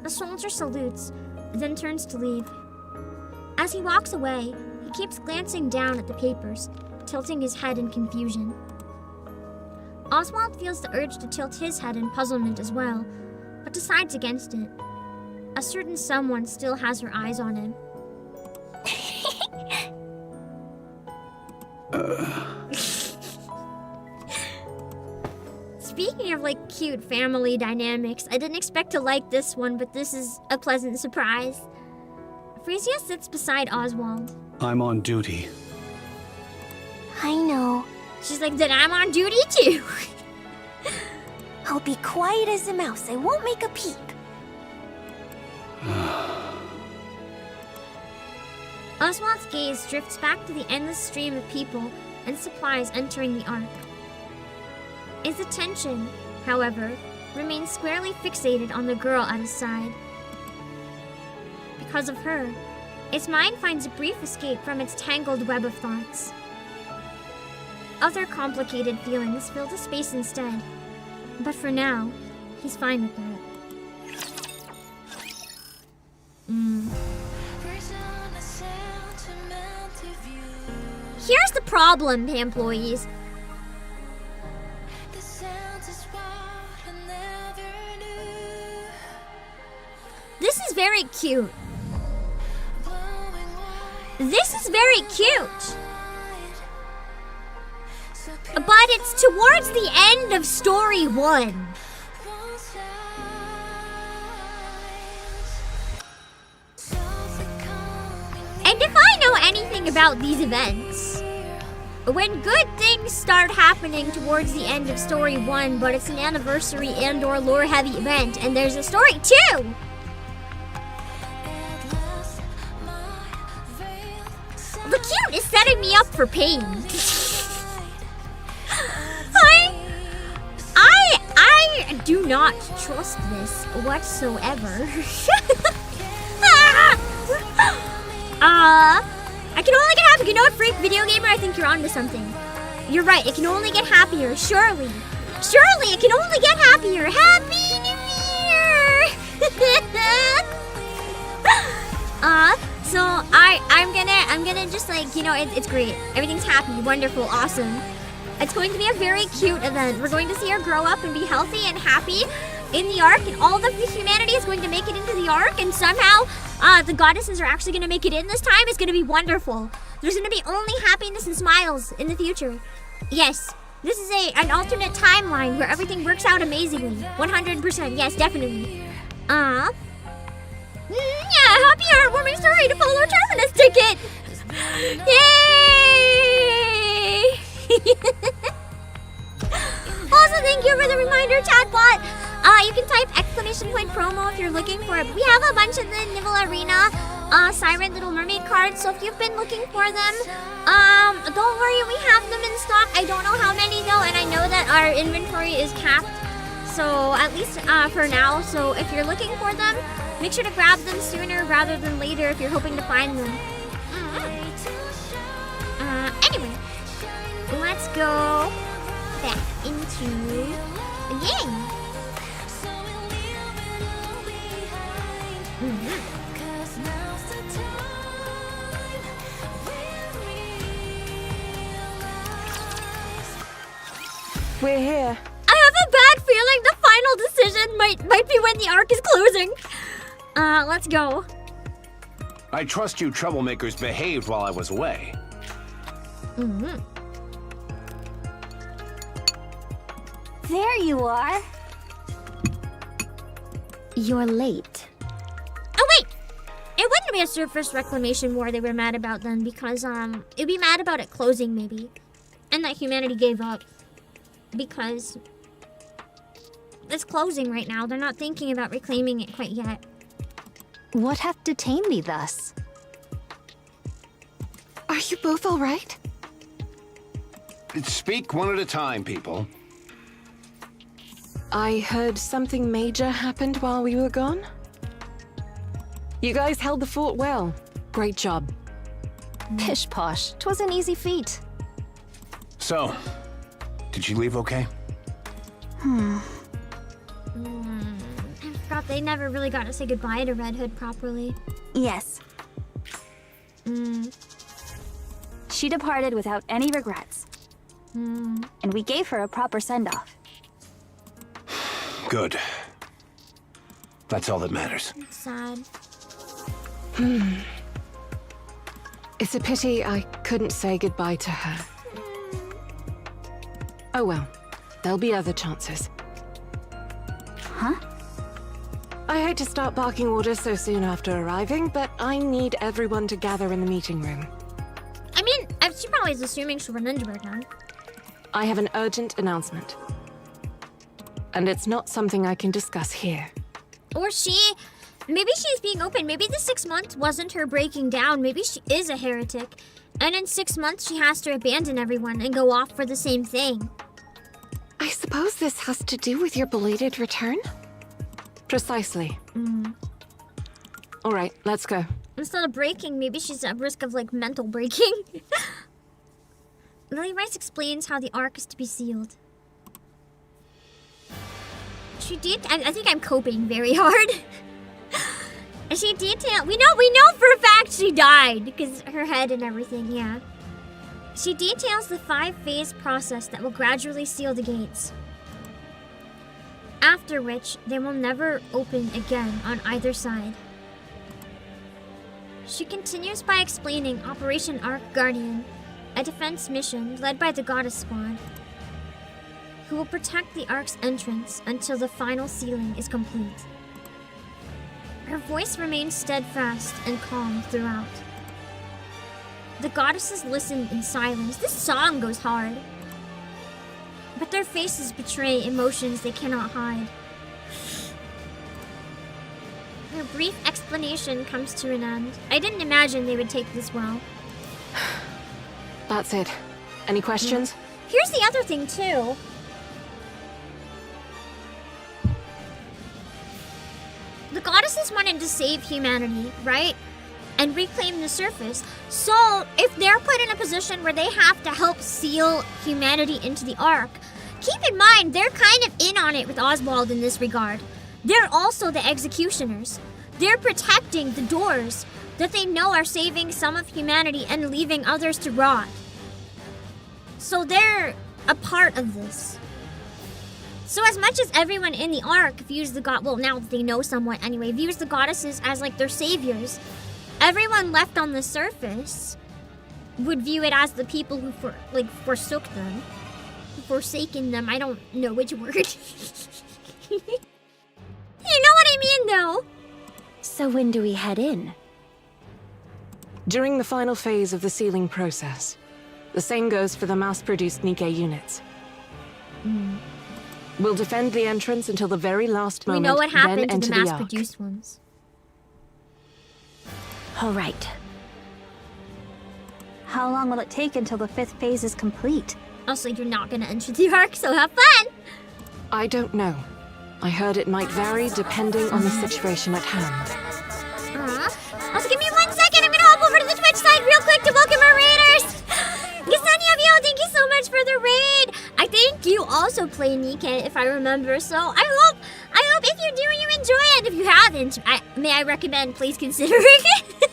A: The soldier salutes, then turns to leave. As he walks away, he keeps glancing down at the papers, tilting his head in confusion. Oswald feels the urge to tilt his head in puzzlement as well, but decides against it. A certain someone still has her eyes on him. Speaking of like cute family dynamics, I didn't expect to like this one, but this is a pleasant surprise. Frisia sits beside Oswald.
H: I'm on duty.
D: I know.
A: She's like, then I'm on duty too.
D: I'll be quiet as a mouse. I won't make a peep.
A: Oswald's gaze drifts back to the endless stream of people and supplies entering the Ark. His attention, however, remains squarely fixated on the girl at his side. Because of her, his mind finds a brief escape from its tangled web of thoughts. Other complicated feelings fill the space instead, but for now, he's fine with that. Here's the problem, employees. This is very cute. This is very cute. But it's towards the end of story 1. And if I know anything about these events, when good things start happening towards the end of story 1, but it's an anniversary and or lore heavy event, and there's a story 2, the cute is setting me up for pain. I do not trust this whatsoever. I can only get happy. You know what, freak video gamer? I think you're onto something. You're right. It can only get happier. Surely, it can only get happier. Happy New Year! So I'm gonna just like, you know, it's great. Everything's happy, wonderful, awesome. It's going to be a very cute event. We're going to see her grow up and be healthy and happy in the Ark, and all of the humanity is going to make it into the Ark, and somehow the goddesses are actually going to make it in this time. It's going to be wonderful. There's going to be only happiness and smiles in the future. Yes, this is an alternate timeline where everything works out amazingly. 100%, yes, definitely. Yeah, happy heartwarming story to follow our terminus ticket. Yay! Also, thank Thank you for the reminder, chatbot. You can type !promo if you're looking for it. We have a bunch of the Nibble Arena Siren Little Mermaid cards, so if you've been looking for them, don't worry, we have them in stock. I don't know how many though, and I know that our inventory is capped, so at least for now. So if you're looking for them, make sure to grab them sooner rather than later if you're hoping to find them. Anyway, let's go back into the game.
E: We're here.
A: I have a bad feeling the final decision might be when the arc is closing. Let's go.
G: I trust you troublemakers behaved while I was away.
C: There you are.
D: You're late.
A: Oh wait! It wouldn't be a surface reclamation war they were mad about then, because it'd be mad about it closing maybe. And that humanity gave up. Because it's closing right now. They're not thinking about reclaiming it quite yet.
F: What hath detained thee thus?
E: Are you both all right?
G: Speak one at a time, people.
E: I heard something major happened while we were gone. You guys held the fort well. Great job.
F: Pish posh, 'twas an easy feat.
G: So, did she leave okay?
A: I forgot they never really got to say goodbye to Red Hood properly.
C: Yes. She departed without any regrets. And we gave her a proper send-off.
G: Good. That's all that matters.
A: It's sad.
E: It's a pity I couldn't say goodbye to her. Oh well, there'll be other chances.
C: Huh?
E: I hate to start barking orders so soon after arriving, but I need everyone to gather in the meeting room.
A: I mean, she probably is assuming she'll run into her now.
E: I have an urgent announcement. And it's not something I can discuss here.
A: Or maybe she's being open. Maybe the 6 months wasn't her breaking down. Maybe she is a heretic. And in 6 months, she has to abandon everyone and go off for the same thing.
E: I suppose this has to do with your belated return? Precisely. All right, let's go.
A: Instead of breaking, maybe she's at risk of, like, mental breaking. Lily Rice explains how the Ark is to be sealed. I think I'm coping very hard. And she detailed, we know for a fact she died, because her head and everything, yeah. She details the 5-phase process that will gradually seal the gates. After which, they will never open again on either side. She continues by explaining Operation Ark Guardian, a defense mission led by the Goddess Squad, who will protect the Ark's entrance until the final sealing is complete. Her voice remains steadfast and calm throughout. The goddesses listen in silence. This song goes hard. But their faces betray emotions they cannot hide. Her brief explanation comes to an end. I didn't imagine they would take this well.
E: That's it. Any questions?
A: Here's the other thing, too. The goddesses wanted to save humanity, right? And reclaim the surface. So, if they're put in a position where they have to help seal humanity into the Ark, keep in mind they're kind of in on it with Oswald in this regard. They're also the executioners. They're protecting the doors that they know are saving some of humanity and leaving others to rot. So they're a part of this. So as much as everyone in the Ark views the now that they know somewhat anyway, views the goddesses as like their saviors, everyone left on the surface would view it as the people who forsook them. Forsaken them, I don't know which word. You know what I mean, though?
D: So when do we head in?
E: During the final phase of the sealing process. The same goes for the mass-produced NIKKE units. We'll defend the entrance until the very last
A: We
E: moment,
A: know what
E: then
A: happened to
E: enter
A: the
E: the Ark.
A: mass-produced ones.
D: All right.
C: How long will it take until the 5th phase is complete?
A: Also, you're not gonna enter the Ark, so have fun!
E: I don't know. I heard it might vary depending on the situation at hand.
A: Also, give me 1 second. I'm gonna hop over to the Twitch side real quick to welcome our raiders. Yesenia, thank you so much for the raid. I think you also play NIKKE, if I remember. So I hope if you do, you enjoy it. If you haven't, may I recommend please considering it.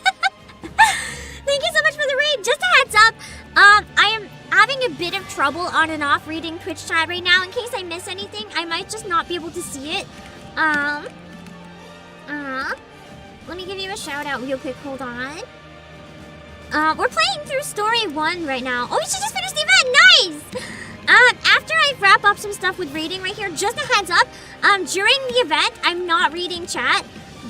A: Thank you so much for the raid. Just a heads up, I am having a bit of trouble on and off reading Twitch chat right now. In case I miss anything, I might just not be able to see it. Let me give you a shout out real quick. Hold on. We're playing through story 1 right now. Oh, we should just finish the event. Nice. After I wrap up some stuff with raiding right here, just a heads up. During the event, I'm not reading chat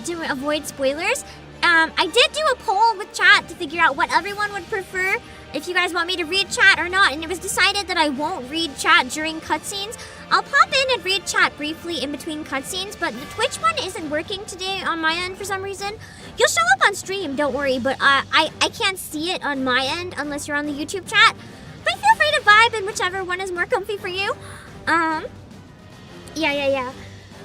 A: to avoid spoilers. I did do a poll with chat to figure out what everyone would prefer, if you guys want me to read chat or not, and it was decided that I won't read chat during cutscenes. I'll pop in and read chat briefly in between cutscenes, but the Twitch one isn't working today on my end for some reason. You'll show up on stream, don't worry, but I can't see it on my end unless you're on the YouTube chat. But feel free to vibe in whichever one is more comfy for you. Yeah.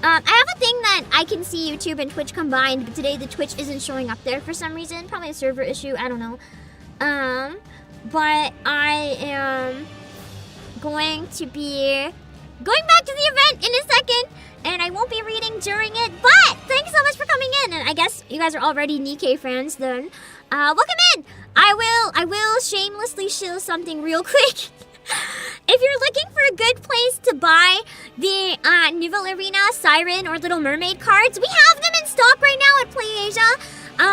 A: I have a thing that I can see YouTube and Twitch combined, but today the Twitch isn't showing up there for some reason. Probably a server issue, I don't know. But I am going to be going back to the event in a second, and I won't be reading during it, but thanks so much for coming in, and I guess you guys are already NIKKE fans then. Welcome in! I will shamelessly shill something real quick. If you're looking for a good place to buy the Nouvelle Arena, Siren, or Little Mermaid cards, we have them in stock right now at Playasia.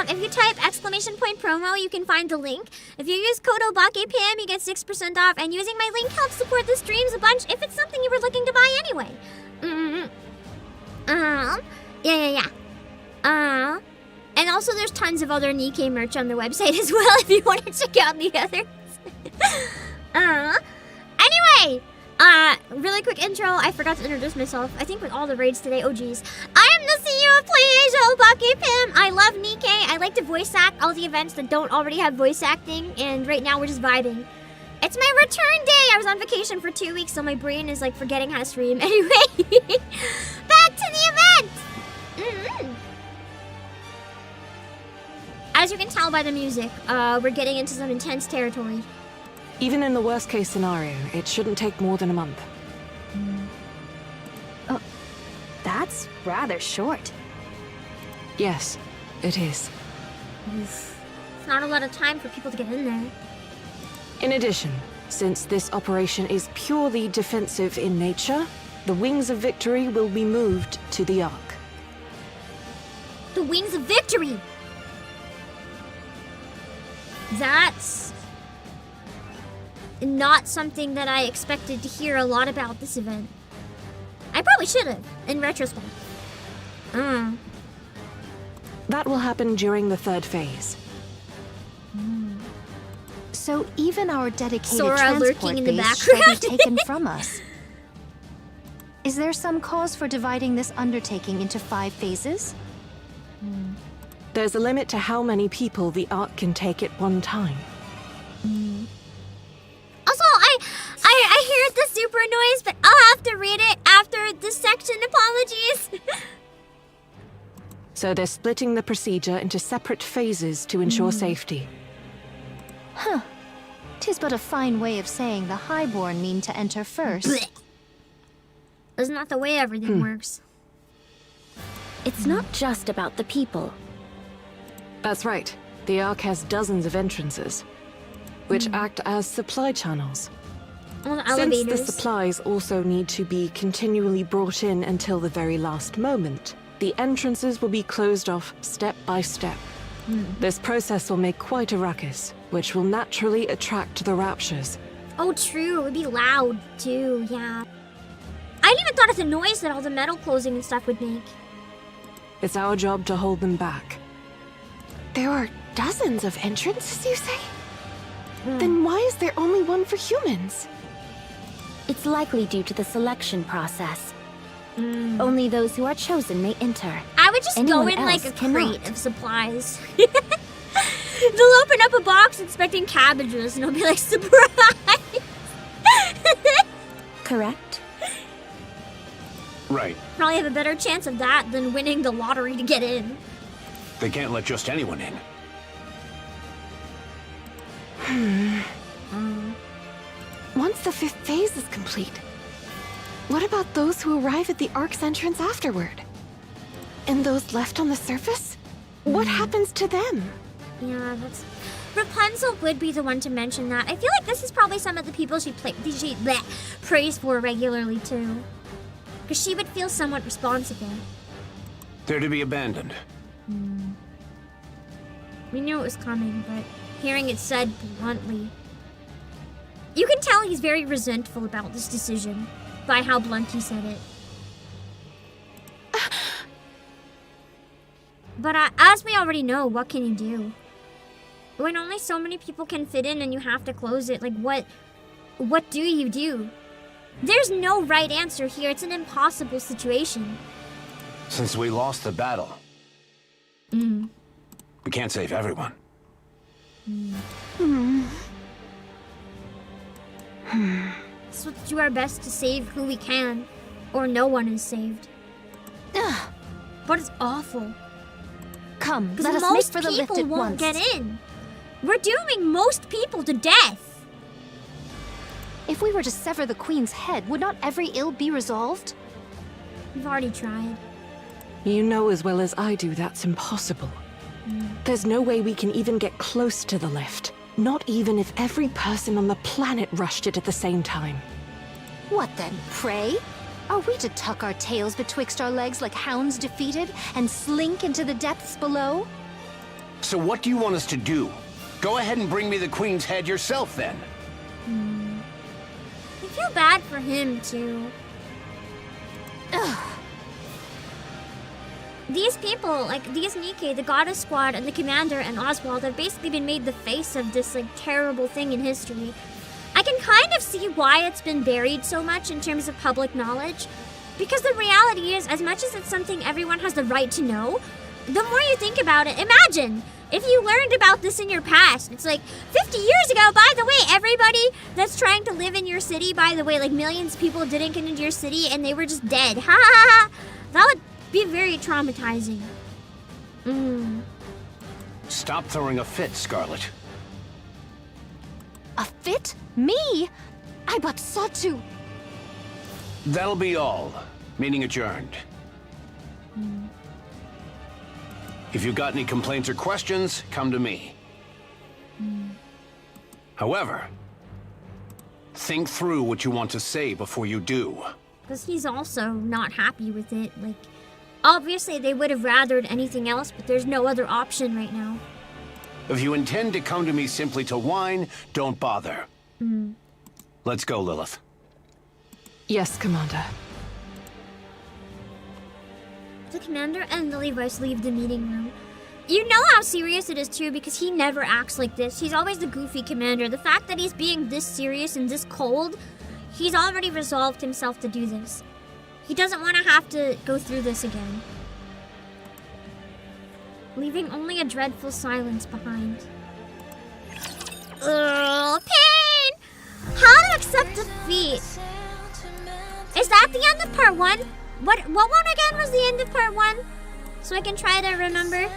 A: If you type !promo, you can find the link. If you use code obakepam, you get 6% off, and using my link helps support the streams a bunch if it's something you were looking to buy anyway. And also there's tons of other NIKKE merch on their website as well if you want to check out the others. Anyway, really quick intro. I forgot to introduce myself. I think with all the raids today, oh geez. I am the CEO of Playasia, obakepam. I love NIKKE. I like to voice act all the events that don't already have voice acting, and right now we're just vibing. It's my return day. I was on vacation for 2 weeks, so my brain is like forgetting how to stream. Anyway, back to the event. As you can tell by the music, we're getting into some intense territory.
E: Even in the worst case scenario, it shouldn't take more than a month.
C: Oh, that's rather short.
E: Yes, it is.
A: It's not a lot of time for people to get in there.
E: In addition, since this operation is purely defensive in nature, the Wings of Victory will be moved to the Ark.
A: The Wings of Victory! That's not something that I expected to hear a lot about this event. I probably should have, in retrospect.
E: That will happen during the 3rd phase.
F: So even our dedicated
A: Sora
F: transport
A: lurking in the
F: base shall be
A: background.
F: taken from us. Is there some cause for dividing this undertaking into 5 phases?
E: There's a limit to how many people the Ark can take at one time.
A: Also, I heard the super noise, but I'll have to read it after this section. Apologies.
E: So they're splitting the procedure into separate phases to ensure safety.
F: Huh. 'Tis but a fine way of saying the Highborn mean to enter first.
A: Blech. That's not the way everything works.
D: It's not just about the people.
E: That's right. The Ark has dozens of entrances, which act as supply channels.
A: All the
E: Since
A: elevators.
E: the supplies also need to be continually brought in until the very last moment, the entrances will be closed off step by step. This process will make quite a ruckus, which will naturally attract the Raptures.
A: Oh, true. It would be loud, too. Yeah. I hadn't even thought of the noise that all the metal closing and stuff would make.
E: It's our job to hold them back. There are dozens of entrances, you say? Then why is there only one for humans?
D: It's likely due to the selection process. Only those who are chosen may enter.
A: I would just
D: Anyone
A: go in like a
D: else
A: crate
D: cannot.
A: of supplies. They'll open up a box expecting cabbages and I'll be like, surprise!
D: Correct?
G: Right.
A: Probably have a better chance of that than winning the lottery to get in.
G: They can't let just anyone in.
E: Once the 5th phase is complete, what about those who arrive at the Ark's entrance afterward? And those left on the surface? What happens to them?
A: Yeah, that's... Rapunzel would be the one to mention that. I feel like this is probably some of the people she prays for regularly, too. Because she would feel somewhat responsible.
G: They're to be abandoned.
A: We knew it was coming, but hearing it said bluntly... You can tell he's very resentful about this decision by how blunt he said it. But as we already know, what can you do? When only so many people can fit in and you have to close it, like what do you do? There's no right answer here. It's an impossible situation.
G: Since we lost the battle, we can't save everyone.
A: So let's do our best to save who we can, or no one is saved. But it's awful.
F: Come,
A: Because
F: let us make
A: most
F: for the lift
A: people
F: at
A: won't
F: once.
A: get in. We're dooming most people to death.
F: If we were to sever the queen's head, would not every ill be resolved?
A: We've already tried.
E: You know as well as I do that's impossible. There's no way we can even get close to the lift. Not even if every person on the planet rushed it at the same time.
F: What then, pray? Are we to tuck our tails betwixt our legs like hounds defeated and slink into the depths below?
G: So what do you want us to do? Go ahead and bring me the queen's head yourself, then.
A: I feel bad for him, too. These people, like these NIKKE, the Goddess Squad, and the Commander and Oswald have basically been made the face of this like terrible thing in history. I can kind of see why it's been buried so much in terms of public knowledge. Because the reality is, as much as it's something everyone has the right to know, the more you think about it, imagine if you learned about this in your past. It's like 50 years ago, by the way, everybody that's trying to live in your city, by the way, like millions of people didn't get into your city and they were just dead. Ha ha ha! That would be very traumatizing.
G: Stop throwing a fit, Scarlet.
F: A fit? Me? I but sought to...
G: That'll be all. Meeting adjourned. If you got any complaints or questions, come to me. However, think through what you want to say before you do.
A: Because he's also not happy with it. Like, obviously they would have rathered anything else, but there's no other option right now.
G: If you intend to come to me simply to whine, don't bother. Let's go, Lilith.
E: Yes, Commander.
A: The Commander and the Levi's leave the meeting room. You know how serious it is too, because he never acts like this. He's always the goofy commander. The fact that he's being this serious and this cold, he's already resolved himself to do this. He doesn't want to have to go through this again. Leaving only a dreadful silence behind. Ugh, pain! How to accept defeat. Is that the end of part 1? What one again was the end of part 1? So I can try to remember.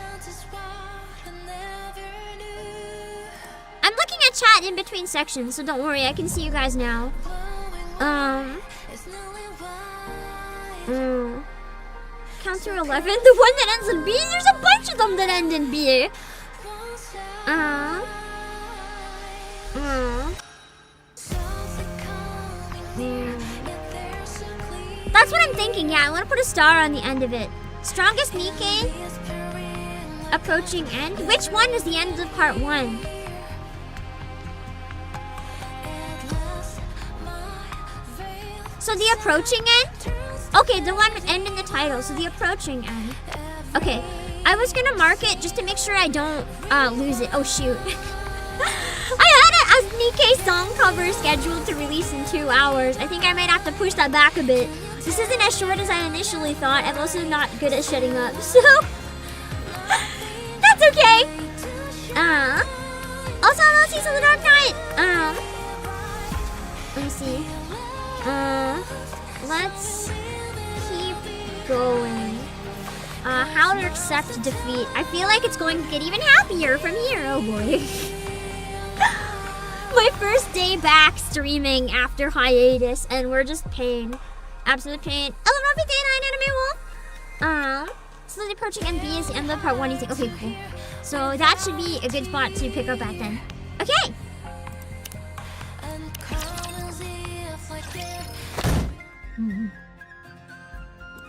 A: I'm looking at chat in between sections, so don't worry, I can see you guys now. Counter 11, the one that ends in B? There's a bunch of them that end in B. That's what I'm thinking, yeah, I want to put a star on the end of it. Strongest NIKKE? Approaching end? Which one is the end of part 1? So the approaching end? Okay, the one with end in the title, so the approaching end. Okay, I was gonna mark it just to make sure I don't lose it. Oh shoot. I had it as NIKKE song cover scheduled to release in 2 hours. I think I might have to push that back a bit. This isn't as short as I initially thought. I'm also not good at shutting up, so that's okay. Also, Little Seas of the Dark Knight. Let me see. Let's keep going. How to accept defeat. I feel like it's going to get even happier from here. Oh boy. My first day back streaming after hiatus, and we're just pain. Absolute pain. I love Day 9 enemy wall. Slowly approaching MB is the end of part 1. Okay, cool. So that should be a good spot to pick up at then. Okay.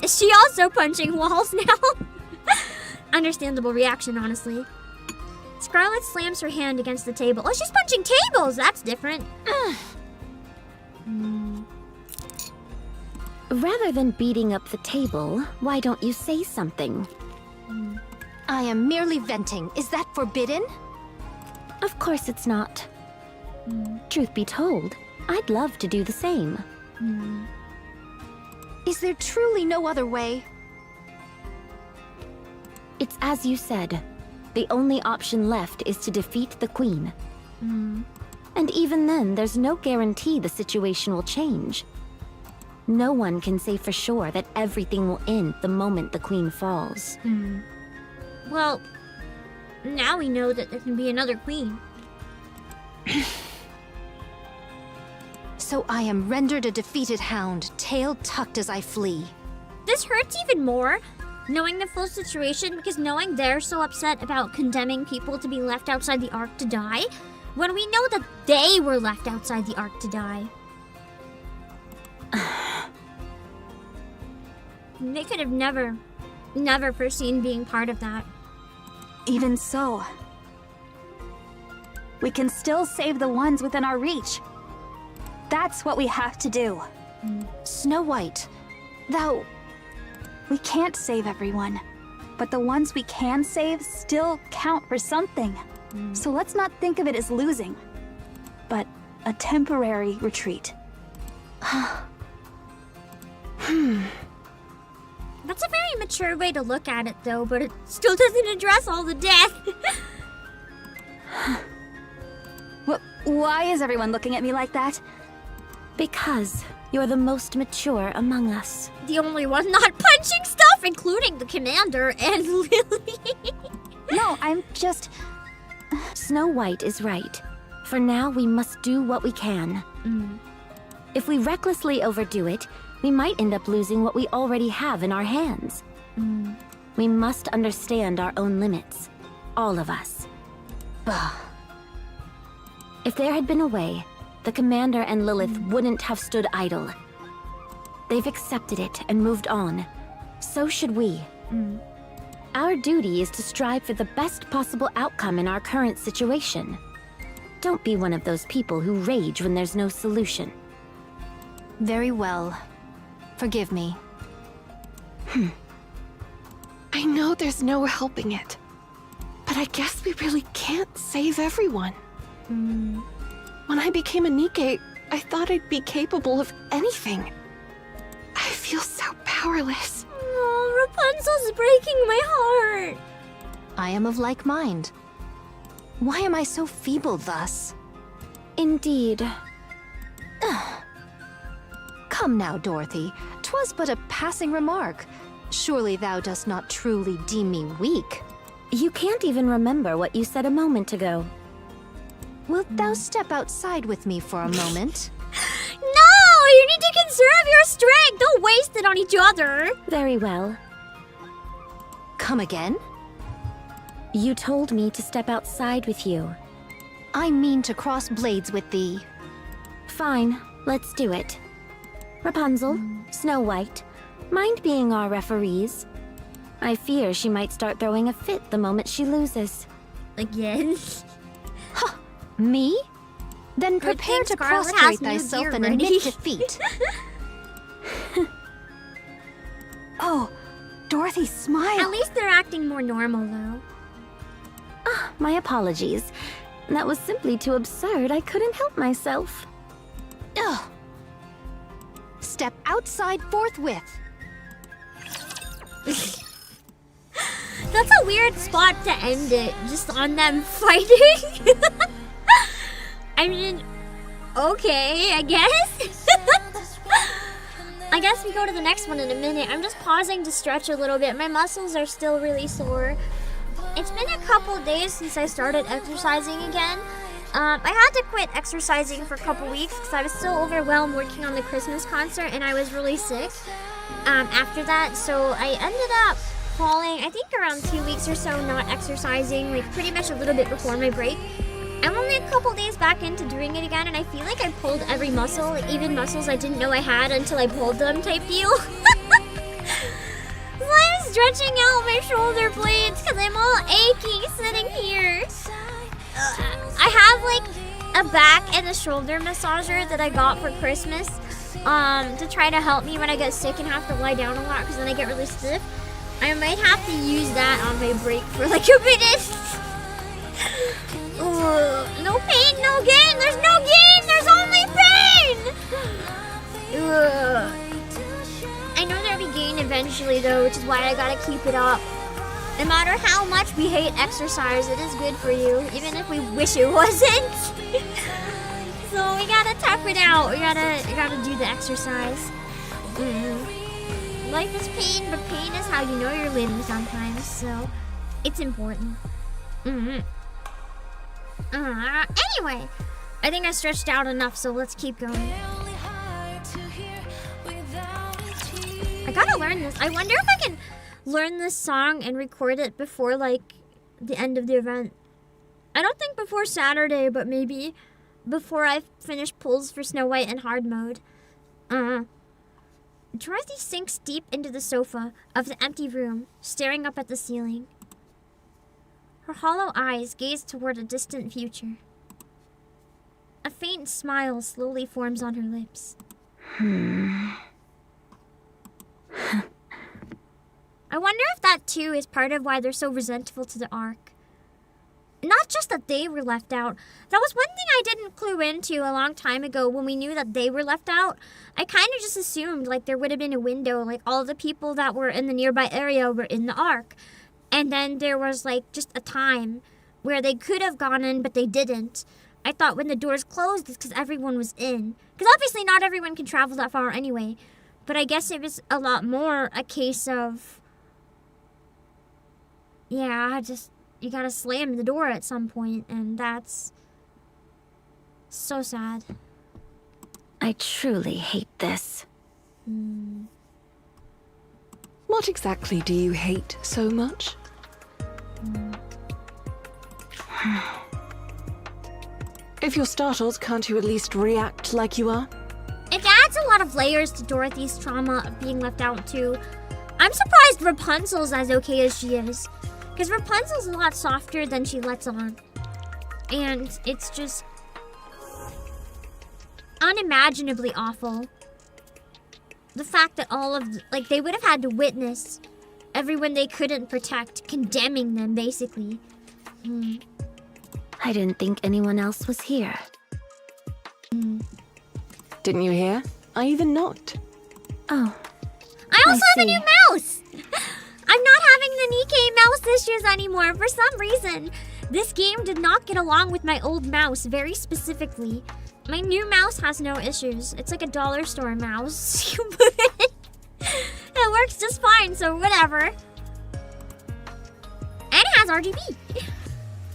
A: Is she also punching walls now? Understandable reaction, honestly. Scarlet slams her hand against the table. Oh, she's punching tables! That's different.
D: Rather than beating up the table, why don't you say something?
F: I am merely venting. Is that forbidden?
D: Of course it's not. Truth be told, I'd love to do the same.
F: Is there truly no other way?
D: It's as you said. The only option left is to defeat the Queen. And even then, there's no guarantee the situation will change. No one can say for sure that everything will end the moment the Queen falls.
A: Well, now we know that there can be another queen.
F: So I am rendered a defeated hound, tail tucked as I flee.
A: This hurts even more, knowing the full situation, because knowing they're so upset about condemning people to be left outside the Ark to die, when we know that they were left outside the Ark to die. They could have never foreseen being part of that.
C: Even so, we can still save the ones within our reach. That's what we have to do.
F: Snow White, thou...
C: We can't save everyone, but the ones we can save still count for something. So let's not think of it as losing, but a temporary retreat.
A: That's a very mature way to look at it, though, but it still doesn't address all the death.
C: Why is everyone looking at me like that?
D: Because you're the most mature among us.
A: The only one not punching stuff, including the commander and Lily.
C: No, I'm just...
D: Snow White is right. For now, we must do what we can. If we recklessly overdo it, we might end up losing what we already have in our hands. We must understand our own limits. All of us. If there had been a way, the Commander and Lilith wouldn't have stood idle. They've accepted it and moved on. So should we. Our duty is to strive for the best possible outcome in our current situation. Don't be one of those people who rage when there's no solution.
F: Very well. Forgive me.
E: I know there's no helping it, but I guess we really can't save everyone. When I became a NIKKE, I thought I'd be capable of anything. I feel so powerless.
A: Oh, Rapunzel's breaking my heart.
F: I am of like mind. Why am I so feeble thus?
D: Indeed.
F: Come now, Dorothy. 'Twas but a passing remark. Surely thou dost not truly deem me weak.
D: You can't even remember what you said a moment ago.
F: Wilt thou step outside with me for a moment?
A: No! You need to conserve your strength! Don't waste it on each other!
D: Very well.
F: Come again?
D: You told me to step outside with you.
F: I mean to cross blades with thee.
D: Fine, let's do it. Rapunzel, Snow White, mind being our referees? I fear she might start throwing a fit the moment she loses.
A: Again?
F: Me? Then
A: Good
F: prepare
A: thing
F: to
A: Scarlet
F: prostrate
A: has new
F: thyself
A: gear
F: and
A: ready.
F: admit defeat.
C: Oh, Dorothy, smile.
A: At least they're acting more normal, though.
D: My apologies. That was simply too absurd. I couldn't help myself.
F: Ugh. step outside forthwith.
A: That's a weird spot to end it, just on them fighting. I mean, okay, I guess. I guess we go to the next one in a minute. I'm just pausing to stretch a little bit. My muscles are still really sore. It's been a couple days since I started exercising again. I had to quit exercising for a couple weeks because I was still overwhelmed working on the Christmas concert and I was really sick after that. So I ended up falling, I think around 2 weeks or so, not exercising, like pretty much a little bit before my break. I'm only a couple days back into doing it again and I feel like I pulled every muscle, even muscles I didn't know I had until I pulled them type deal. So I'm stretching out my shoulder blades because I'm all achy sitting here. I have like a back and a shoulder massager that I got for Christmas to try to help me when I get sick and have to lie down a lot because then I get really stiff. I might have to use that on my break for like a minute. No pain, no gain. There's no gain. There's only pain. I know there'll be gain eventually though, which is why I gotta keep it up. No matter how much we hate exercise, it is good for you, even if we wish it wasn't. So we gotta tough it out. We gotta do the exercise. Life is pain, but pain is how you know you're living sometimes. So it's important. Anyway, I think I stretched out enough, so let's keep going. I gotta learn this. I wonder if I can learn this song and record it before, like, the end of the event. I don't think before Saturday, but maybe before I finish pulls for Snow White and hard mode. Dorothy sinks deep into the sofa of the empty room, staring up at the ceiling. Her hollow eyes gaze toward a distant future. A faint smile slowly forms on her lips. I wonder if that too is part of why they're so resentful to the Ark. Not just that they were left out. That was one thing I didn't clue into a long time ago when we knew that they were left out. I kind of just assumed like there would have been a window, like all the people that were in the nearby area were in the Ark. And then there was like just a time where they could have gone in, but they didn't. I thought when the doors closed, it's because everyone was in. Because obviously not everyone can travel that far anyway. But I guess it was a lot more a case of, yeah, just, you gotta slam the door at some point, and that's so sad.
D: I truly hate this.
E: What exactly do you hate so much? If you're startled, can't you at least react like you are?
A: It adds a lot of layers to Dorothy's trauma of being left out too. I'm surprised Rapunzel's as okay as she is. Because Rapunzel's a lot softer than she lets on. And it's just unimaginably awful. The fact that all of, like, they would have had to witness everyone they couldn't protect, condemning them, basically.
D: I didn't think anyone else was here.
E: Didn't you hear? I even knocked.
D: Oh.
A: I also have a new mouse! I'm not having the NIKKE mouse issues anymore for some reason. This game did not get along with my old mouse very specifically. My new mouse has no issues. It's like a dollar store mouse. It works just fine, so whatever. And it has RGB.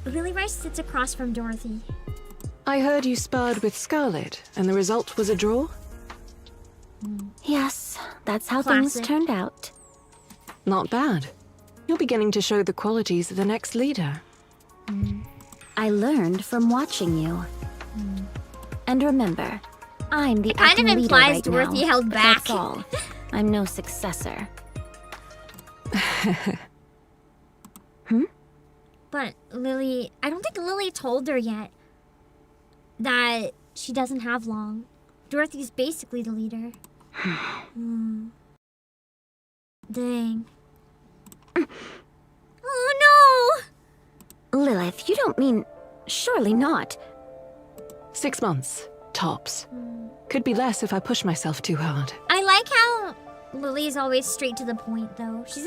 A: Lily Rice sits across from Dorothy.
E: I heard you sparred with Scarlet, and the result was a draw?
D: Yes, that's how
A: Classic.
D: things turned out.
E: Not bad. You're beginning to show the qualities of the next leader.
D: I learned from watching you. And remember, I'm the
A: It kind
D: acting
A: of
D: leader
A: implies
D: right
A: Dorothy
D: now,
A: held
D: but
A: back.
D: That's all. I'm no successor.
A: But Lily, I don't think Lily told her yet that she doesn't have long. Dorothy's basically the leader. Dang. Oh no!
D: Lilith, you don't mean... Surely not.
E: 6 months, tops. Could be less if I push myself too hard.
A: I Lily's always straight to the point, though. She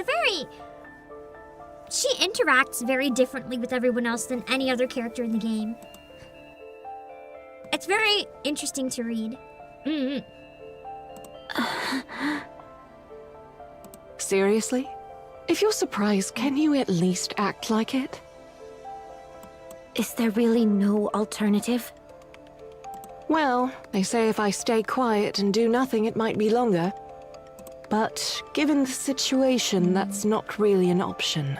A: interacts very differently with everyone else than any other character in the game. It's very interesting to read.
E: Seriously? If you're surprised, can you at least act like it?
D: Is there really no alternative?
E: Well, they say if I stay quiet and do nothing, it might be longer. But given the situation, that's not really an option.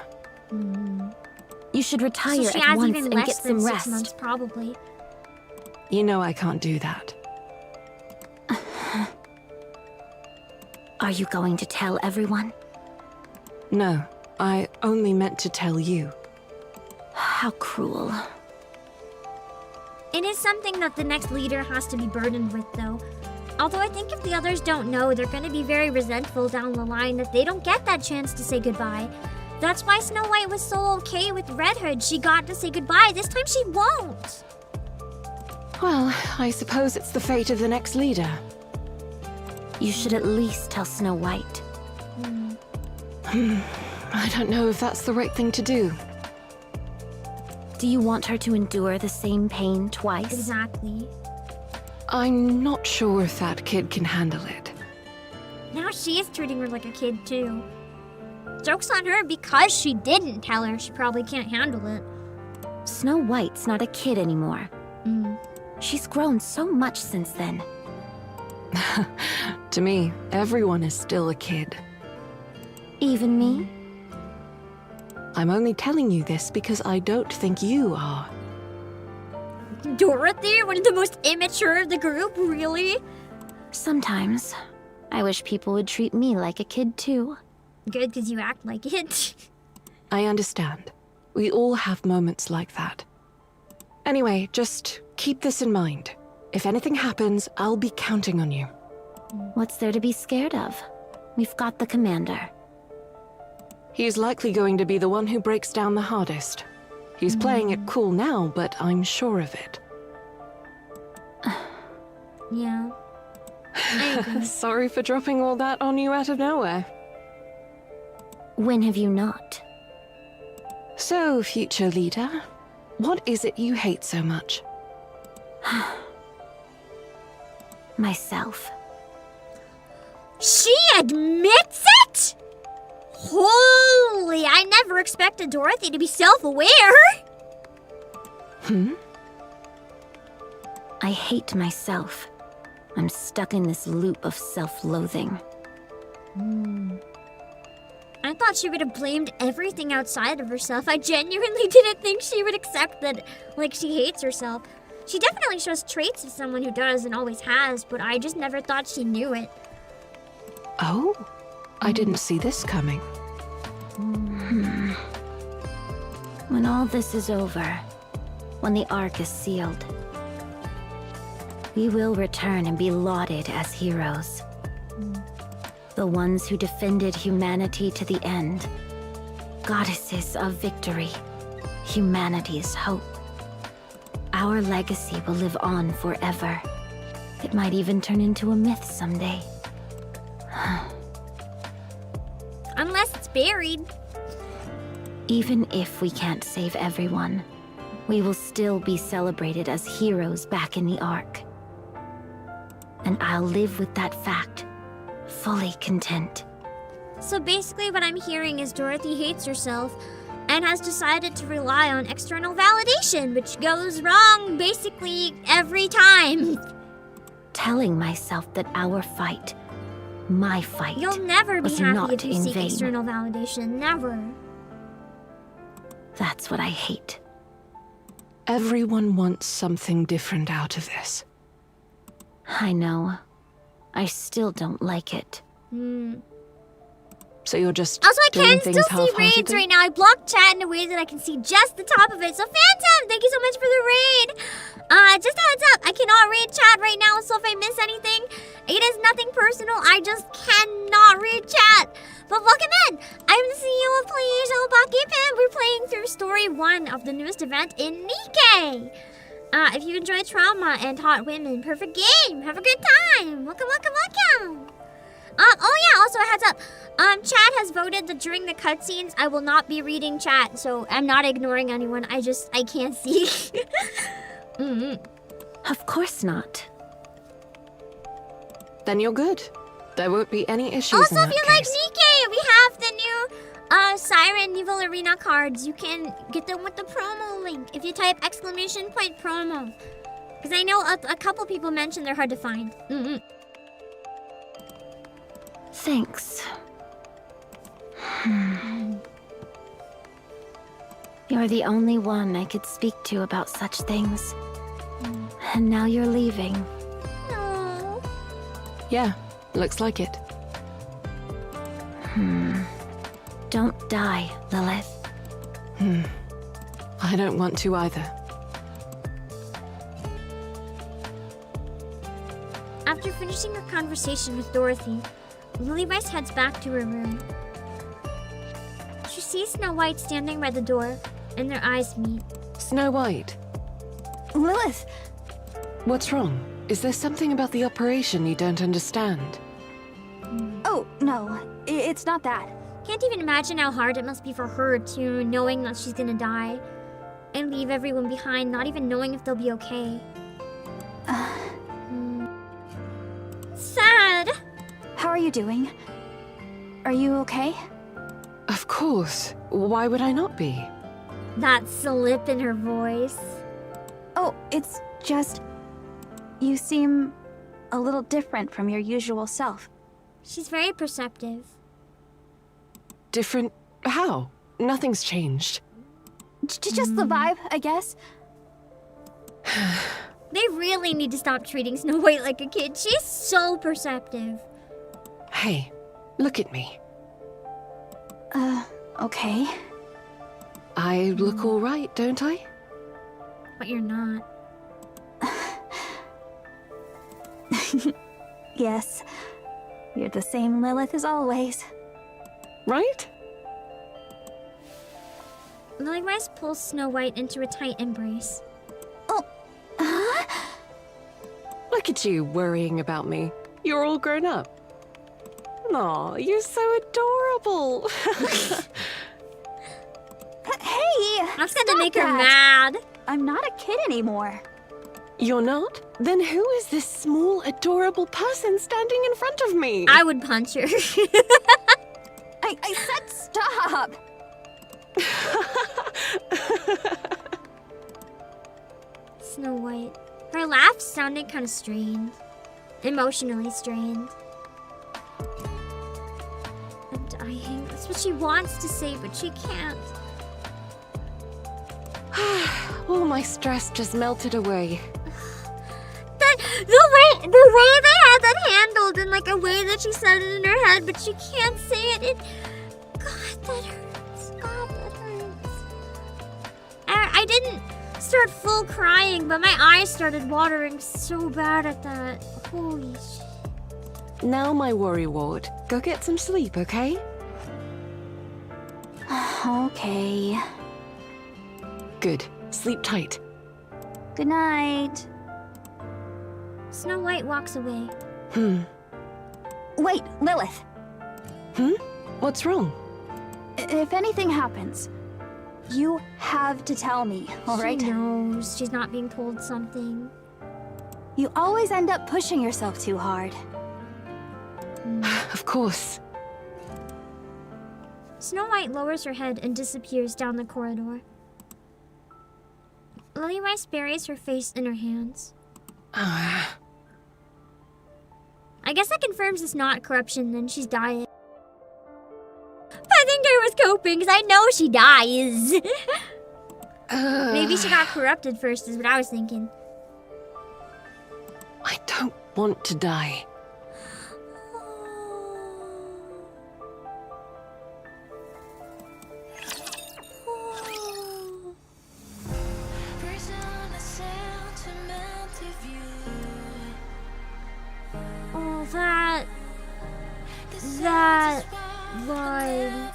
D: You should retire
A: So she
D: at
A: has
D: once
A: even
D: and
A: less
D: get
A: than
D: some
A: 6
D: rest.
A: months, probably.
E: You know I can't do that.
D: Are you going to tell everyone?
E: No, I only meant to tell you.
D: How cruel.
A: It is something that the next leader has to be burdened with, though. Although I think if the others don't know, they're going to be very resentful down the line that they don't get that chance to say goodbye. That's why Snow White was so okay with Red Hood. She got to say goodbye. This time she won't.
E: Well, I suppose it's the fate of the next leader.
D: You should at least tell Snow White.
E: I don't know if that's the right thing to do.
D: Do you want her to endure the same pain twice?
A: Exactly.
E: I'm not sure if that kid can handle it.
A: Now she is treating her like a kid, too. Joke's on her because she didn't tell her. She probably can't handle it.
D: Snow White's not a kid anymore. She's grown so much since then.
E: To me, everyone is still a kid.
D: Even me?
E: I'm only telling you this because I don't think you are.
A: Dorothy, one of the most immature of the group, really?
D: Sometimes. I wish people would treat me like a kid too.
A: Good, because you act like it.
E: I understand. We all have moments like that. Anyway, just keep this in mind. If anything happens, I'll be counting on you.
D: What's there to be scared of? We've got the commander.
E: He's likely going to be the one who breaks down the hardest. He's playing it cool now, but I'm sure of it.
A: Yeah. I agree.
E: Sorry for dropping all that on you out of nowhere.
D: When have you not?
E: So, future leader, what is it you hate so much?
D: Myself.
A: She admits it? Holy, I never expected Dorothy to be self-aware.
D: I hate myself. I'm stuck in this loop of self-loathing.
A: I thought she would have blamed everything outside of herself. I genuinely didn't think she would accept that, like, she hates herself. She definitely shows traits of someone who does and always has, but I just never thought she knew it.
E: Oh, I didn't see this coming.
D: When all this is over, when the Ark is sealed, we will return and be lauded as heroes. The ones who defended humanity to the end. Goddesses of victory. Humanity's hope. Our legacy will live on forever. It might even turn into a myth someday.
A: Unless it's buried.
D: Even if we can't save everyone, we will still be celebrated as heroes back in the Ark. And I'll live with that fact, fully content.
A: So basically what I'm hearing is Dorothy hates herself and has decided to rely on external validation, which goes wrong basically every time.
D: Telling myself that our fight, my fight,
A: You'll never be
D: was
A: happy
D: not
A: if you
D: in
A: seek
D: vain.
A: external validation. Never.
D: That's what I hate.
E: Everyone wants something different out of this.
D: I know. I still don't like it.
E: So you're just
A: Also, I
E: doing
A: can
E: things
A: still see raids
E: half-heartedly?
A: right now. I blocked chat in a way that I can see just the top of it. So Phantom, thank you so much for the raid. Just a heads up, I cannot read chat right now, so if I miss anything, it is nothing personal. I just cannot read chat. But welcome in. I'm the CEO of Playasia, obakepam. We're playing through story 1 of the newest event in NIKKE. If you enjoy trauma and hot women, perfect game. Have a good time. Welcome, welcome, welcome. Oh yeah, also a heads up. Chat has voted that during the cutscenes, I will not be reading chat, so I'm not ignoring anyone. I can't see.
D: Of course not.
E: Then you're good. There won't be any issues
A: Also,
E: in
A: if
E: that
A: you like
E: case.
A: NIKKE, we have the new Siren Evil Arena cards. You can get them with the promo link if you type !promo. Because I know a couple people mentioned they're hard to find.
D: Thanks. You're the only one I could speak to about such things. And now you're leaving.
A: No.
E: Yeah, looks like it.
D: Don't die, Lilith.
E: I don't want to either.
A: After finishing her conversation with Dorothy, Lily Rice heads back to her room. She sees Snow White standing by the door, and their eyes meet.
E: Snow White,
C: Lilith!
E: what's wrong? Is there something about the operation you don't understand?
C: Oh, no. It's not that.
A: Can't even imagine how hard it must be for her too, knowing that she's gonna die. And leave everyone behind, not even knowing if they'll be okay. Sad!
C: How are you doing? Are you okay?
E: Of course. Why would I not be?
A: That slip in her voice.
C: Oh, it's just... You seem a little different from your usual self.
A: She's very perceptive.
E: Different? How? Nothing's changed.
C: Just the vibe, I guess.
A: They really need to stop treating Snow White like a kid. She's so perceptive.
E: Hey, look at me.
C: Okay.
E: I look all right, don't I?
A: But you're not.
C: Yes. You're the same Lilith as always.
E: Right?
A: Lily Rice pulls Snow White into a tight embrace.
C: Oh. Huh?
E: Look at you worrying about me. You're all grown up. Aw, you're so adorable.
C: Hey!
A: That's gonna
C: stop
A: make her
C: that.
A: mad.
C: I'm not a kid anymore.
E: You're not? Then who is this small, adorable person standing in front of me?
A: I would punch her.
C: I said stop!
A: Snow White. Her laugh sounded kind of strained. Emotionally strained. I'm dying. That's what she wants to say, but she can't.
E: All my stress just melted away.
A: The way they had that handled and like a way that she said it in her head, but she can't say it. God, that hurts. God, that hurts. I didn't start full crying, but my eyes started watering so bad at that. Holy shit.
E: Now, my worry ward, go get some sleep, okay?
C: Okay.
E: Good. Sleep tight.
C: Good night.
A: Snow White walks away.
C: Wait, Lilith.
E: What's wrong?
C: If anything happens, you have to tell me, alright?
A: She knows she's not being told something.
C: You always end up pushing yourself too hard.
E: Of course.
A: Snow White lowers her head and disappears down the corridor. Lily Rice buries her face in her hands. I guess that confirms it's not corruption, then she's dying. I think I was coping, because I know she dies. Maybe she got corrupted first, is what I was thinking.
E: I don't want to die.
A: Oh, that line.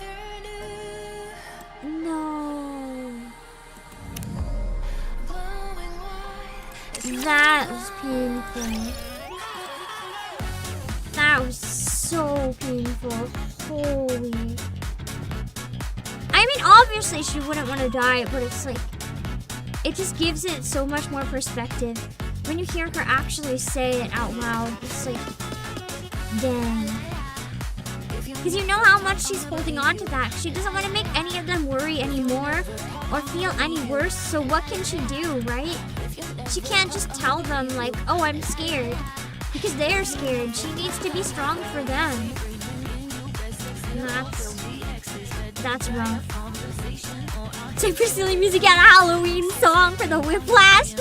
A: No. That was painful. That was so painful. Holy. I mean, obviously she wouldn't want to die, but it's like, it just gives it so much more perspective. When you hear her actually say it out loud, it's like, dang. Because you know how much she's holding on to that. She doesn't want to make any of them worry anymore or feel any worse, so what can she do, right? She can't just tell them like, oh, I'm scared. Because they're scared. She needs to be strong for them. And that's rough. Super silly music and a Halloween song for the Whiplash.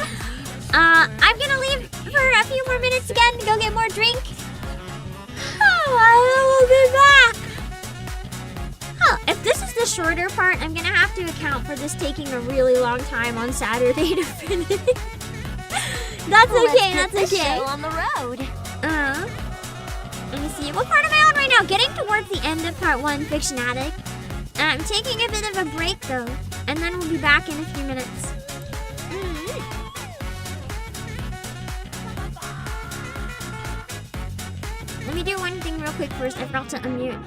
A: I'm gonna leave for a few more minutes again to go get more drink. Oh, I will be back. Huh, if this is the shorter part, I'm gonna have to account for this taking a really long time on Saturday to finish. That's okay, that's okay.
D: Show on the road.
A: Let me see. What part am I on right now? Getting towards the end of part 1, Fiction Addict. I'm taking a bit of a break though, and then we'll be back in a few minutes. Let me do one thing real quick first. I forgot to unmute.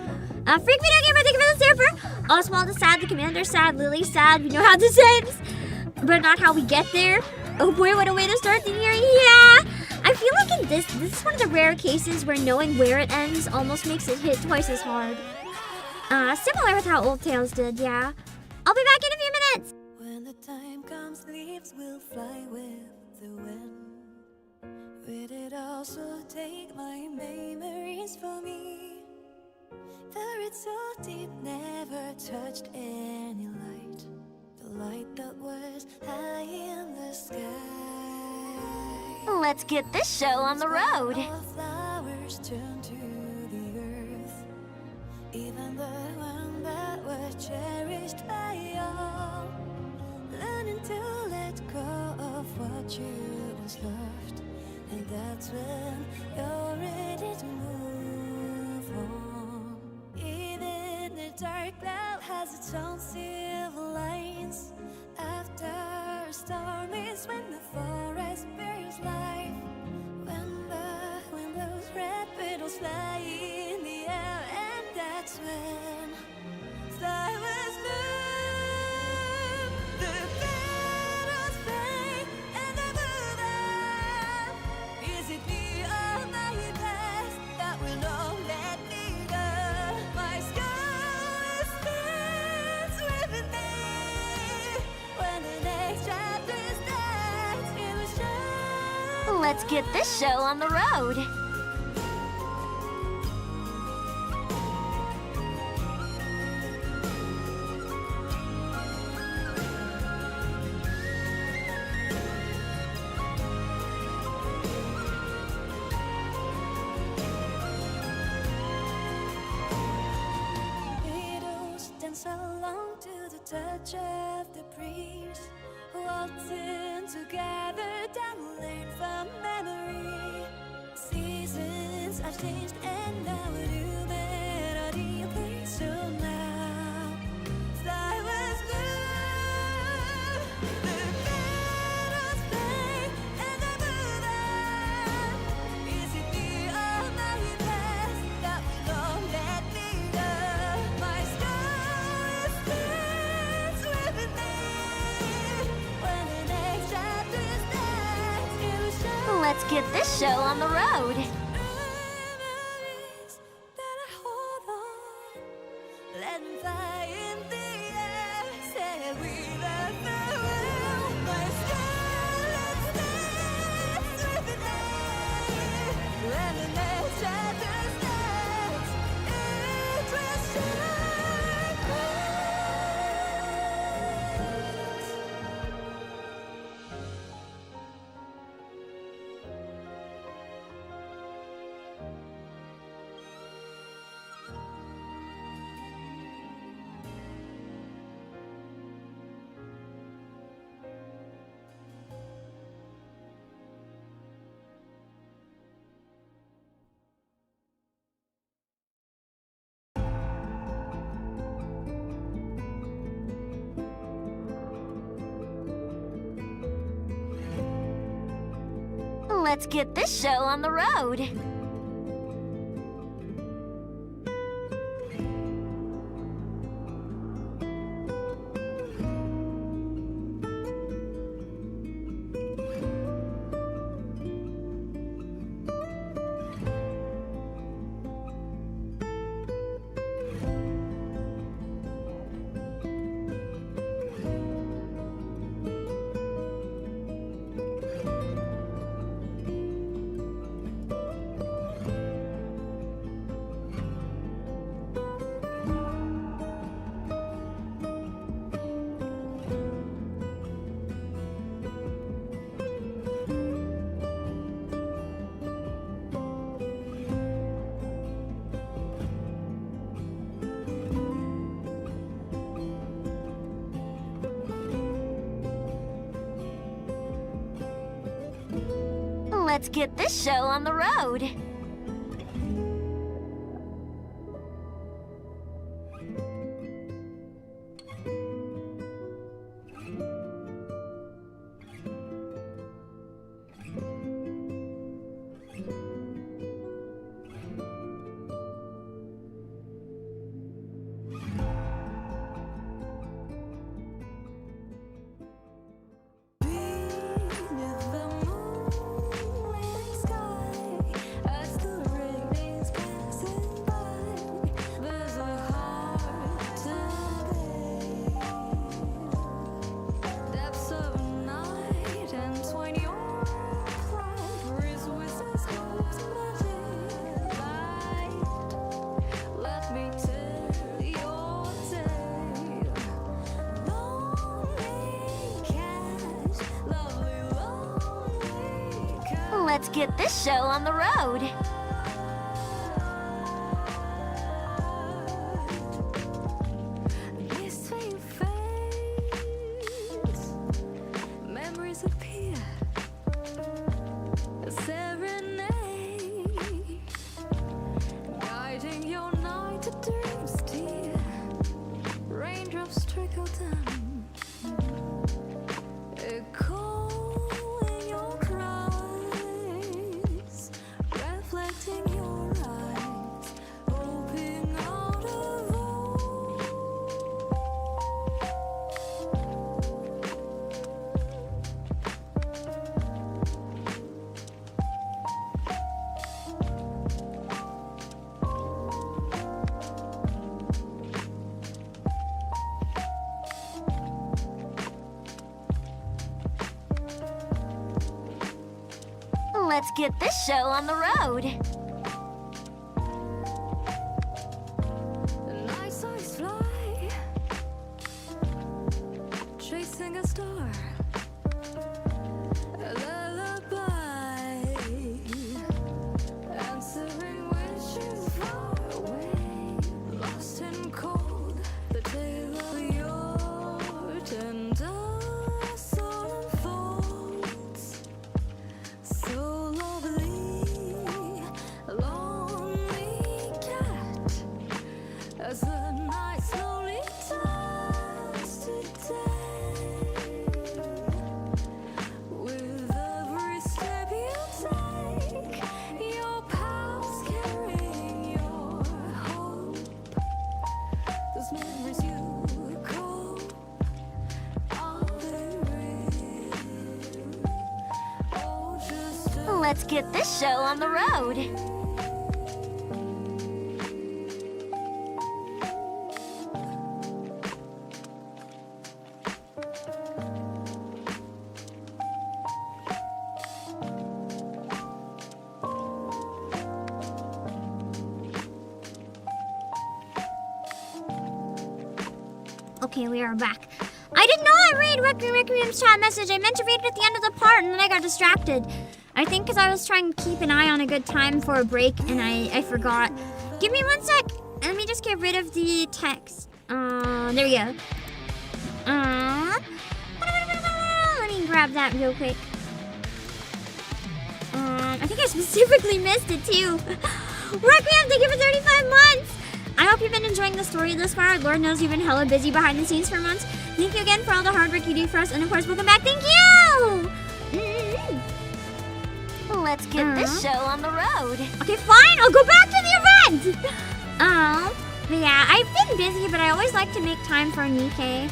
A: Freak Video Gamer, thank you for the server. Oswald is sad, the commander's sad, Lily's sad. We know how this ends, but not how we get there. Oh boy, what a way to start the year. Yeah! I feel like in this is one of the rare cases where knowing where it ends almost makes it hit twice as hard. Similar with how Old Tales did, yeah. I'll be back in a few minutes.
J: When the time comes, leaves will fly with the wind. Will it also take my memories from me? The roots so deep, never touched any light. The light that was high in the sky.
D: Let's get this show on the road.
J: All flowers turn to the earth, even the one that was cherished by all. Learning to let go of what you was left, and that's when you're ready to move on. Even the dark cloud has its own silver lines. After a storm is when the forest bears life. When the wind blows, red petals fly in the air, and that's when flowers bloom. The petals fade and the move on. Is it me or my past that will not let me go? My sky stands with me. When the next chapter starts, it will show.
D: Let's get this show on the road.
J: Beetles dance along to the touch of the breeze, waltzing together down the lane from memory. Seasons have changed and now a new melody plays. So now flowers bloom, the petals fade and the move on. Is it me or my past that will not let me go? My sky stands with me. When the next chapter starts, it will show.
D: Let's get this show on the road.
J: Memories that I hold on, let them fly in the air. Say we love the world. My scarlet stands with me. When the next chapter starts, it will shine bright.
D: Let's get this show on the road. Let's get this show on the road.
J: Beneath the moonlit sky, as the rain is passing by, there's a heart to bear. Depths of night entwine your pride, wrist with a scope's magic light. Let me tell your tale. Lonely cat, lovely lonely cat.
D: Let's get this show on the road.
J: This fame fades, memories appear, a serenade, guiding your night to dreams, dear. Raindrops trickle down, echoing your cries, reflecting your eyes, hoping out of all.
D: Let's get this show on the road.
J: The night eyes fly, chasing a star, a lullaby, answering wishes far away, lost and cold. The tale of your tender soul unfolds, so lovely, lonely cat, as the night slowly turns to day. With every step you take, your pals carrying your hope. Those memories you recall, are they real? Oh, just a
D: Let's get this show on the road.
A: Okay, we are back. I did not read Requiem's chat message. I meant to read it at the end of the part and then I got distracted. I think because I was trying to keep an eye on a good time for a break and I forgot. Give me 1 sec. Let me just get rid of the text. There we go. Let me grab that real quick. I think I specifically missed it too. Requiem, thank you for 35 months. I hope you've been enjoying the story this far. Lord knows you've been hella busy behind the scenes for months. Thank you again for all the hard work you do for us. And of course, welcome back. Thank you!
D: Let's get this show on the road.
A: Okay, fine. I'll go back to the event. But yeah, I've been busy, but I always like to make time for NIKKE.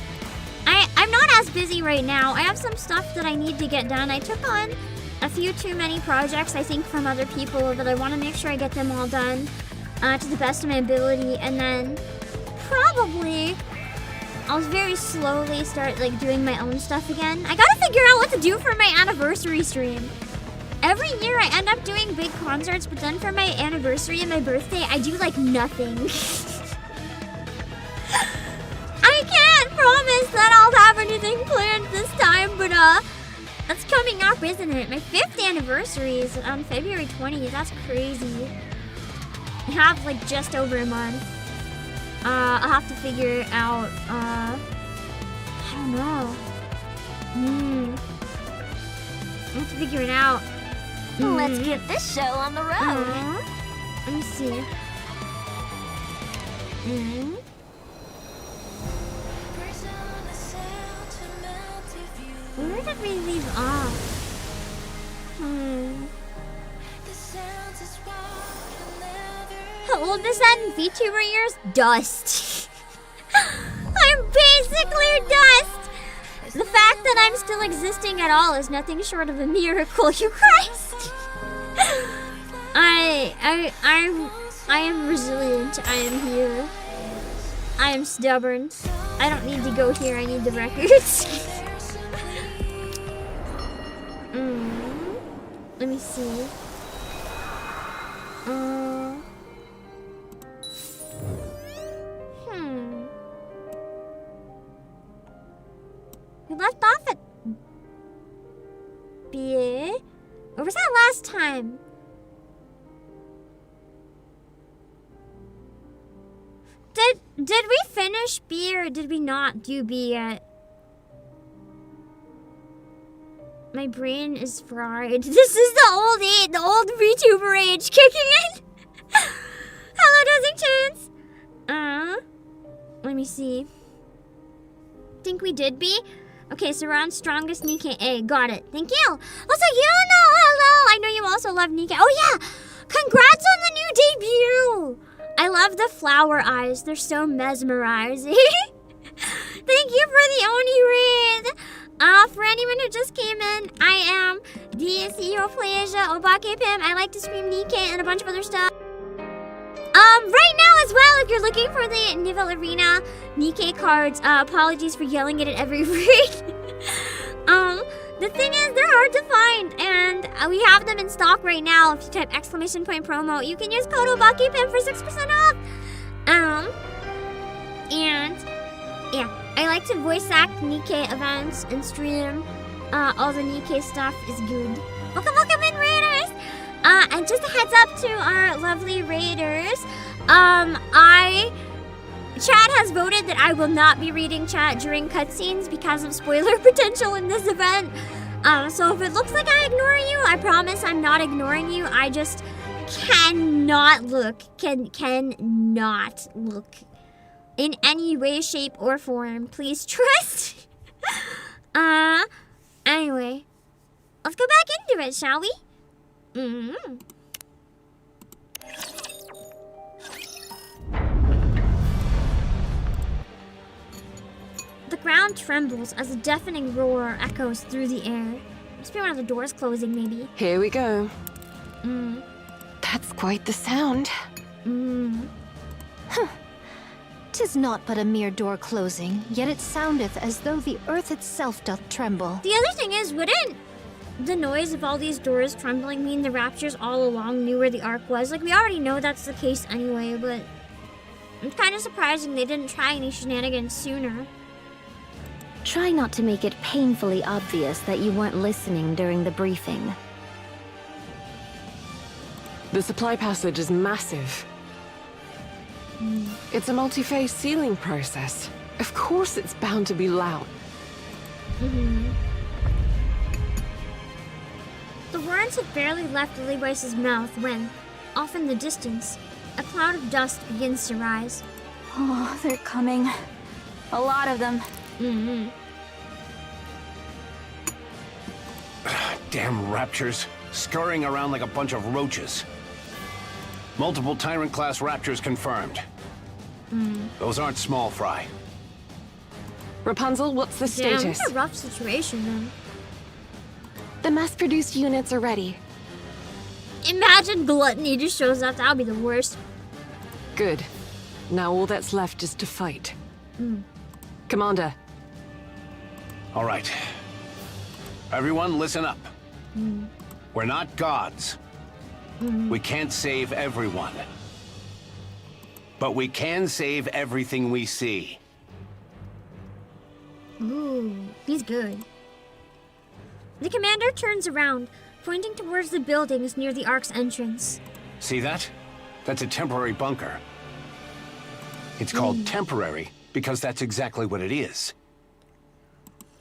A: I'm not as busy right now. I have some stuff that I need to get done. I took on a few too many projects, I think, from other people that I want to make sure I get them all done to the best of my ability. And then probably I'll very slowly start like doing my own stuff again. I gotta figure out what to do for my anniversary stream. Every year I end up doing big concerts, but then for my anniversary and my birthday, I do like nothing. I can't promise that I'll have anything planned this time, but that's coming up, isn't it? My 5th anniversary is on February 20th. That's crazy. I have like just over a month. I'll have to figure it out. I don't know. I have to figure it out.
D: Let's get this show on the road.
A: Let me see. Where did we leave off? How old is that in VTuber years? Dust. I'm basically dust. The fact that I'm still existing at all is nothing short of a miracle, you guys. I am resilient. I am here. I am stubborn. I don't need to go here. I need the records. Let me see. We left off at B. Or was that last time? Did we finish B or did we not do B yet? My brain is fried. This is the old VTuber age kicking in. Hello, Dosing Chance. Let me see. Think we did B? Okay, so we're on strongest NIKKE A. Got it. Thank you. Also, hello. I know you also love NIKKE. Oh yeah, congrats on the new debut. I love the flower eyes. They're so mesmerizing. Thank you for the Oni raid. For anyone who just came in, I am the CEO of Playasia, obakepam. I like to stream NIKKE and a bunch of other stuff. Right now as well, if you're looking for the Nivel Arena NIKKE cards, apologies for yelling it at every raid. The thing is, they're hard to find, and we have them in stock right now. If you type !promo, you can use code obakepam for 6% off. And yeah, I like to voice act NIKKE events and stream. All the NIKKE stuff is good. Welcome in, raiders. And just a heads up to our lovely raiders. Chat has voted that I will not be reading chat during cutscenes because of spoiler potential in this event. So if it looks like I ignore you, I promise I'm not ignoring you. I just cannot look, cannot look in any way, shape, or form. Please trust. Anyway, let's go back into it, shall we? The ground trembles as a deafening roar echoes through the air. Must be one of the doors closing, maybe.
E: Here we go. That's quite the sound.
F: "'Tis not but a mere door closing, yet it soundeth as though the earth itself doth tremble."
A: The other thing is, wouldn't the noise of all these doors trembling mean the Raptures all along knew where the Ark was? Like, we already know that's the case anyway, but it's kind of surprising they didn't try any shenanigans sooner.
D: Try not to make it painfully obvious that you weren't listening during the briefing.
E: The supply passage is massive. It's a multi-phase sealing process. Of course it's bound to be loud.
A: The words had barely left Levi's mouth when, off in the distance, a cloud of dust begins to rise.
C: Oh, they're coming. A lot of them.
G: Damn raptors, scurrying around like a bunch of roaches. Multiple Tyrant-class raptors confirmed. Those aren't small fry.
E: Rapunzel, what's the
A: Damn,
E: status?
A: it's a rough situation then.
E: The mass-produced units are ready.
A: Imagine Gluttony just shows up, that would be the worst.
E: Good. Now all that's left is to fight. Commander.
G: All right. Everyone, listen up. We're not gods. We can't save everyone. But we can save everything we see.
A: Ooh, he's good. The commander turns around, pointing towards the buildings near the Ark's entrance.
G: See that? That's a temporary bunker. It's called temporary because that's exactly what it is.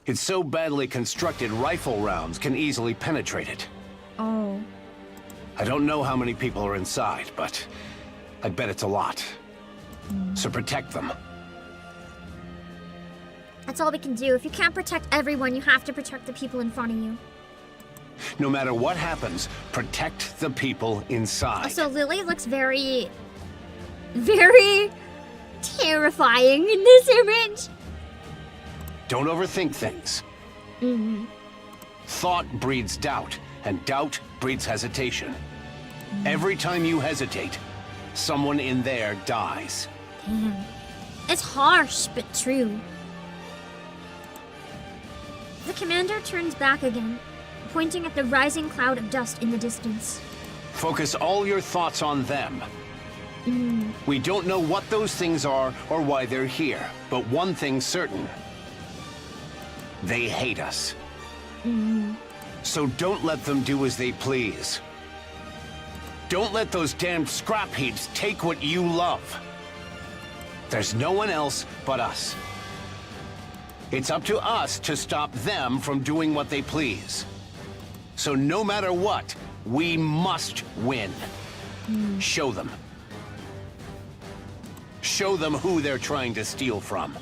G: It's so badly constructed, rifle rounds can easily penetrate it.
A: Oh.
G: I don't know how many people are inside, but I bet it's a lot. So protect them.
A: That's all we can do. If you can't protect everyone, you have to protect the people in front of you.
G: No matter what happens, protect the people inside.
A: Also, Lily looks very, very terrifying in this image.
G: Don't overthink things. Thought breeds doubt, and doubt breeds hesitation. Every time you hesitate, someone in there dies.
A: Damn. It's harsh, but true. The commander turns back again, pointing at the rising cloud of dust in the distance.
G: Focus all your thoughts on them. We don't know what those things are or why they're here, but one thing's certain. They hate us. So don't let them do as they please. Don't let those damned scrap heaps take what you love. There's no one else but us. It's up to us to stop them from doing what they please. So no matter what, we must win. Show them. Show them who they're trying to steal from.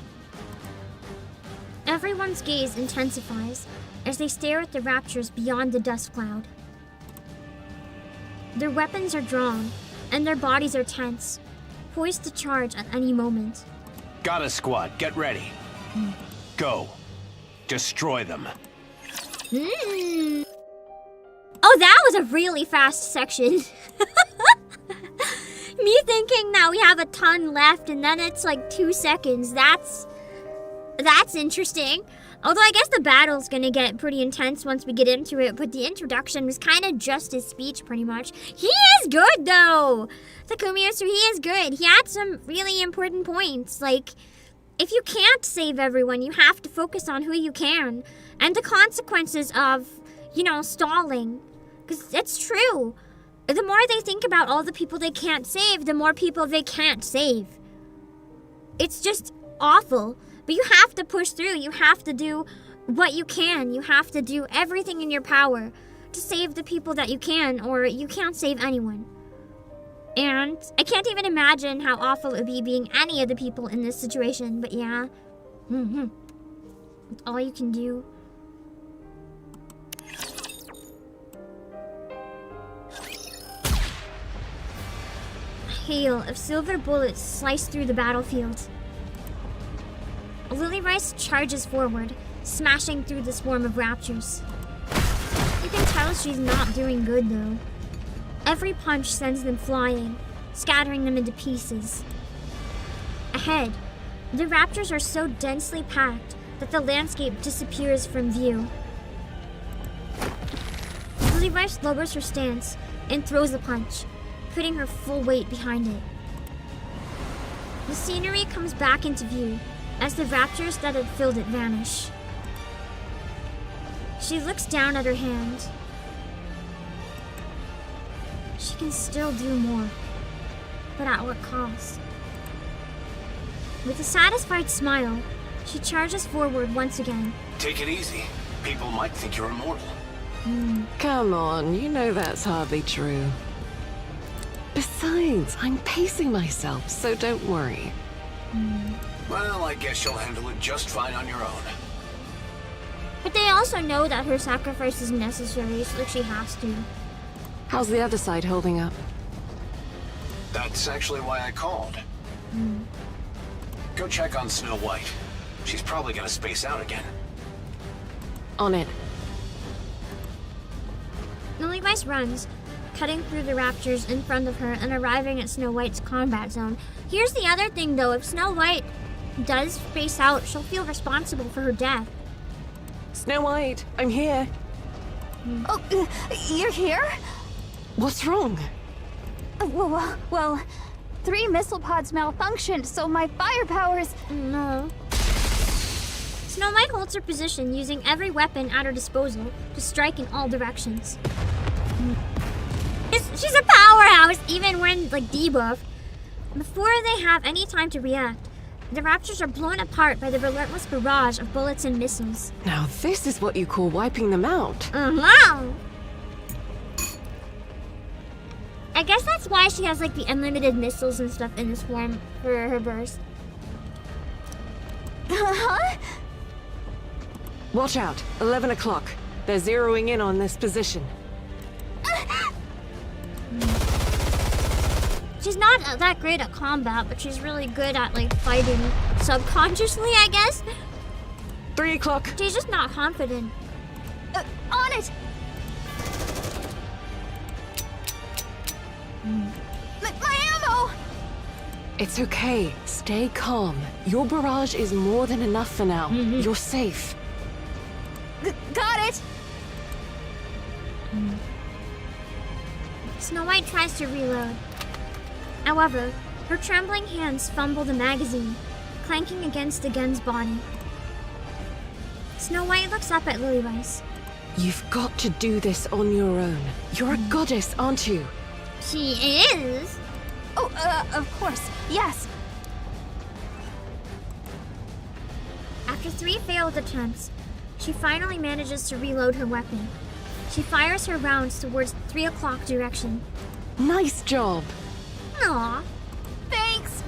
A: Everyone's gaze intensifies as they stare at the raptures beyond the dust cloud. Their weapons are drawn, and their bodies are tense, poised to charge at any moment.
G: Got a squad, get ready. Go. Destroy them.
A: Oh, that was a really fast section. Me thinking that we have a ton left and then it's like 2 seconds. That's interesting. Although I guess the battle's gonna get pretty intense once we get into it, but the introduction was kind of just his speech, pretty much. He is good, though! Takumi Yusuru, he is good. He had some really important points. Like, if you can't save everyone, you have to focus on who you can. And the consequences of, you know, stalling. Because it's true. The more they think about all the people they can't save, the more people they can't save. It's just awful. But you have to push through. You have to do what you can. You have to do everything in your power to save the people that you can, or you can't save anyone. And I can't even imagine how awful it would be being any of the people in this situation, but yeah. It's all you can do. A hail of silver bullets slice through the battlefield. Lily Rice charges forward, smashing through the swarm of raptors. You can tell she's not doing good, though. Every punch sends them flying, scattering them into pieces. Ahead, the raptors are so densely packed that the landscape disappears from view. Lily Rice lowers her stance and throws a punch, putting her full weight behind it. The scenery comes back into view as the raptors that had filled it vanish. She looks down at her hand. She can still do more, but at what cost? With a satisfied smile, she charges forward once again.
G: Take it easy. People might think you're immortal.
E: Come on, you know that's hardly true. Besides, I'm pacing myself, so don't worry.
G: Well, I guess you'll handle it just fine on your own.
A: But they also know that her sacrifice is necessary, so she has to.
E: How's the other side holding up?
G: That's actually why I called. Go check on Snow White. She's probably gonna space out again.
E: On it.
A: Lily Rice runs, cutting through the raptors in front of her and arriving at Snow White's combat zone. Here's the other thing, though. If Snow White does space out, she'll feel responsible for her death.
E: Snow White, I'm here.
C: Oh, you're here?
E: What's wrong?
C: Well, 3 missile pods malfunctioned, so my firepowers...
A: No. Snow White holds her position, using every weapon at her disposal to strike in all directions. She's a powerhouse, even when, like, debuff. Before they have any time to react, the raptors are blown apart by the relentless barrage of bullets and missiles.
E: Now this is what you call wiping them out.
A: I guess that's why she has like the unlimited missiles and stuff in this form for her burst.
C: Huh?
E: Watch out. 11 o'clock. They're zeroing in on this position.
A: She's not that great at combat, but she's really good at like fighting subconsciously, I guess.
E: 3 o'clock.
A: She's just not confident.
C: On it! My ammo!
E: It's okay. Stay calm. Your barrage is more than enough for now. You're safe.
C: Got it!
A: Snow White tries to reload. However, her trembling hands fumble the magazine, clanking against the gun's body. Snow White looks up at Lilyweiss.
E: You've got to do this on your own. You're a goddess, aren't you?
A: She is.
C: Oh, of course. Yes.
A: After 3 failed attempts, she finally manages to reload her weapon. She fires her rounds towards 3 o'clock direction.
E: Nice job.
A: Aww.
C: Thanks.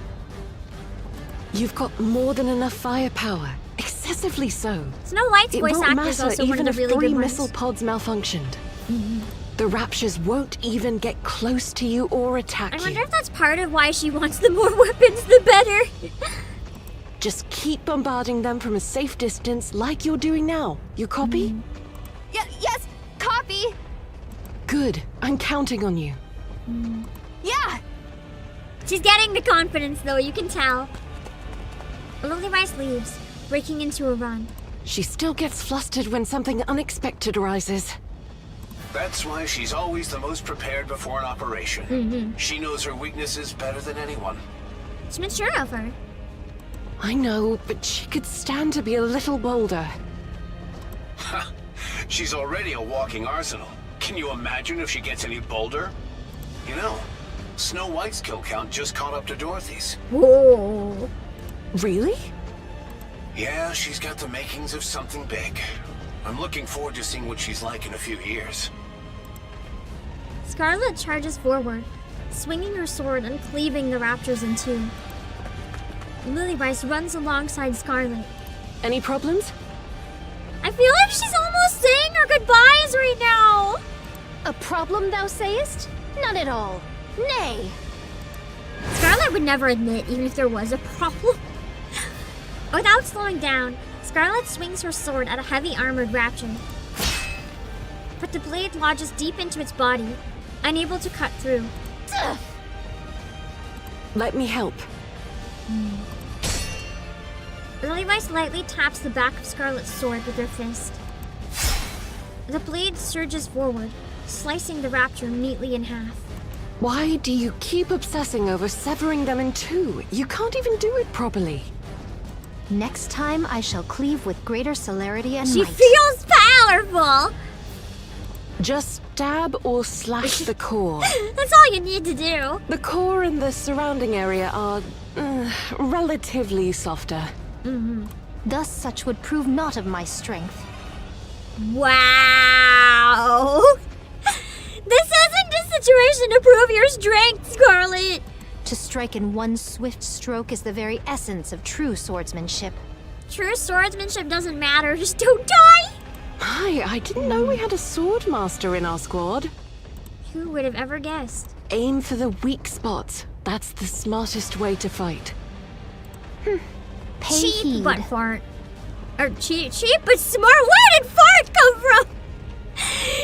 E: You've got more than enough firepower. Excessively so.
A: Snow White's
E: It
A: voice
E: won't
A: actor is
E: matter
A: also one
E: even
A: of the
E: if
A: really
E: 3
A: good
E: missile
A: ones.
E: pods malfunctioned. The Raptures won't even get close to you or attack
A: I
E: you.
A: wonder if that's part of why she wants the more weapons, the better.
E: Just keep bombarding them from a safe distance like you're doing now. You copy?
C: Yes. Copy.
E: Good. I'm counting on you.
C: Yeah.
A: She's getting the confidence, though, you can tell. Lilyweiss leaves, breaking into a run.
E: She still gets flustered when something unexpected arises.
G: That's why she's always the most prepared before an operation. She knows her weaknesses better than anyone.
A: It's mature of her.
E: I know, but she could stand to be a little bolder.
G: She's already a walking arsenal. Can you imagine if she gets any bolder? You know, Snow White's kill count just caught up to Dorothy's.
A: Whoa.
E: Really?
G: Yeah, she's got the makings of something big. I'm looking forward to seeing what she's like in a few years.
A: Scarlet charges forward, swinging her sword and cleaving the Raptors in two. Lilyweiss runs alongside Scarlet.
E: Any problems?
A: I feel like she's almost saying her goodbyes right now.
F: A problem, thou sayest? None at all. Nay.
A: Scarlet would never admit even if there was a problem. Without slowing down, Scarlet swings her sword at a heavy armored Raptor. But the blade lodges deep into its body, unable to cut through.
E: Let me help.
A: Lilyweiss lightly taps the back of Scarlet's sword with her fist. The blade surges forward, slicing the Raptor neatly in half.
E: Why do you keep obsessing over severing them in two? You can't even do it properly.
F: Next time I shall cleave with greater celerity and
A: She
F: might.
A: feels powerful!
E: Just stab or slash the core.
A: That's all you need to do.
E: The core and the surrounding area are relatively softer.
F: Thus such would prove not of my strength.
A: Wow! This isn't a situation to prove your strength, Scarlet!
F: To strike in one swift stroke is the very essence of true swordsmanship.
A: True swordsmanship doesn't matter, just don't die!
E: Hi, I didn't know we had a sword master in our squad.
A: Who would have ever guessed?
E: Aim for the weak spots. That's the smartest way to fight.
F: Pay
A: Cheap
F: heed.
A: but fart. Or cheap but smart? Where did fart come from?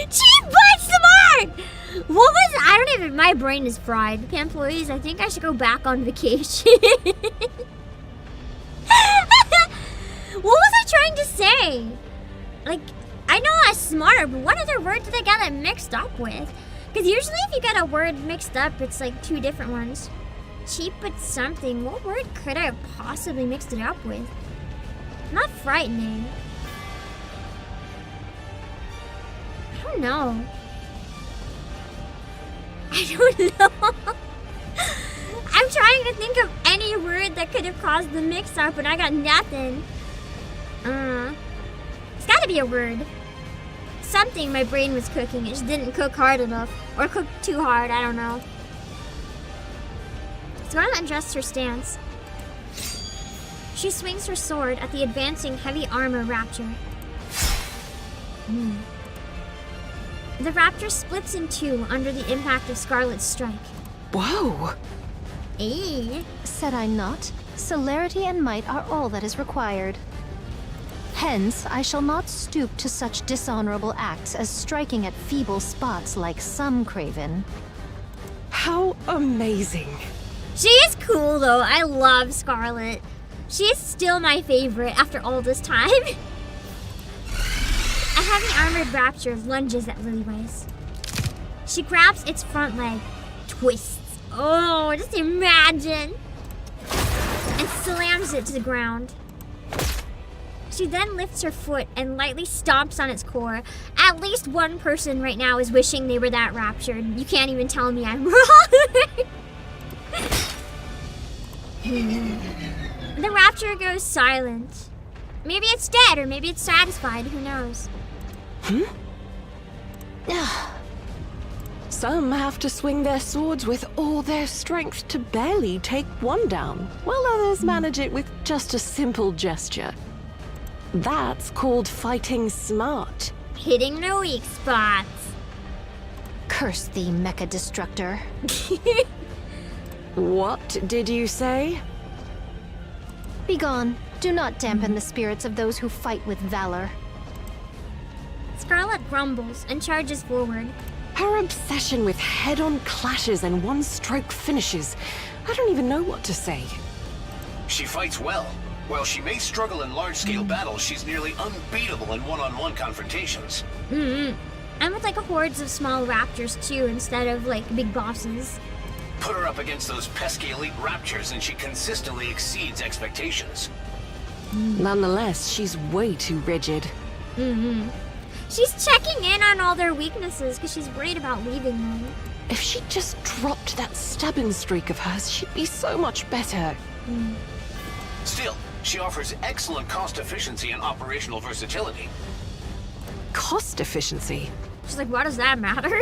A: Cheap but smart! What was, I don't even, my brain is fried. Okay, employees, I think I should go back on vacation. What was I trying to say? Like, I know that's smart, but what other word did I get it mixed up with? Because usually if you get a word mixed up, it's like two different ones. Cheap but something. What word could I have possibly mixed it up with? Not frightening. I don't know. I don't know. I'm trying to think of any word that could have caused the mix-up, and I got nothing. It's gotta be a word. Something my brain was cooking. It just didn't cook hard enough. Or cook too hard, I don't know. Scarlet adjusts her stance. She swings her sword at the advancing heavy armor raptor. The raptor splits in two under the impact of Scarlet's strike.
E: Whoa!
F: Said I not? Celerity and might are all that is required. Hence, I shall not stoop to such dishonorable acts as striking at feeble spots like some craven.
E: How amazing!
A: She is cool though. I love Scarlet. She is still my favorite after all this time. A heavy armored raptor lunges at Lilywise. She grabs its front leg, twists. Oh, just imagine! And slams it to the ground. She then lifts her foot and lightly stomps on its core. At least one person right now is wishing they were that raptured. You can't even tell me I'm wrong. The raptor goes silent. Maybe it's dead or maybe it's satisfied. Who knows?
E: Some have to swing their swords with all their strength to barely take one down, while others manage it with just a simple gesture. That's called fighting smart.
A: Hitting the weak spots.
F: Curse thee, mecha destructor.
E: What did you say?
F: Begone. Do not dampen the spirits of those who fight with valor.
A: Scarlet grumbles and charges forward.
E: Her obsession with head-on clashes and one-stroke finishes. I don't even know what to say.
G: She fights well. While she may struggle in large-scale battles, she's nearly unbeatable in one-on-one confrontations.
A: And with like hordes of small raptors too, instead of like big bosses.
G: Put her up against those pesky elite raptors and she consistently exceeds expectations.
E: Nonetheless, she's way too rigid.
A: She's checking in on all their weaknesses because she's worried about leaving them.
E: If she just dropped that stubborn streak of hers, she'd be so much better.
G: Still, she offers excellent cost efficiency and operational versatility.
E: Cost efficiency?
A: She's like, what does that matter?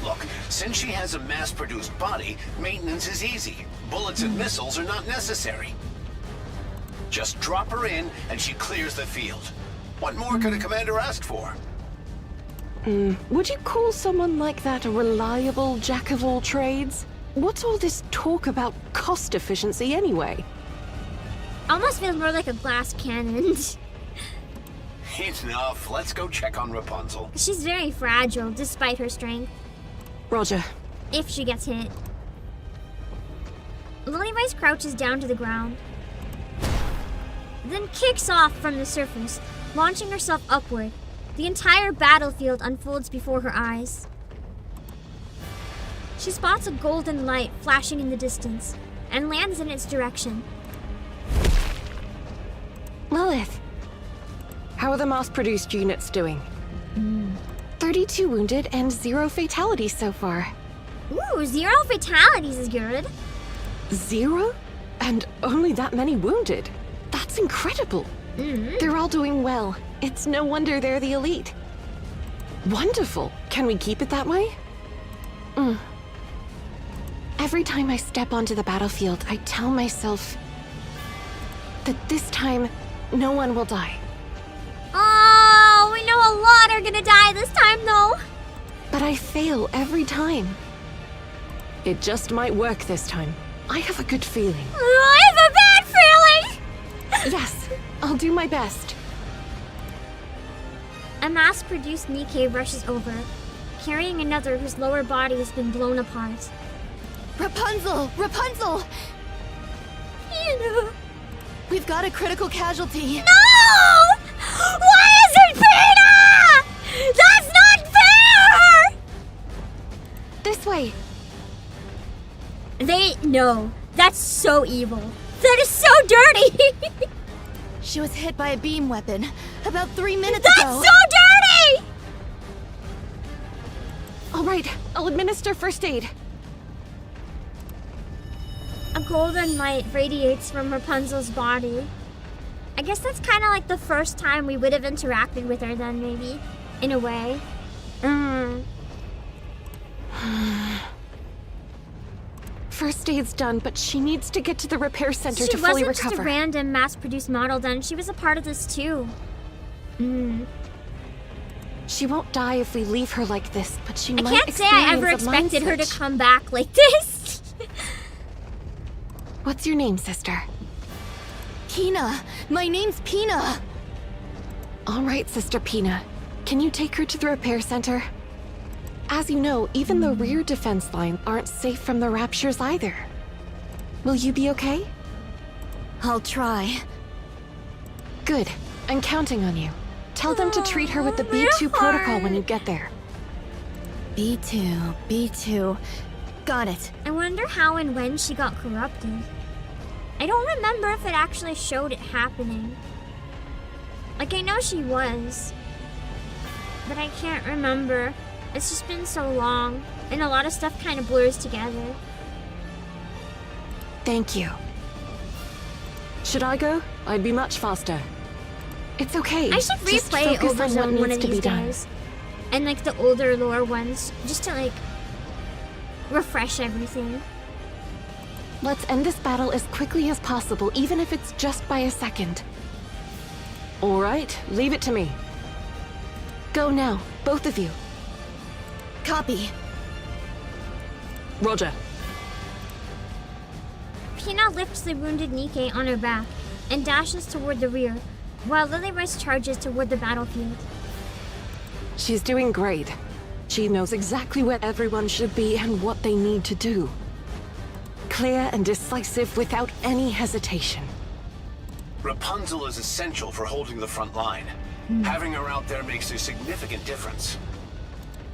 G: Look, since she has a mass-produced body, maintenance is easy. Bullets and missiles are not necessary. Just drop her in and she clears the field. What more could a commander ask for?
E: Would you call someone like that a reliable jack of all trades? What's all this talk about cost efficiency anyway?
A: Almost feels more like a glass cannon.
G: Enough. Let's go check on Rapunzel.
A: She's very fragile despite her strength.
E: Roger.
A: If she gets hit. Lilywise crouches down to the ground. Then kicks off from the surface, launching herself upward. The entire battlefield unfolds before her eyes. She spots a golden light flashing in the distance and lands in its direction.
E: Lilith, how are the mass-produced units doing? 32 wounded and 0 fatalities so far.
A: Ooh, 0 fatalities is good.
E: 0? And only that many wounded? That's incredible. They're all doing well. It's no wonder they're the elite. Wonderful. Can we keep it that way? Every time I step onto the battlefield, I tell myself that this time, no one will die.
A: Oh, we know a lot are gonna die this time though.
E: But I fail every time. It just might work this time. I have a good feeling.
A: I have a bad feeling!
E: Yes, I'll do my best.
A: A mass-produced NIKKE rushes over, carrying another whose lower body has been blown apart.
F: Rapunzel! Rapunzel! We've got a critical casualty.
A: No! Why is it Peter? That's not fair!
E: This way.
A: No, that's so evil. That is so dirty!
F: She was hit by a beam weapon about 3 minutes
A: That's
F: ago.
A: so dirty!
E: All right, I'll administer first aid.
A: A golden light radiates from Rapunzel's body. I guess that's kind of like the first time we would have interacted with her then, maybe. In a way.
E: first aid's done, but she needs to get to the repair center
A: She
E: to fully
A: wasn't just a
E: recover.
A: random mass-produced model then. She was a part of this too.
E: She won't die if we leave her like this, but she
A: I
E: might
A: can't say I ever
E: experience a
A: expected her to
E: mindset.
A: come back like this.
E: What's your name, sister?
F: Pina! My name's Pina!
E: All right, Sister Pina. Can you take her to the repair center? As you know, even the rear defense lines aren't safe from the Raptures either. Will you be okay?
F: I'll try.
E: Good. I'm counting on you. Tell them to treat her with the
A: my
E: B2 protocol when
A: heart.
E: you get there.
F: B2. Got it.
A: I wonder how and when she got corrupted. I don't remember if it actually showed it happening. Like, I know she was, but I can't remember. It's just been so long, and a lot of stuff kind of blurs together.
E: Thank you. Should I go? I'd be much faster. It's okay.
A: I should
E: Just
A: replay
E: focus on what
A: Overzone one
E: needs
A: of
E: to be
A: these
E: done.
A: days. And like the older lore ones, just to like refresh everything.
E: Let's end this battle as quickly as possible, even if it's just by a second. All right, leave it to me. Go now, both of you.
F: Copy.
E: Roger.
A: Pina lifts the wounded NIKKE on her back and dashes toward the rear, while Lilywhite charges toward the battlefield.
E: She's doing great. She knows exactly where everyone should be and what they need to do. Clear and decisive without any hesitation.
G: Rapunzel is essential for holding the front line. Having her out there makes a significant difference.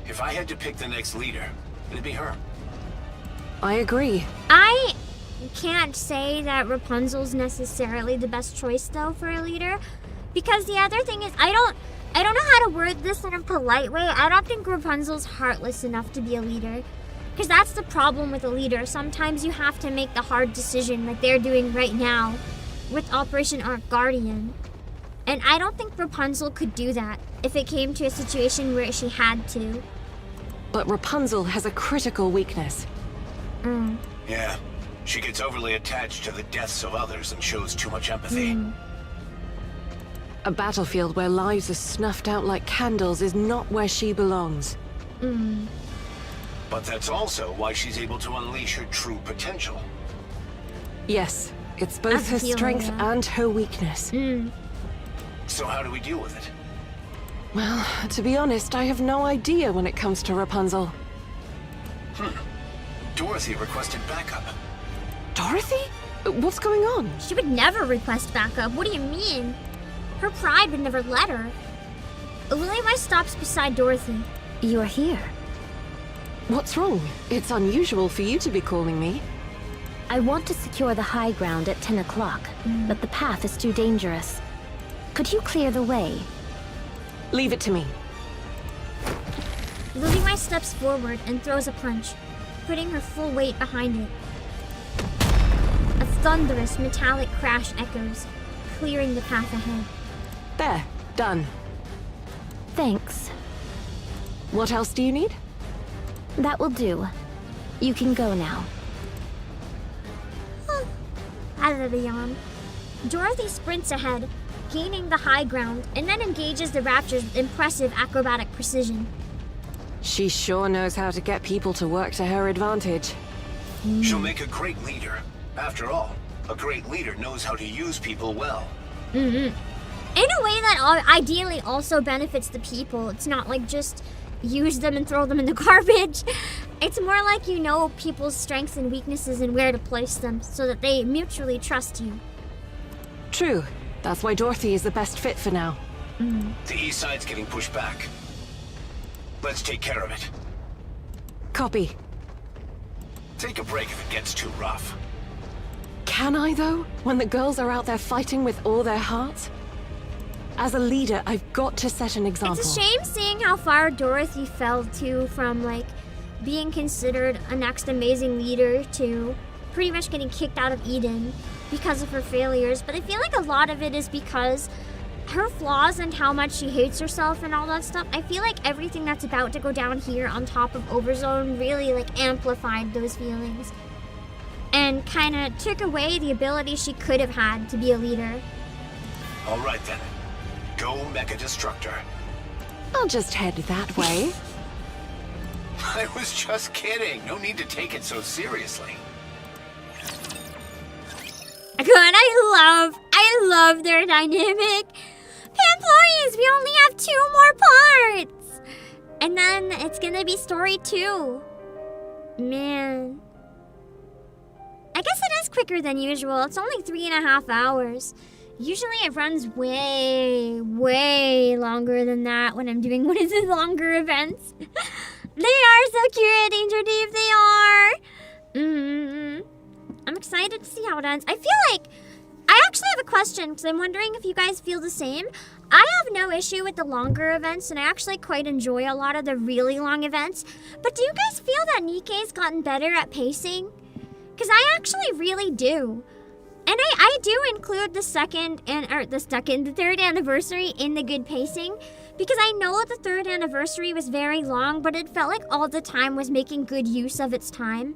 G: If I had to pick the next leader, it'd be her.
E: I agree.
A: I can't say that Rapunzel's necessarily the best choice though for a leader, because the other thing is I don't know how to word this in a polite way. I don't think Rapunzel's heartless enough to be a leader, because that's the problem with a leader. Sometimes you have to make the hard decision like they're doing right now with Operation Ark Guardian, and I don't think Rapunzel could do that if it came to a situation where she had to.
E: But Rapunzel has a critical weakness.
G: Yeah, she gets overly attached to the deaths of others and shows too much empathy.
E: A battlefield where lives are snuffed out like candles is not where she belongs.
G: But that's also why she's able to unleash her true potential.
E: Yes, it's both her
A: I feel
E: strength
A: that.
E: and her weakness.
G: So how do we deal with it?
E: Well, to be honest, I have no idea when it comes to Rapunzel.
G: Dorothy requested backup.
E: Dorothy? What's going on?
A: She would never request backup. What do you mean? Her pride would never let her. Lilywhite stops beside Dorothy.
D: You are here.
E: What's wrong? It's unusual for you to be calling me.
D: I want to secure the high ground at 10 o'clock, but the path is too dangerous. Could you clear the way?
E: Leave it to me.
A: Lilywhite steps forward and throws a punch, putting her full weight behind it. A thunderous metallic crash echoes, clearing the path ahead.
E: There, done.
D: Thanks.
E: What else do you need?
D: That will do. You can go now.
A: Out the yawn. Dorothy sprints ahead, gaining the high ground, and then engages the Raptors with impressive acrobatic precision.
E: She sure knows how to get people to work to her advantage.
G: She'll make a great leader. After all, a great leader knows how to use people well.
A: In a way that ideally also benefits the people. It's not like just use them and throw them in the garbage. It's more like you know people's strengths and weaknesses and where to place them so that they mutually trust you.
E: True. That's why Dorothy is the best fit for now.
G: The east side's getting pushed back. Let's take care of it.
E: Copy.
G: Take a break if it gets too rough.
E: Can I, though? When the girls are out there fighting with all their hearts? As a leader, I've got to set an example.
A: It's a shame seeing how far Dorothy fell to from like being considered a next amazing leader to pretty much getting kicked out of Eden because of her failures. But I feel like a lot of it is because her flaws and how much she hates herself and all that stuff. I feel like everything that's about to go down here on top of Overzone really like amplified those feelings. and kind of took away the ability she could have had to be a leader.
G: All right then. Go, Mecha Destructor.
E: I'll just head that way.
G: I was just kidding. No need to take it so seriously.
A: Good, I love their dynamic. Employees, we only have 2 more parts. And then it's gonna be story 2. Man. I guess it is quicker than usual. It's only 3.5 hours. Usually it runs way longer than that when I'm doing one of the longer events. They are so cute, Danger Dave, they are. I'm excited to see how it ends. I feel like, I actually have a question, because I'm wondering if you guys feel the same. I have no issue with the longer events, and I actually quite enjoy a lot of the really long events. But do you guys feel that NIKKE's gotten better at pacing? Because I actually really do. And I do include the third anniversary in the good pacing, because I know the 3rd anniversary was very long, but it felt like all the time was making good use of its time.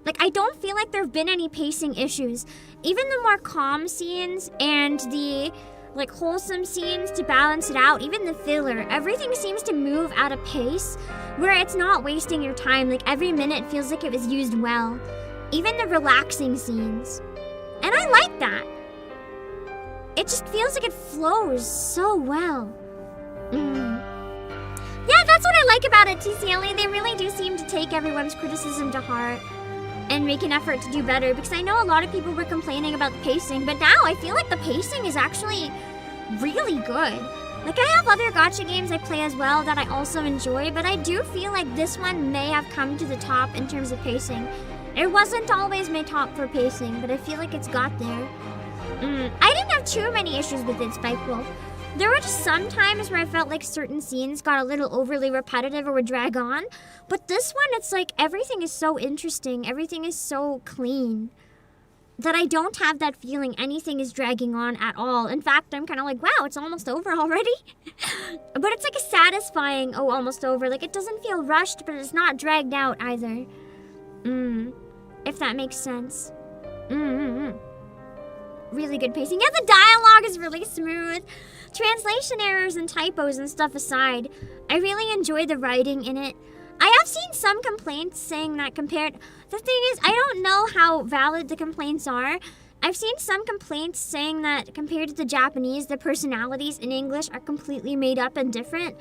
A: Like, I don't feel like there have been any pacing issues. Even the more calm scenes and the, like, wholesome scenes to balance it out, even the filler, everything seems to move at a pace where it's not wasting your time. Like, every minute feels like it was used well. Even the relaxing scenes. And I like that. It just feels like it flows so well. Yeah, that's what I like about it, TCLE. They really do seem to take everyone's criticism to heart and make an effort to do better, because I know a lot of people were complaining about the pacing, but now I feel like the pacing is actually really good. Like, I have other gacha games I play as well that I also enjoy, but I do feel like this one may have come to the top in terms of pacing. It wasn't always my top for pacing, but I feel like it's got there. I didn't have too many issues with it, Spikewolf. There were just some times where I felt like certain scenes got a little overly repetitive or would drag on. But this one, it's like everything is so interesting, everything is so clean, that I don't have that feeling anything is dragging on at all. In fact, I'm kind of like, wow, it's almost over already. But it's like a satisfying, oh, almost over. Like, it doesn't feel rushed, but it's not dragged out either. If that makes sense. Really good pacing. Yeah, the dialogue is really smooth. Translation errors and typos and stuff aside, I really enjoy the writing in it. I have seen some complaints saying that compared... The thing is, I don't know how valid the complaints are. I've seen some complaints saying that compared to the Japanese, the personalities in English are completely made up and different.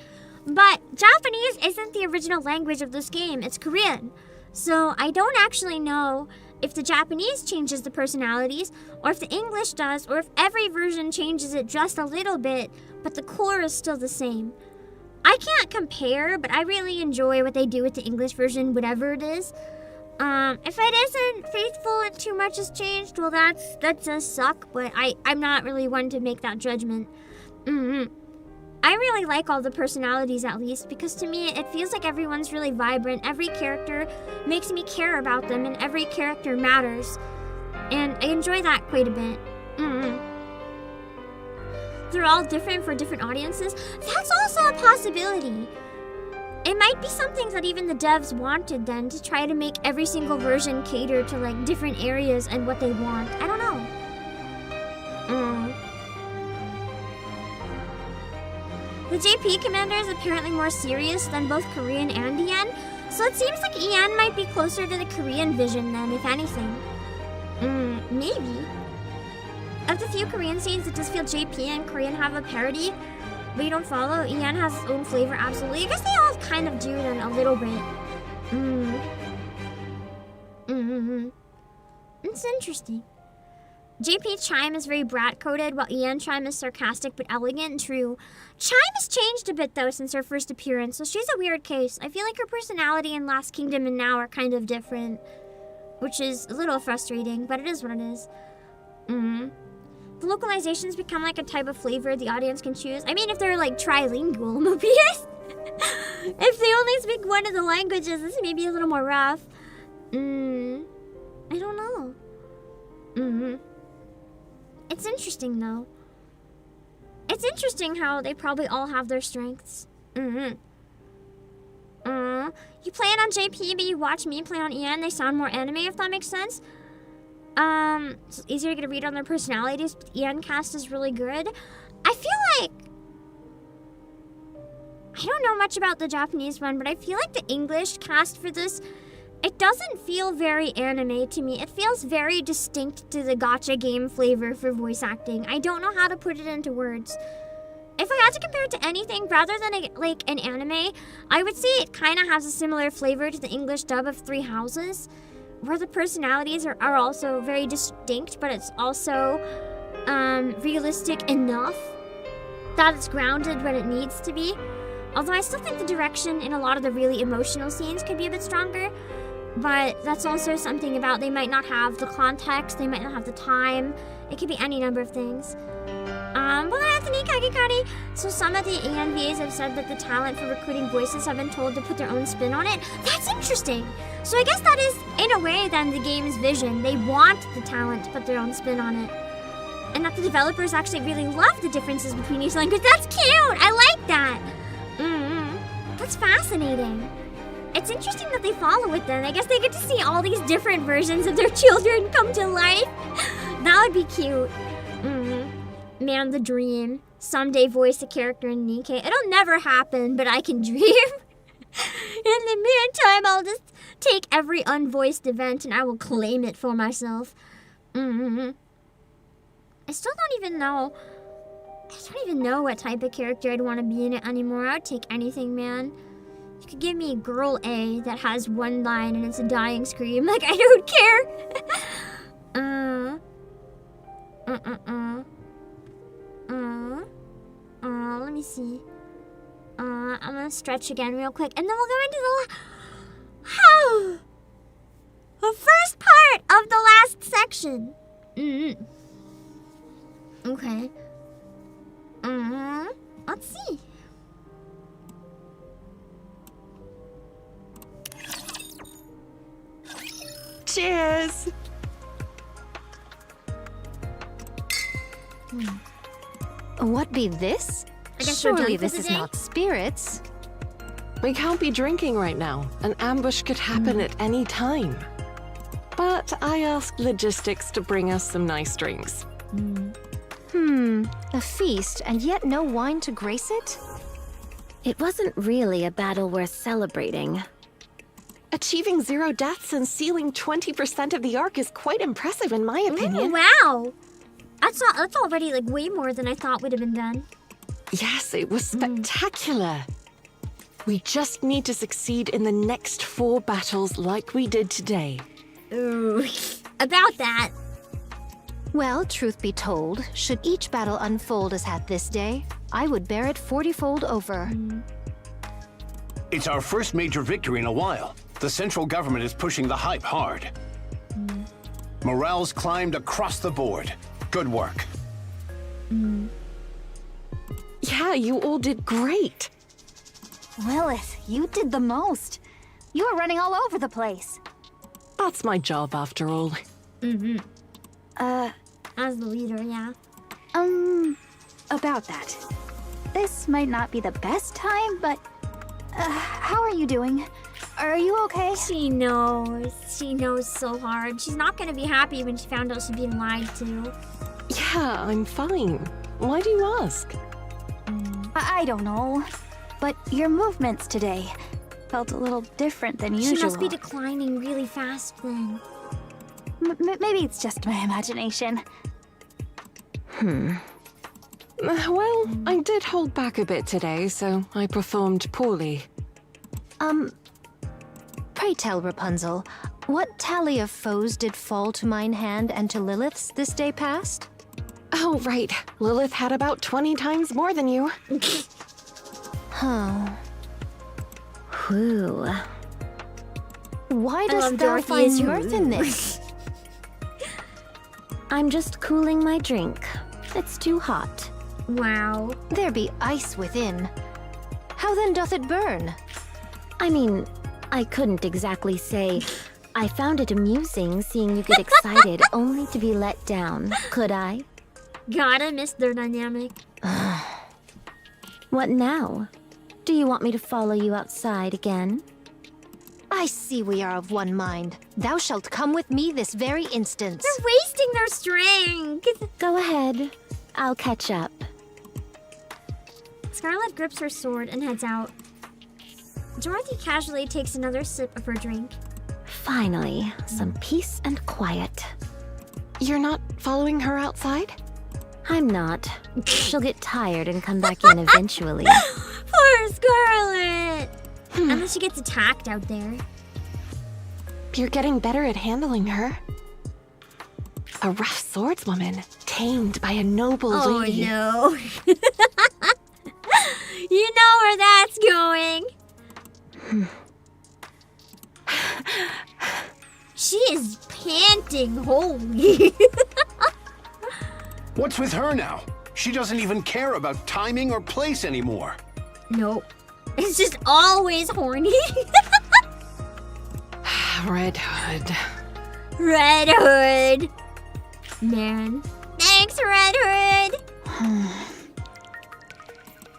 A: But Japanese isn't the original language of this game. It's Korean. So I don't actually know if the Japanese changes the personalities, or if the English does, or if every version changes it just a little bit, but the core is still the same. I can't compare, but I really enjoy what they do with the English version, whatever it is. If it isn't faithful and too much has changed, well, that does suck, but I'm not really one to make that judgment. I really like all the personalities, at least, because to me, it feels like everyone's really vibrant. Every character makes me care about them, and every character matters. And I enjoy that quite a bit. They're all different for different audiences. That's also a possibility. It might be something that even the devs wanted then, to try to make every single version cater to, like, different areas and what they want. I don't know. The JP commander is apparently more serious than both Korean and EN, so it seems like EN might be closer to the Korean vision then, if anything. Maybe. Of the few Korean scenes, it does feel JP and Korean have a parody, but you don't follow. EN has its own flavor, absolutely. I guess they all kind of do then a little bit. It's interesting. JP Chime is very brat-coded, while EN Chime is sarcastic but elegant and true. Chime has changed a bit, though, since her first appearance, so she's a weird case. I feel like her personality in Last Kingdom and now are kind of different, which is a little frustrating, but it is what it is. The localizations become like a type of flavor the audience can choose. I mean, if they're, like, trilingual, Mobius. If they only speak one of the languages, this may be a little more rough. I don't know. It's interesting, though. It's interesting how they probably all have their strengths. You play it on JP, but you watch me play on EN. They sound more anime, if that makes sense. It's easier to get a read on their personalities, but the EN cast is really good. I feel like... I don't know much about the Japanese one, but I feel like the English cast for this, it doesn't feel very anime to me. It feels very distinct to the gacha game flavor for voice acting. I don't know how to put it into words. If I had to compare it to anything rather than like an anime, I would say it kind of has a similar flavor to the English dub of Three Houses, where the personalities are also very distinct, but it's also realistic enough that it's grounded when it needs to be. Although I still think the direction in a lot of the really emotional scenes could be a bit stronger, but that's also something about they might not have the context, they might not have the time. It could be any number of things. Well, Anthony Kagekari, so some of the ANVAs have said that the talent for recruiting voices have been told to put their own spin on it. That's interesting. So I guess that is, in a way, then the game's vision. They want the talent to put their own spin on it. And that the developers actually really love the differences between each language. That's cute! I like that! That's fascinating. It's interesting that they follow it then. I guess they get to see all these different versions of their children come to life. That would be cute. Man, the dream. Someday voice a character in NIKKE. It'll never happen, but I can dream. In the meantime, I'll just take every unvoiced event and I will claim it for myself. I still don't even know. I don't even know what type of character I'd want to be in it anymore. I would take anything, man. You could give me Girl A that has one line and it's a dying scream. Like, I don't care. Let me see. I'm gonna stretch again real quick, and then we'll go into the first part of the last section. Okay. Let's see.
E: Cheers!
F: What be this?
A: I guess we're done
F: Surely
A: for
F: this
A: the
F: is
A: day?
F: not spirits.
E: We can't be drinking right now. An ambush could happen at any time. But I asked logistics to bring us some nice drinks.
F: A feast and yet no wine to grace it?
D: It wasn't really a battle worth celebrating.
E: Achieving 0 deaths and sealing 20% of the Ark is quite impressive in my opinion.
A: Ooh, wow. That's already like way more than I thought would have been done.
E: Yes, it was spectacular. We just need to succeed in the next 4 battles like we did today.
A: Ooh. About that.
F: Well, truth be told, should each battle unfold as had this day, I would bear it 40-fold over.
G: It's our first major victory in a while. The central government is pushing the hype hard. Morale's climbed across the board. Good work.
E: Yeah, you all did great.
C: Lilith, you did the most. You were running all over the place.
E: That's my job after all.
A: As the leader, yeah.
C: About that. This might not be the best time, but how are you doing? Are you okay?
A: She knows. She knows so hard. She's not gonna be happy when she found out she's being lied to.
E: Yeah, I'm fine. Why do you ask?
C: I don't know. But your movements today felt a little different than usual.
A: She must be declining really fast then.
C: Maybe it's just my imagination.
E: Well, I did hold back a bit today, so I performed poorly.
F: Pray tell, Rapunzel, what tally of foes did fall to mine hand and to Lilith's this day past?
E: Oh, right. Lilith had about 20 times more than you.
F: Huh.
D: Whew.
F: Why
A: I
F: does
A: love
F: thou
A: Dorothy's
F: find mirth in this?
D: I'm just cooling my drink. It's too hot.
A: Wow.
F: There be ice within. How then doth it burn?
D: I mean, I couldn't exactly say. I found it amusing seeing you get excited only to be let down, could I?
A: God, I miss their dynamic.
D: What now? Do you want me to follow you outside again?
F: I see we are of one mind. Thou shalt come with me this very instant.
A: They're wasting their strength.
D: Go ahead. I'll catch up.
A: Scarlet grips her sword and heads out. Dorothy casually takes another sip of her drink.
D: Finally, some peace and quiet.
E: You're not following her outside?
D: I'm not. She'll get tired and come back in eventually.
A: Poor Scarlet! Unless she gets attacked out there.
E: You're getting better at handling her. A rough swordswoman, tamed by a noble lady.
A: Oh no. You know where that's going. She is panting, holy.
G: What's with her now? She doesn't even care about timing or place anymore.
A: Nope. It's just always horny.
E: Red Hood.
A: Red Hood. Man. Thanks, Red Hood.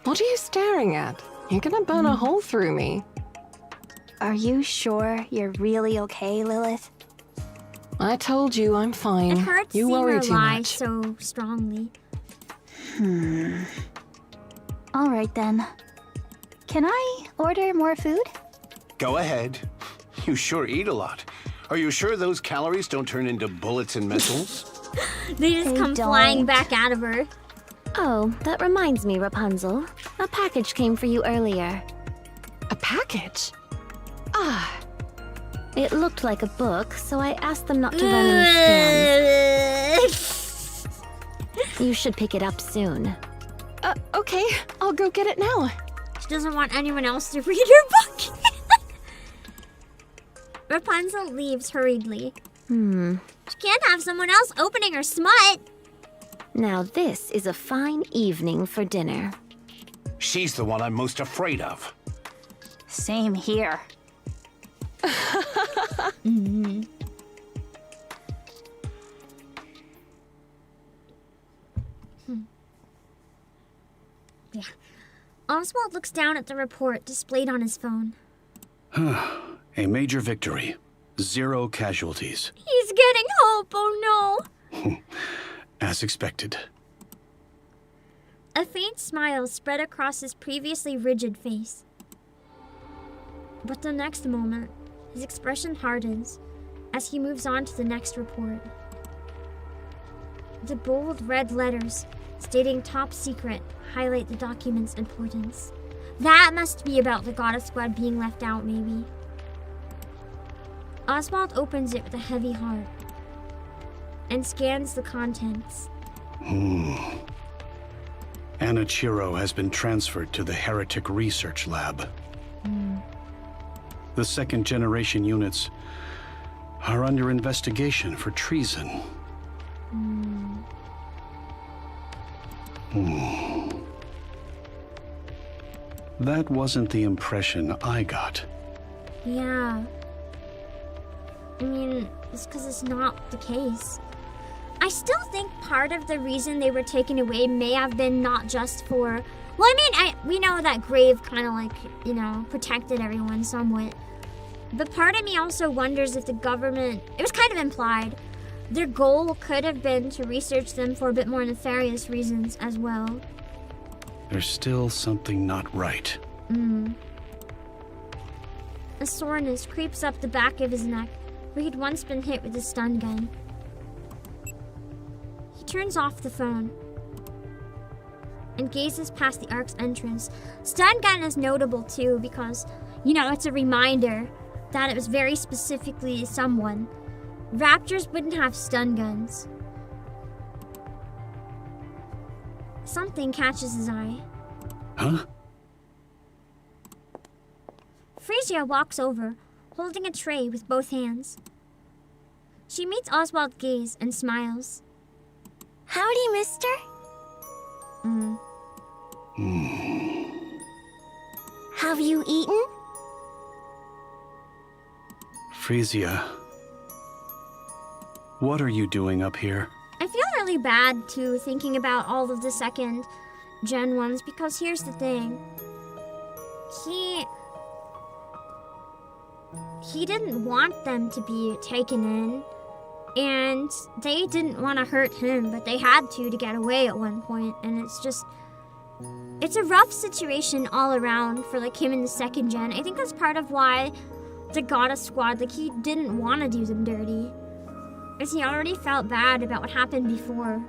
E: What are you staring at? You're gonna burn a hole through me.
C: Are you sure you're really okay, Lilith?
E: I told you I'm fine.
A: It hurts
E: You
A: seeing
E: worry
A: her
E: too
A: lie
E: much.
A: so strongly.
C: All right then. Can I order more food?
G: Go ahead. You sure eat a lot. Are you sure those calories don't turn into bullets and missiles?
A: They just
C: They
A: come flying
C: don't.
A: back out of her.
D: Oh, that reminds me, Rapunzel. A package came for you earlier.
E: A package? Ah,
D: It looked like a book, so I asked them not to run any scans. You should pick it up soon.
E: okay. I'll go get it now.
A: She doesn't want anyone else to read her book. Rapunzel leaves hurriedly. She can't have someone else opening her smut.
D: Now this is a fine evening for dinner.
G: She's the one I'm most afraid of.
C: Same here.
A: Yeah. Oswald looks down at the report displayed on his phone.
H: A major victory. 0 casualties.
A: He's getting hope, oh no.
H: As expected.
A: A faint smile spread across his previously rigid face. But the next moment, his expression hardens as he moves on to the next report. The bold red letters stating top secret highlight the document's importance. That must be about the Goddess Squad being left out, maybe. Oswald opens it with a heavy heart and scans the contents.
H: Anna Chiro has been transferred to the Heretic Research Lab. The second-generation units are under investigation for treason. That wasn't the impression I got.
A: Yeah. I mean, it's because it's not the case. I still think part of the reason they were taken away may have been not just for... Well, I mean, we know that Grave kind of like, you know, protected everyone somewhat. But part of me also wonders if the government... It was kind of implied. Their goal could have been to research them for a bit more nefarious reasons as well.
H: There's still something not right.
A: A soreness creeps up the back of his neck, where he'd once been hit with a stun gun. He turns off the phone and gazes past the Ark's entrance. Stun gun is notable too because, you know, it's a reminder that it was very specifically someone. Raptors wouldn't have stun guns. Something catches his eye.
H: Huh?
A: Frisia walks over, holding a tray with both hands. She meets Oswald's gaze and smiles.
D: Howdy, mister. Have you eaten?
H: Frisia, what are you doing up here?
A: I feel really bad, too, thinking about all of the second-gen ones, because here's the thing. He he didn't want them to be taken in. And they didn't want to hurt him, but they had to get away at one point. And it's just... It's a rough situation all around for like him in the 2nd gen. I think that's part of why the Goddess Squad, like he didn't want to do them dirty. Because he already felt bad about what happened before.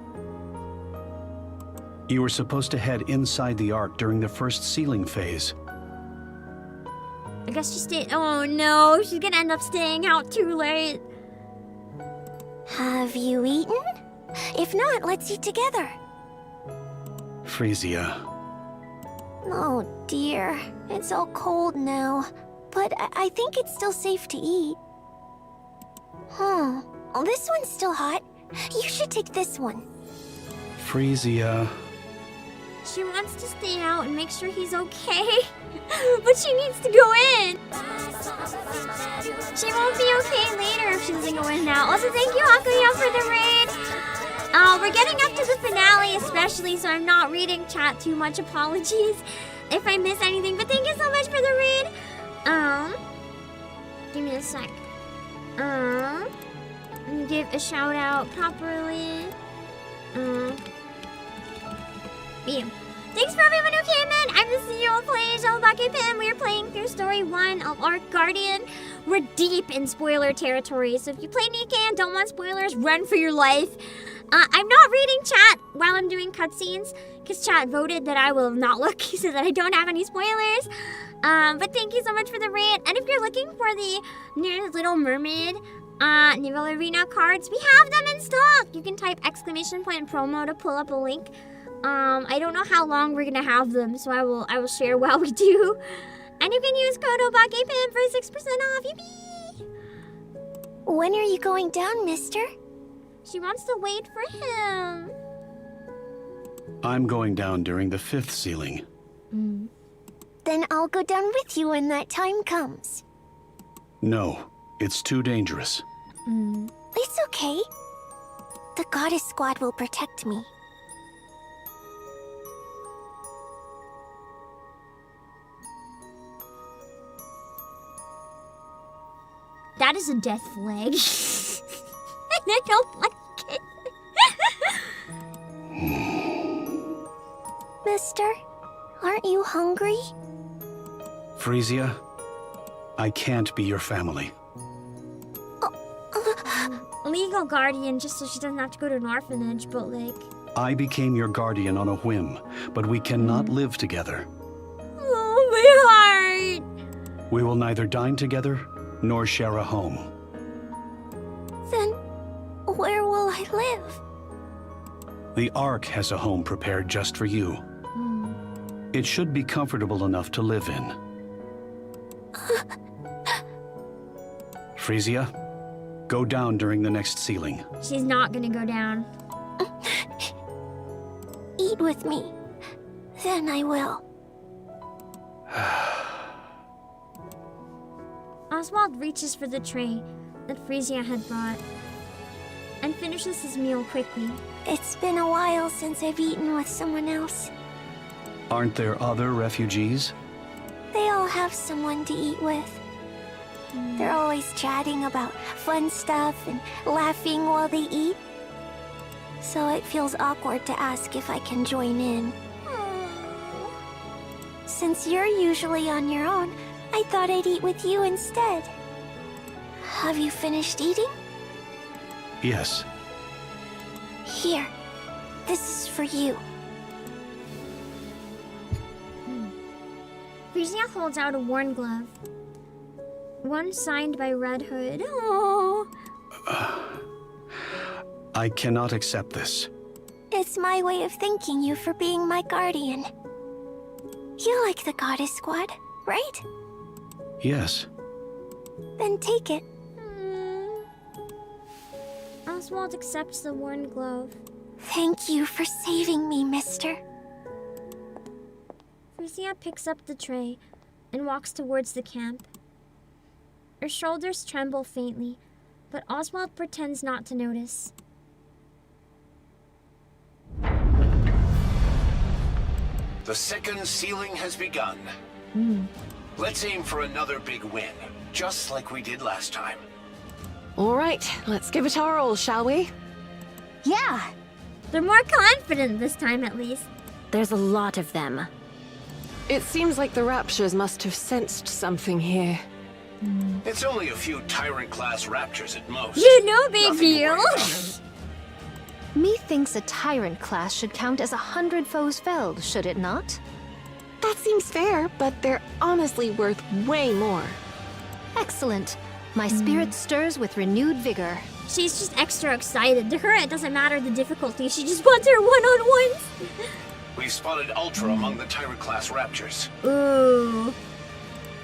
H: You were supposed to head inside the Ark during the first sealing phase.
A: I guess she stayed. Oh no, she's gonna end up staying out too late.
D: Have you eaten? If not, let's eat together.
H: Frisia.
D: Oh dear, it's all cold now. But I think it's still safe to eat. Oh, this one's still hot. You should take this one.
H: Frisia.
A: She wants to stay out and make sure he's okay. But she needs to go in. She won't be okay later if she doesn't go in now. Also, thank you, Hakuya, for the raid. We're getting up to the finale especially, so I'm not reading chat too much. Apologies if I miss anything, but thank you so much for the raid. Give me a sec. Let me give a shout out properly. Bam. Thanks for everyone who came in. I'm the CEO of Playasia, obakepam. We are playing through Story 1 of Ark Guardian. We're deep in spoiler territory, so if you play NIKKE and don't want spoilers, run for your life. I'm not reading chat while I'm doing cutscenes, because chat voted that I will not look so that I don't have any spoilers. But thank you so much for the raid. And if you're looking for the new Little Mermaid Naval Arena cards, we have them in stock. You can type !promo to pull up a link. I don't know how long we're gonna have them, so I will share while we do. And you can use code obakepam for 6% off. Yippee!
D: When are you going down, mister?
A: She wants to wait for him.
H: I'm going down during the 5th sealing.
D: Then I'll go down with you when that time comes.
H: No, it's too dangerous.
D: It's okay. The Goddess Squad will protect me.
A: That is a death flag. And I don't like it.
D: Mister, aren't you hungry?
H: Frisia, I can't be your family.
A: Legal guardian, just so she doesn't have to go to an orphanage, but like...
H: I became your guardian on a whim, but we cannot live together.
A: Oh, my heart!
H: We will neither dine together, nor share a home.
D: Then, where will I live?
H: The Ark has a home prepared just for you. It should be comfortable enough to live in. Frisia, go down during the next sealing.
A: She's not gonna go down.
D: Eat with me. Then I will.
A: Oswald reaches for the tray that Frisia had brought and finishes his meal quickly.
D: It's been a while since I've eaten with someone else.
H: Aren't there other refugees?
D: They all have someone to eat with. They're always chatting about fun stuff and laughing while they eat. So it feels awkward to ask if I can join in. Since you're usually on your own, I thought I'd eat with you instead. Have you finished eating?
H: Yes.
D: Here. This is for you.
A: Frisia holds out a worn glove. One signed by Red Hood. Oh.
H: I cannot accept this.
D: It's my way of thanking you for being my guardian. You like the Goddess Squad, right?
H: Yes.
D: Then take it.
A: Oswald accepts the worn glove.
D: Thank you for saving me, mister.
A: Frisia picks up the tray and walks towards the camp. Her shoulders tremble faintly, but Oswald pretends not to notice.
G: The second sealing has begun. Let's aim for another big win. just like we did last time.
E: All right, let's give it our all, shall we?
C: Yeah.
A: They're more confident this time, at least.
D: There's a lot of them.
E: It seems like the Raptures must have sensed something here.
G: It's only a few Tyrant-class Raptors at most.
A: You know, big
G: Nothing to
A: deal.
G: worry about.
F: Methinks a tyrant class should count as 100 foes felled, should it not?
E: That seems fair, but they're honestly worth way more.
F: Excellent. My spirit stirs with renewed vigor.
A: She's just extra excited. To her, it doesn't matter the difficulty. She just wants her one-on-ones.
G: We've spotted Ultra among the Tyrant-class Raptors.
A: Ooh.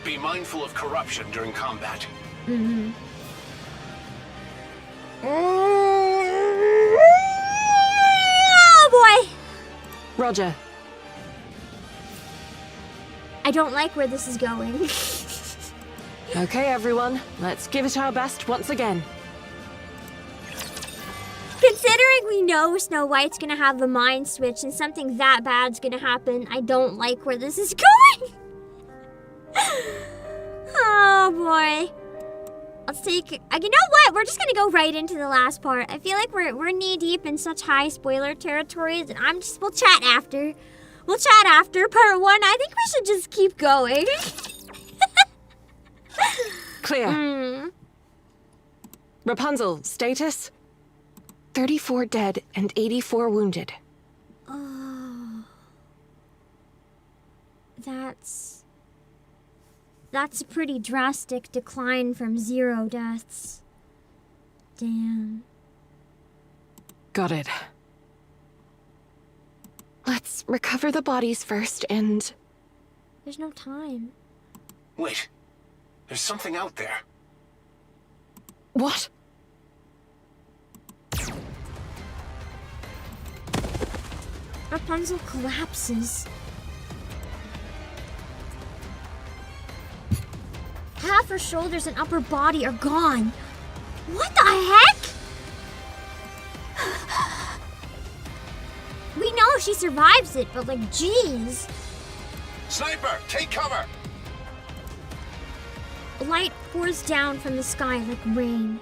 G: Be mindful of corruption during combat.
A: Oh boy.
E: Roger.
A: I don't like where this is going.
E: Okay, everyone, let's give it our best once again.
A: Considering we know Snow White's gonna have the mind switch and something that bad's gonna happen, I don't like where this is going. Oh boy. Let's take. You know what? We're just gonna go right into the last part. I feel like we're knee deep in such high spoiler territories, and we'll chat after. We'll chat after part 1. I think we should just keep going.
E: Clear. Rapunzel, status? 34 dead and 84 wounded.
A: Oh. That's a pretty drastic decline from 0 deaths. Damn.
E: Got it. Let's recover the bodies first and...
A: There's no time.
G: Wait. There's something out there.
E: What?
A: Rapunzel collapses. Half her shoulders and upper body are gone. What the heck? We know she survives it, but like, jeez.
G: Sniper, take cover!
A: Light pours down from the sky like rain.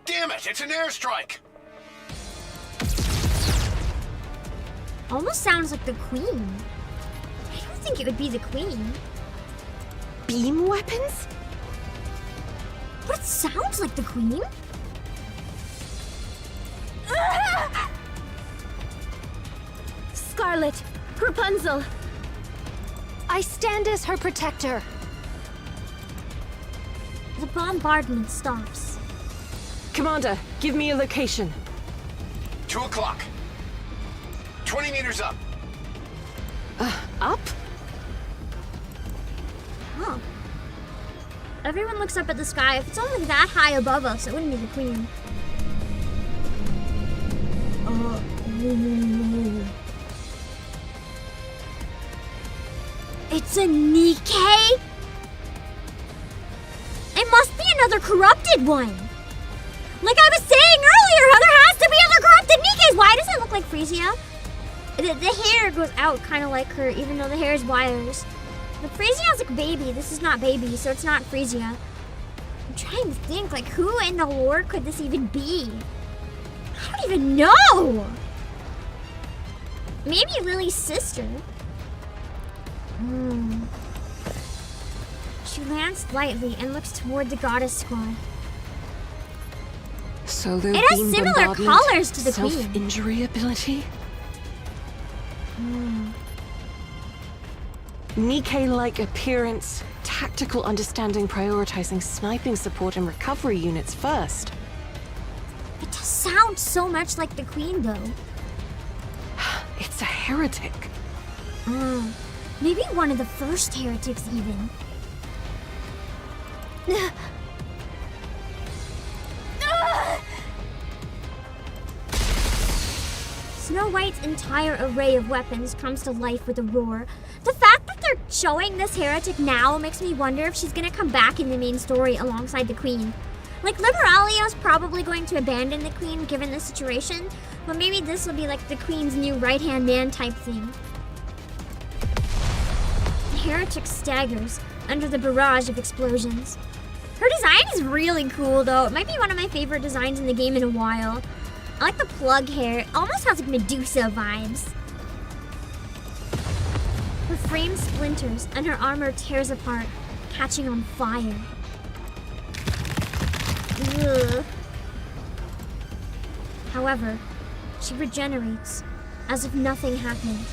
G: Damn it, it's an airstrike!
A: Almost sounds like the Queen. I don't think it would be the Queen.
E: Beam weapons?
A: But it sounds like the Queen.
D: Scarlet, Rapunzel.
F: I stand as her protector.
A: The bombardment stops.
E: Commander, give me a location.
G: 2 o'clock. 20 meters up.
E: Up?
A: Huh. Everyone looks up at the sky. If it's only that high above us, it wouldn't be the Queen. It's a NIKKE? It must be another corrupted one. Like I was saying earlier, there has to be other corrupted NIKKEs. Why does it look like Frisia? The hair goes out kind of like her, even though the hair is wires. But Frisia's like baby. This is not baby, so it's not Frisia. I'm trying to think, like, who in the lore could this even be? I don't even know. Maybe Lily's sister. She lands lightly and looks toward the goddess squad.
E: Solo
A: It has
E: beam
A: similar
E: bombardment,
A: colors to the Queen.
E: self-injury ability? NIKKE-like appearance, tactical understanding prioritizing sniping support and recovery units first.
A: It does sound so much like the Queen, though.
E: It's a heretic.
A: Maybe one of the first heretics, even. Snow White's entire array of weapons comes to life with a roar. The fact that they're showing this heretic now makes me wonder if she's gonna come back in the main story alongside the Queen. Like, Liberalio's probably going to abandon the Queen given the situation, but maybe this will be like the Queen's new right-hand man type thing. The heretic staggers under the barrage of explosions. Her design is really cool, though. It might be one of my favorite designs in the game in a while. I like the plug hair. It almost has like Medusa vibes. Her frame splinters and her armor tears apart, catching on fire. Ugh. However, she regenerates, as if nothing happened.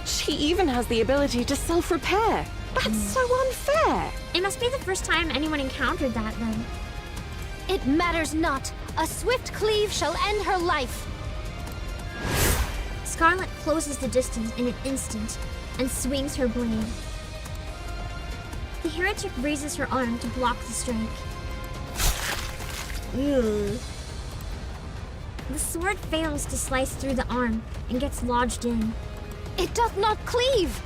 E: She even has the ability to self-repair. That's so unfair.
A: It must be the first time anyone encountered that, then.
F: It matters not. A swift cleave shall end her life.
A: Scarlet closes the distance in an instant and swings her blade. The heretic raises her arm to block the strike. Ew. The sword fails to slice through the arm and gets lodged in.
F: It doth not cleave.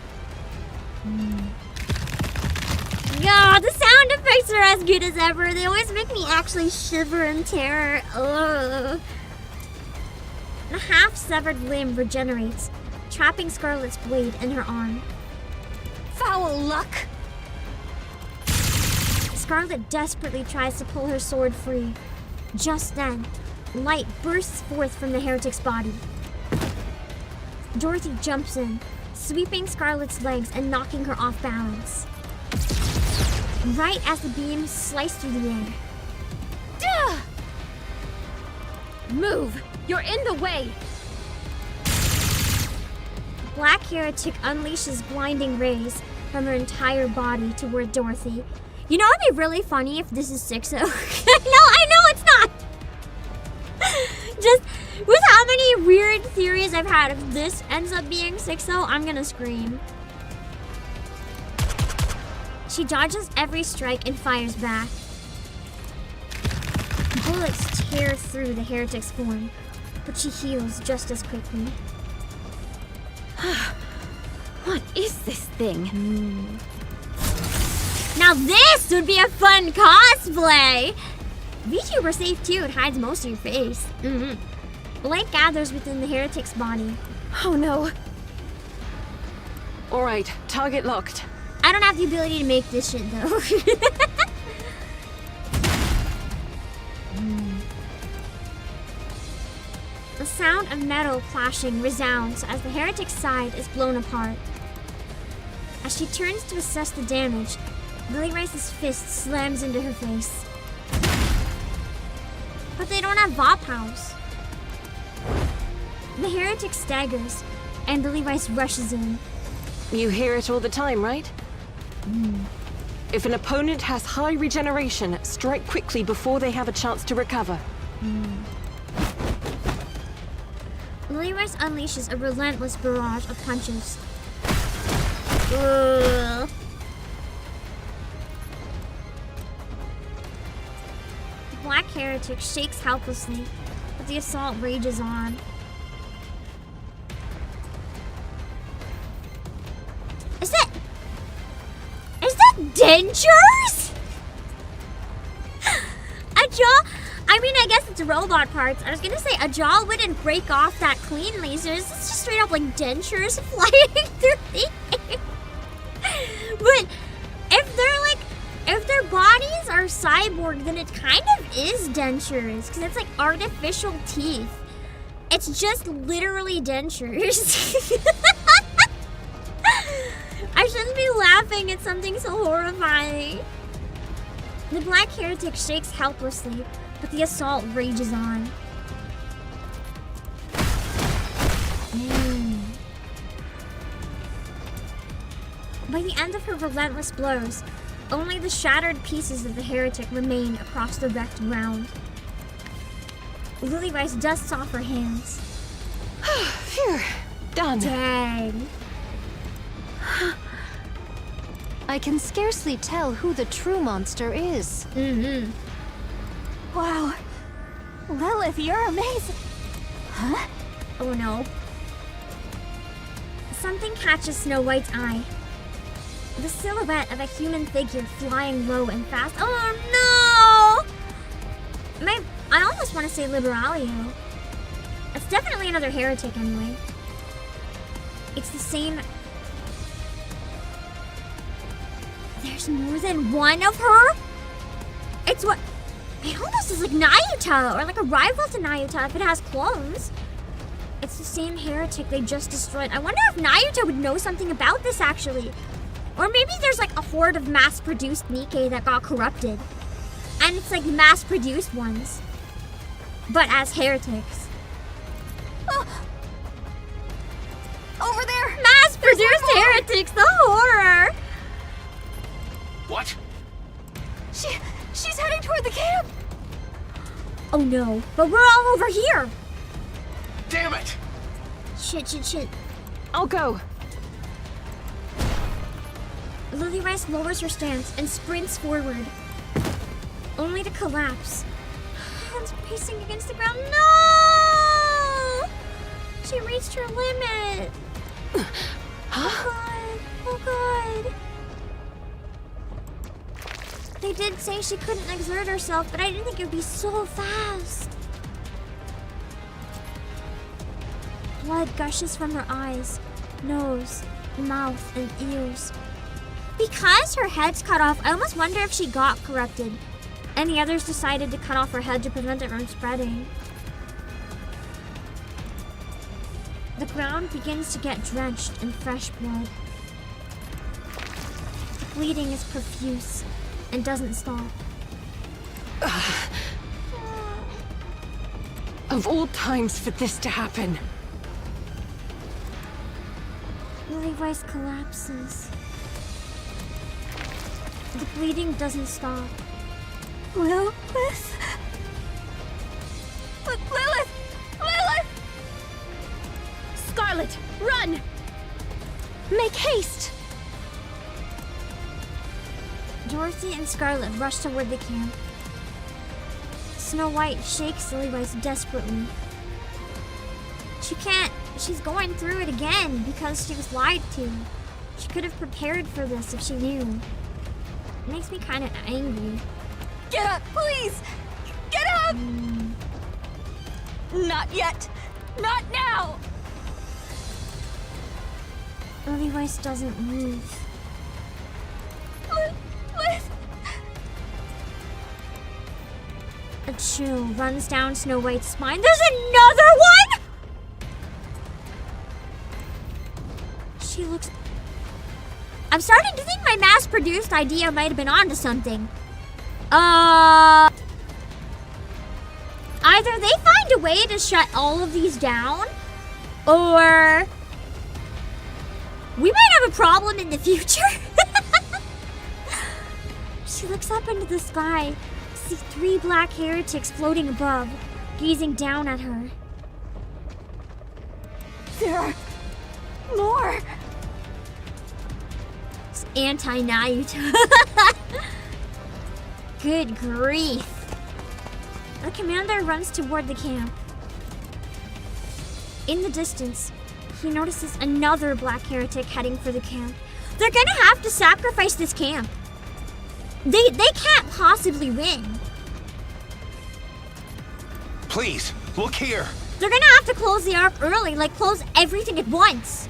A: Yeah, the sound effects are as good as ever. They always make me actually shiver in terror. Ugh. The half-severed limb regenerates, trapping Scarlet's blade in her arm.
F: Foul luck.
A: Scarlet desperately tries to pull her sword free. Just then, light bursts forth from the heretic's body. Dorothy jumps in, sweeping Scarlet's legs and knocking her off balance. Right as the beams slice through the air.
F: Duh! Move! You're in the way!
A: Black Heretic unleashes blinding rays from her entire body toward Dorothy. You know, it'd be really funny if this is 6-0. I know it's not! Just with how many weird theories I've had, if this ends up being 6-0, I'm gonna scream. She dodges every strike and fires back. Bullets tear through the heretic's form, but she heals just as quickly.
D: What is this thing?
A: Now this would be a fun cosplay! Vtuber safe too, it hides most of your face. Light gathers within the heretic's body.
F: Oh no.
E: Alright, target locked.
A: I don't have the ability to make this shit though. The sound of metal clashing resounds as the heretic's side is blown apart. As she turns to assess the damage, Lily Rice's fist slams into her face. But they don't have Vtuber. The heretic staggers, and Lily Rice rushes in.
E: You hear it all the time, right? If an opponent has high regeneration, strike quickly before they have a chance to recover.
A: Lily Rice unleashes a relentless barrage of punches. Ugh. The Black Heretic shakes helplessly, but the assault rages on. Is that dentures? A jaw? I mean, I guess it's robot parts. I was gonna say a jaw wouldn't break off that cleanly, so it's just straight up like dentures flying through the air. But if their bodies are cyborg, then it kind of is dentures, because it's like artificial teeth. It's just literally dentures. I shouldn't be laughing at something so horrifying. The Black Heretic shakes helplessly, but the assault rages on. By the end of her relentless blows, only the shattered pieces of the heretic remain across the wrecked ground. Lily Rice dusts off her hands.
E: Phew, done.
A: Dang.
F: I can scarcely tell who the true monster is.
C: Wow. Lilith, you're amazing. Huh?
A: Oh no. Something catches Snow White's eye. The silhouette of a human figure flying low and fast. Oh no! I almost want to say Liberalia. It's definitely another heretic anyway. It's the same There's more than one of her? It's what... It almost is like Nayuta, or like a rival to Nayuta if it has clones. It's the same heretic they just destroyed. I wonder if Nayuta would know something about this, actually. Or maybe there's like a horde of mass-produced NIKKE that got corrupted. And it's like mass-produced ones. But as heretics.
C: Oh. Over there!
A: Mass-produced heretics, the horror!
G: What?
C: She's heading toward the camp!
A: Oh no, but we're all over here!
G: Damn it!
A: Shit.
E: I'll go.
A: Lily Rice lowers her stance and sprints forward, only to collapse. Hands pacing against the ground. No! She reached her limit. Oh god. They did say she couldn't exert herself, but I didn't think it would be so fast. Blood gushes from her eyes, nose, mouth, and ears. Because her head's cut off, I almost wonder if she got corrupted. And the others decided to cut off her head to prevent it from spreading. The ground begins to get drenched in fresh blood. The bleeding is profuse and doesn't stop.
E: Of all times for this to happen.
A: Lily Rice collapses. The bleeding doesn't stop.
C: Lilith?
D: Scarlet, run! Make haste!
A: Dorothy and Scarlet rush toward the camp. Snow White shakes Lily Rice desperately. She can't. She's going through it again because she was lied to. She could have prepared for this if she knew. It makes me kind of angry.
C: Get up, please! Get up! Not yet! Not now!
A: Lily Rice doesn't move. A chill runs down Snow White's spine. There's another one! She looks... I'm starting to think my mass-produced idea might have been onto something. Either they find a way to shut all of these down, or we might have a problem in the future. She looks up into the sky, sees 3 black heretics floating above, gazing down at her.
C: There are more!
A: It's anti-Nayuta. Good grief. The commander runs toward the camp. In the distance, he notices another black heretic heading for the camp. They're gonna have to sacrifice this camp. They can't possibly win.
G: Please, look here.
A: They're gonna have to close the Ark early, like close everything at once.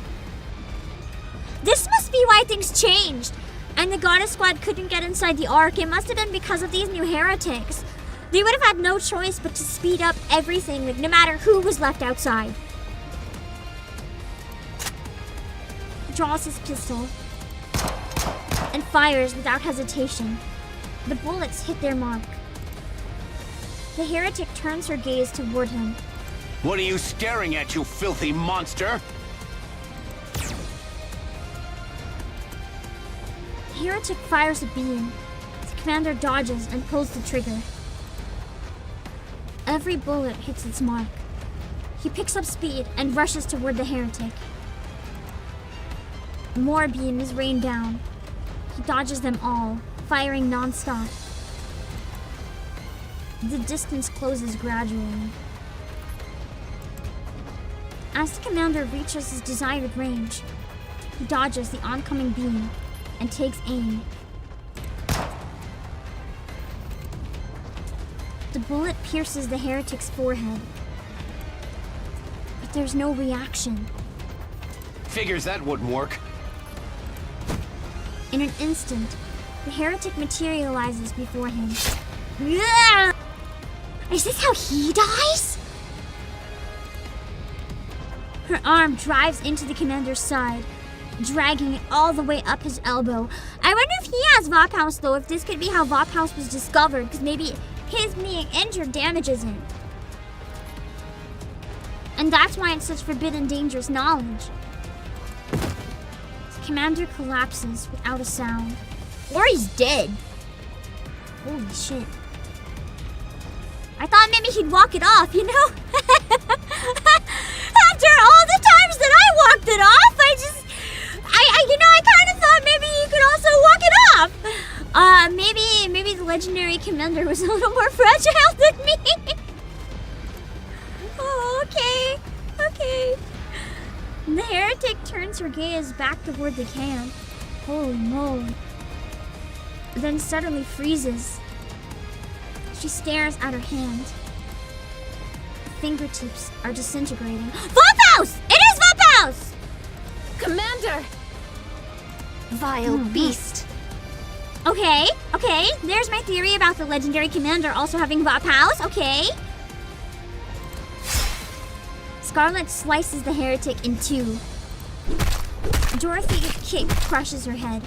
A: This must be why things changed. And the Goddess Squad couldn't get inside the Ark. It must have been because of these new heretics. They would have had no choice but to speed up everything, like no matter who was left outside. He draws his pistol and fires without hesitation. The bullets hit their mark. The heretic turns her gaze toward him.
G: What are you staring at, you filthy monster?
A: The heretic fires a beam. The commander dodges and pulls the trigger. Every bullet hits its mark. He picks up speed and rushes toward the heretic. More beams rain down. He dodges them all, firing non-stop. The distance closes gradually. As the commander reaches his desired range, he dodges the oncoming beam and takes aim. The bullet pierces the heretic's forehead, but there's no reaction.
G: Figures that wouldn't work.
A: In an instant, The heretic materializes before him. Yeah! Is this how he dies? Her arm drives into the commander's side, dragging it all the way up his elbow. I wonder if he has Vtubers though, if this could be how Vtubers was discovered, because maybe his being injured damages him. And that's why it's such forbidden, dangerous knowledge. The commander collapses without a sound. Or he's dead. Holy shit. I thought maybe he'd walk it off, you know? After all the times that I walked it off, I kind of thought maybe you could also walk it off. Maybe the legendary commander was a little more fragile than me. Oh, okay. The heretic turns her gaze back toward the camp. Holy moly. Then suddenly freezes. She stares at her hand. Fingertips are disintegrating. Vtubers! It is Vtubers!
F: Commander! Vile beast.
A: Okay. There's my theory about the legendary commander also having Vtubers. Okay. Scarlet slices the heretic in two. Dorothy's kick crushes her head.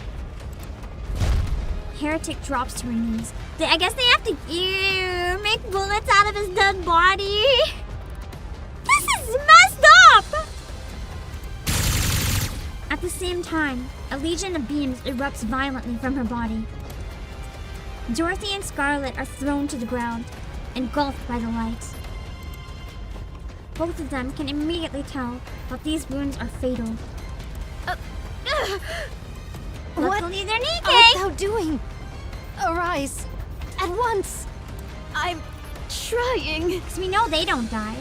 A: Heretic drops to her knees. I guess they have to make bullets out of his dead body. This is messed up! At the same time, a legion of beams erupts violently from her body. Dorothy and Scarlet are thrown to the ground, engulfed by the light. Both of them can immediately tell that these wounds are fatal. Luckily, they're NIKKE!
F: What art thou doing? Arise. At once. I'm trying.
A: Because we know they don't die.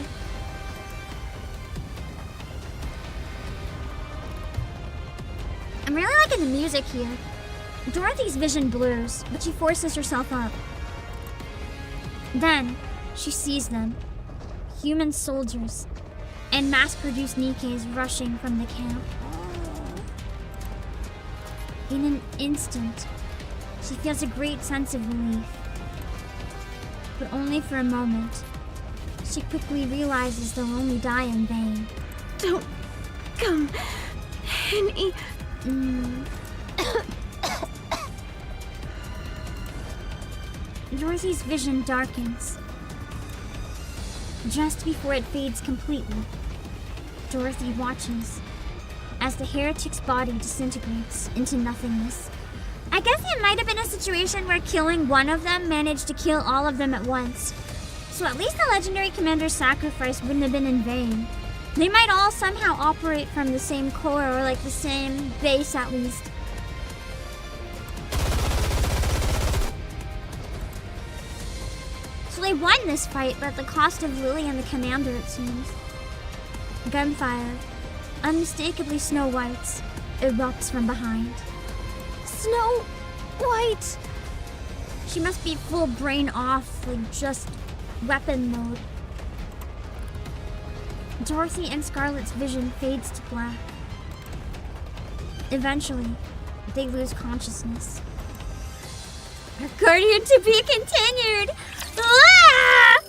A: I'm really liking the music here. Dorothy's vision blurs, but she forces herself up. Then, she sees them. Human soldiers and mass-produced NIKKEs rushing from the camp. In an instant, she feels a great sense of relief. But only for a moment. She quickly realizes they'll only die in vain.
F: Don't come any...
A: Dorothy's vision darkens. Just before it fades completely, Dorothy watches as the heretic's body disintegrates into nothingness. I guess it might have been a situation where killing one of them managed to kill all of them at once. So at least the legendary commander's sacrifice wouldn't have been in vain. They might all somehow operate from the same core or like the same base at least. So they won this fight, but at the cost of Lily and the commander, it seems. Gunfire, unmistakably Snow White's, erupts from behind.
F: Snow White!
A: She must be full brain off, like just weapon mode. Dorothy and Scarlet's vision fades to black. Eventually, they lose consciousness. Ark Guardian to be continued! Ah!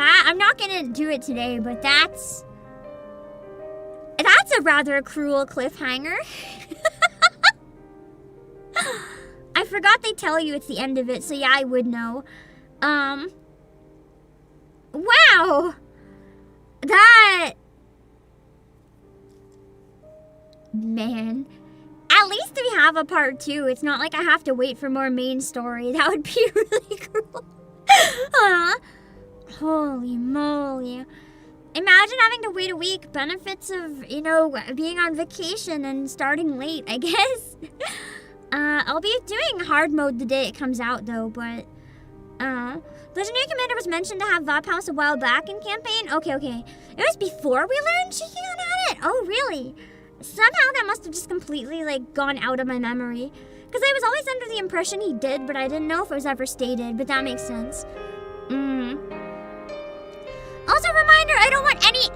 A: I'm not gonna do it today, but that's a rather cruel cliffhanger. I forgot they tell you it's the end of it, so yeah, I would know. Wow! Man. At least we have a part 2. It's not like I have to wait for more main story. That would be really cruel. Holy moly. Imagine having to wait a week. Benefits of, being on vacation and starting late, I guess. I'll be doing hard mode the day it comes out, though, but... Legendary Commander was mentioned to have Vtubers a while back in campaign? Okay. It was before we learned she can't have it? Oh, really? Somehow that must have just completely, gone out of my memory. Because I was always under the impression he did, but I didn't know if it was ever stated, but that makes sense. Also, reminder, I don't want any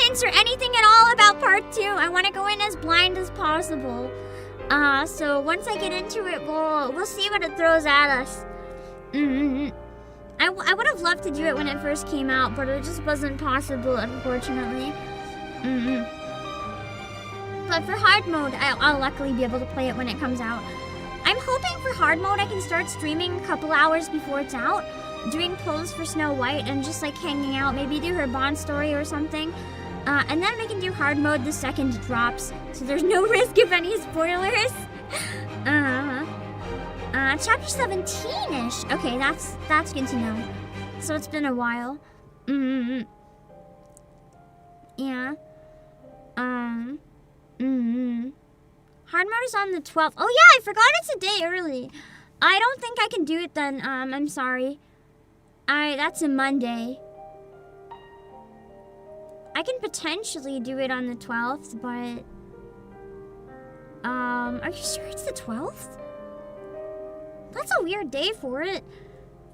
A: hints or anything at all about part 2. I want to go in as blind as possible. So once I get into it, we'll see what it throws at us. I would have loved to do it when it first came out, but it just wasn't possible, unfortunately. But for hard mode, I'll luckily be able to play it when it comes out. I'm hoping for hard mode I can start streaming a couple hours before it's out, doing pulls for Snow White and just like hanging out, maybe do her Bond story or something. And then we can do hard mode the second it drops, so there's no risk of any spoilers. Chapter 17-ish. Okay, that's good to know. So it's been a while. Yeah. Hard mode is on the 12th. Oh yeah, I forgot it's a day early. I don't think I can do it then. I'm sorry. That's a Monday. I can potentially do it on the 12th, but are you sure it's the 12th? That's a weird day for it.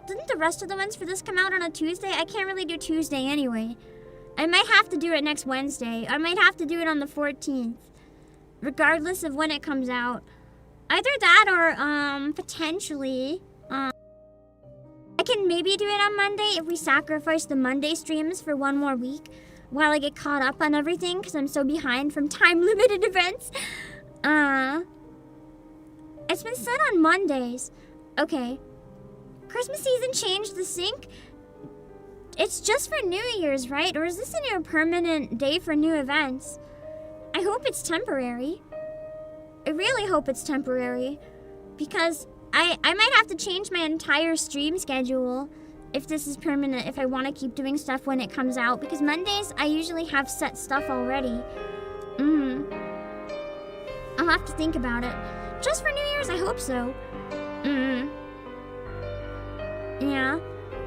A: Didn't the rest of the ones for this come out on a Tuesday? I can't really do Tuesday anyway. I might have to do it next Wednesday. I might have to do it on the 14th. Regardless of when it comes out. Either that or, potentially, I can maybe do it on Monday if we sacrifice the Monday streams for one more week while I get caught up on everything because I'm so behind from time-limited events. It's been set on Mondays. Okay. Christmas season changed the sync. It's just for New Year's, right? Or is this a new permanent day for new events? I hope it's temporary. I really hope it's temporary. Because I might have to change my entire stream schedule if this is permanent, if I want to keep doing stuff when it comes out. Because Mondays, I usually have set stuff already. I'll have to think about it. Just for New Year's, I hope so. Yeah.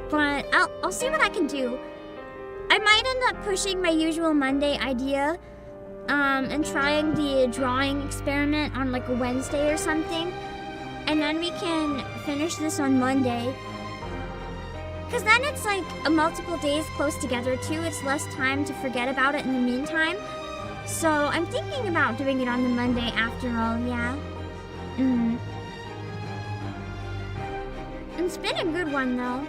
A: But I'll see what I can do. I might end up pushing my usual Monday idea and trying the drawing experiment on like a Wednesday or something. And then we can finish this on Monday. Because then it's like multiple days close together too. It's less time to forget about it in the meantime. So I'm thinking about doing it on the Monday after all, yeah. It's been a good one though.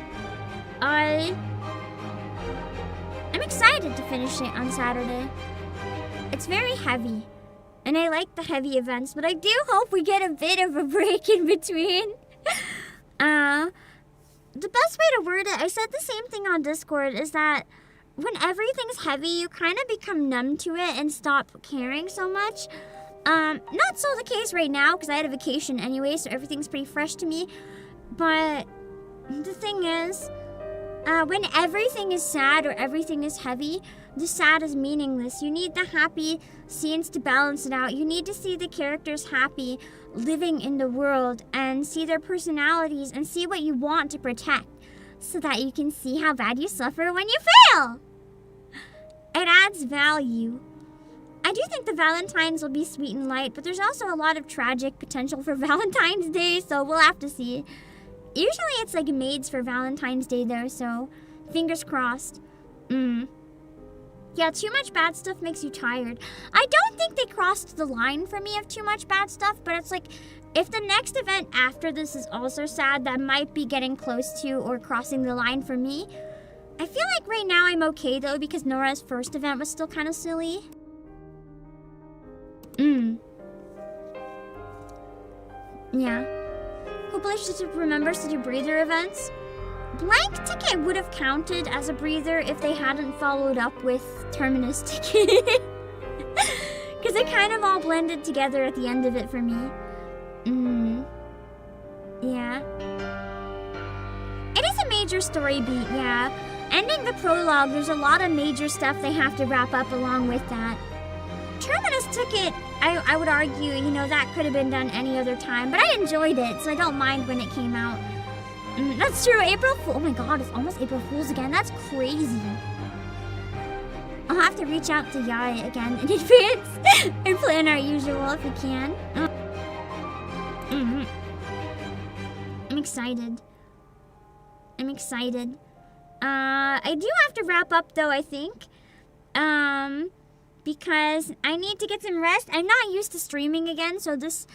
A: I'm excited to finish it on Saturday. It's very heavy, and I like the heavy events, but I do hope we get a bit of a break in between. The best way to word it, I said the same thing on Discord, is that when everything's heavy, you kind of become numb to it and stop caring so much. Not so the case right now, because I had a vacation anyway, so everything's pretty fresh to me. But the thing is, when everything is sad or everything is heavy, the sad is meaningless. You need the happy scenes to balance it out. You need to see the characters happy, living in the world, and see their personalities and see what you want to protect, so that you can see how bad you suffer when you fail. It adds value. I do think the Valentines will be sweet and light, but there's also a lot of tragic potential for Valentine's Day, so we'll have to see. Usually it's like maids for Valentine's Day though, so fingers crossed. Yeah, too much bad stuff makes you tired. I don't think they crossed the line for me of too much bad stuff, but it's like, if the next event after this is also sad, that might be getting close to or crossing the line for me. I feel like right now I'm okay though, because Nora's first event was still kind of silly. Yeah. Hopefully she remembers to do breather events. Blank ticket would have counted as a breather if they hadn't followed up with Terminus ticket. Because it kind of all blended together at the end of it for me. Yeah. It is a major story beat, yeah. Ending the prologue, there's a lot of major stuff they have to wrap up along with that. Terminus ticket, I would argue, you know, that could have been done any other time, but I enjoyed it, so I don't mind when it came out. That's true, April Fool. Oh my god, it's almost April Fool's again. That's crazy. I'll have to reach out to Yai again in advance and plan our usual if we can. I'm excited. I do have to wrap up though, I think. because I need to get some rest. I'm not used to streaming again, so this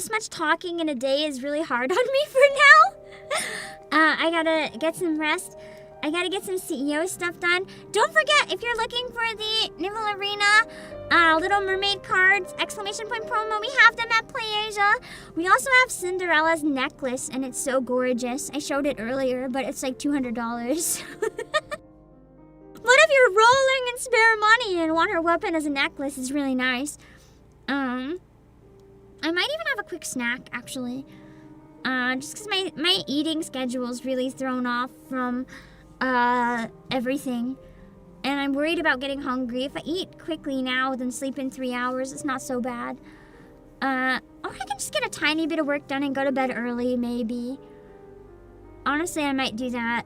A: much talking in a day is really hard on me for now. I gotta get some rest. I gotta get some CEO stuff done. Don't forget, if you're looking for the Naval Arena Little Mermaid cards, ! promo, we have them at Playasia. We also have Cinderella's necklace, and it's so gorgeous. I showed it earlier, but it's like $200. What if you're rolling in spare money and want her weapon as a necklace? It's really nice. I might even have a quick snack, actually. Just because my eating schedule is really thrown off from everything. And I'm worried about getting hungry. If I eat quickly now, then sleep in 3 hours, it's not so bad. Or I can just get a tiny bit of work done and go to bed early, maybe. Honestly, I might do that.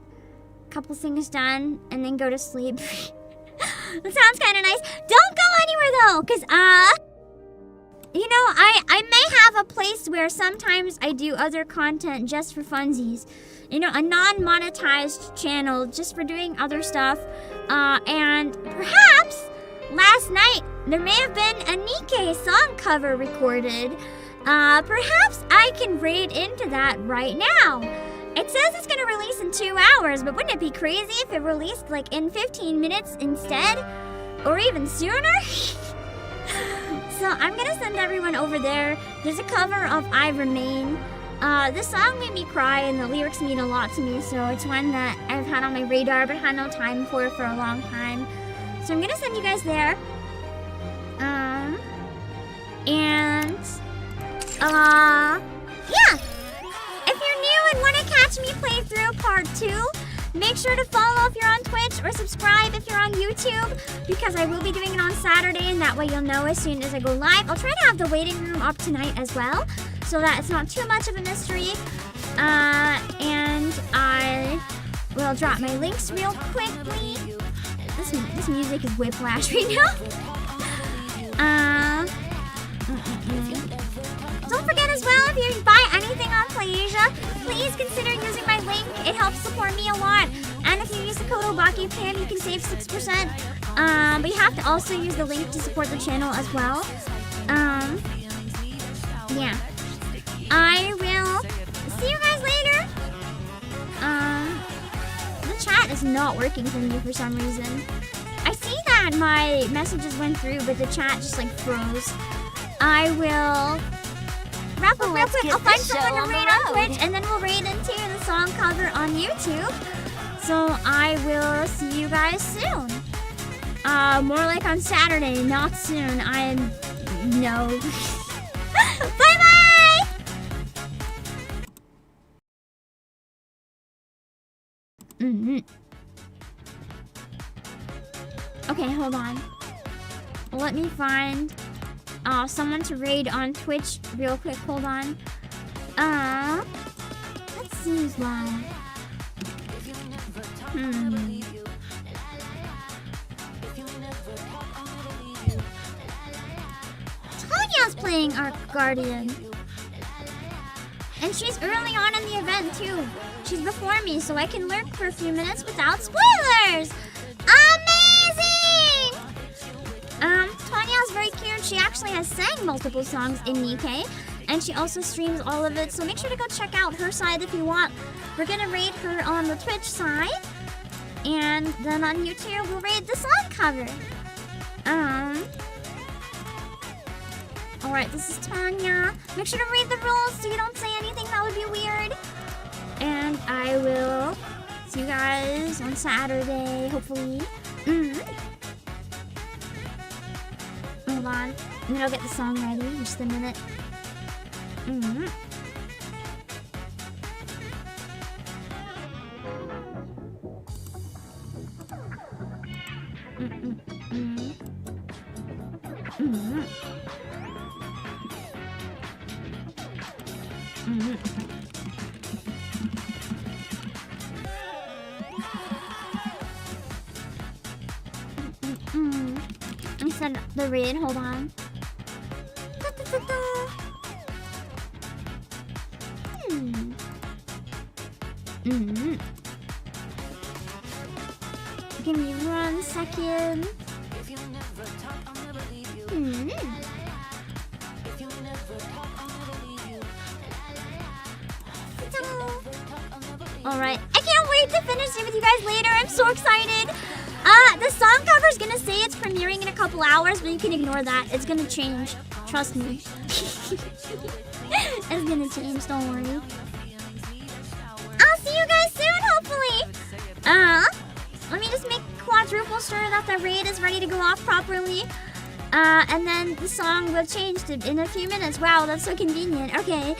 A: Couple things done, and then go to sleep. That sounds kind of nice. Don't go anywhere, though, because, you know, I may have a place where sometimes I do other content just for funsies. You know, a non-monetized channel just for doing other stuff. And perhaps last night there may have been a NIKKE song cover recorded. Perhaps I can raid into that right now. It says it's gonna release in 2 hours, but wouldn't it be crazy if it released like in 15 minutes instead? Or even sooner? So I'm gonna send everyone over there. There's a cover of I Remain. This song made me cry and the lyrics mean a lot to me, so it's one that I've had on my radar but had no time for a long time. So I'm gonna send you guys there. Yeah! If you're new and want to catch me play through part 2, make sure to follow if you're on Twitch or subscribe if you're on YouTube, because I will be doing it on Saturday, and that way you'll know as soon as I go live. I'll try to have the waiting room up tonight as well, so that it's not too much of a mystery. And I will drop my links real quickly. This music is whiplash right now. Don't forget as well, if you buy anything on Playasia, please consider using my link. It helps support me a lot. And if you use the code obakepam, you can save 6%. But you have to also use the link to support the channel as well. Yeah. I will see you guys later. The chat is not working for me for some reason. I see that my messages went through, but the chat just like froze. I will wrap up real quick. I'll find someone to raid on Twitch, and then we'll raid into the song cover on YouTube. So I will see you guys soon. More like on Saturday, not soon. No. Bye-bye! Okay, hold on. Let me find someone to raid on Twitch real quick. Hold on. Let's see who's live. Tanya's playing Ark Guardian. And she's early on in the event too. She's before me, so I can lurk for a few minutes without spoilers! Amazing! Tanya's very cute. She actually has sang multiple songs in NIKKE, and she also streams all of it, so make sure to go check out her side if you want. We're gonna raid her on the Twitch side, and then on YouTube we'll raid the song cover. Alright, this is Tanya. Make sure to read the rules so you don't say anything that would be weird. And I will see you guys on Saturday, hopefully. Hold on. And then I'll get the song ready in just a minute. I said the raid, hold on. Give me 1 second. Alright. I can't wait to finish it with you guys later. I'm so excited. The song cover is gonna say it's premiering in a couple hours, but you can ignore that. It's gonna change. Trust me. It's gonna change, don't worry. I'll see you guys soon, hopefully. Let me just make quadruple sure that the raid is ready to go off properly. And then the song will change in a few minutes. Wow, that's so convenient. Okay.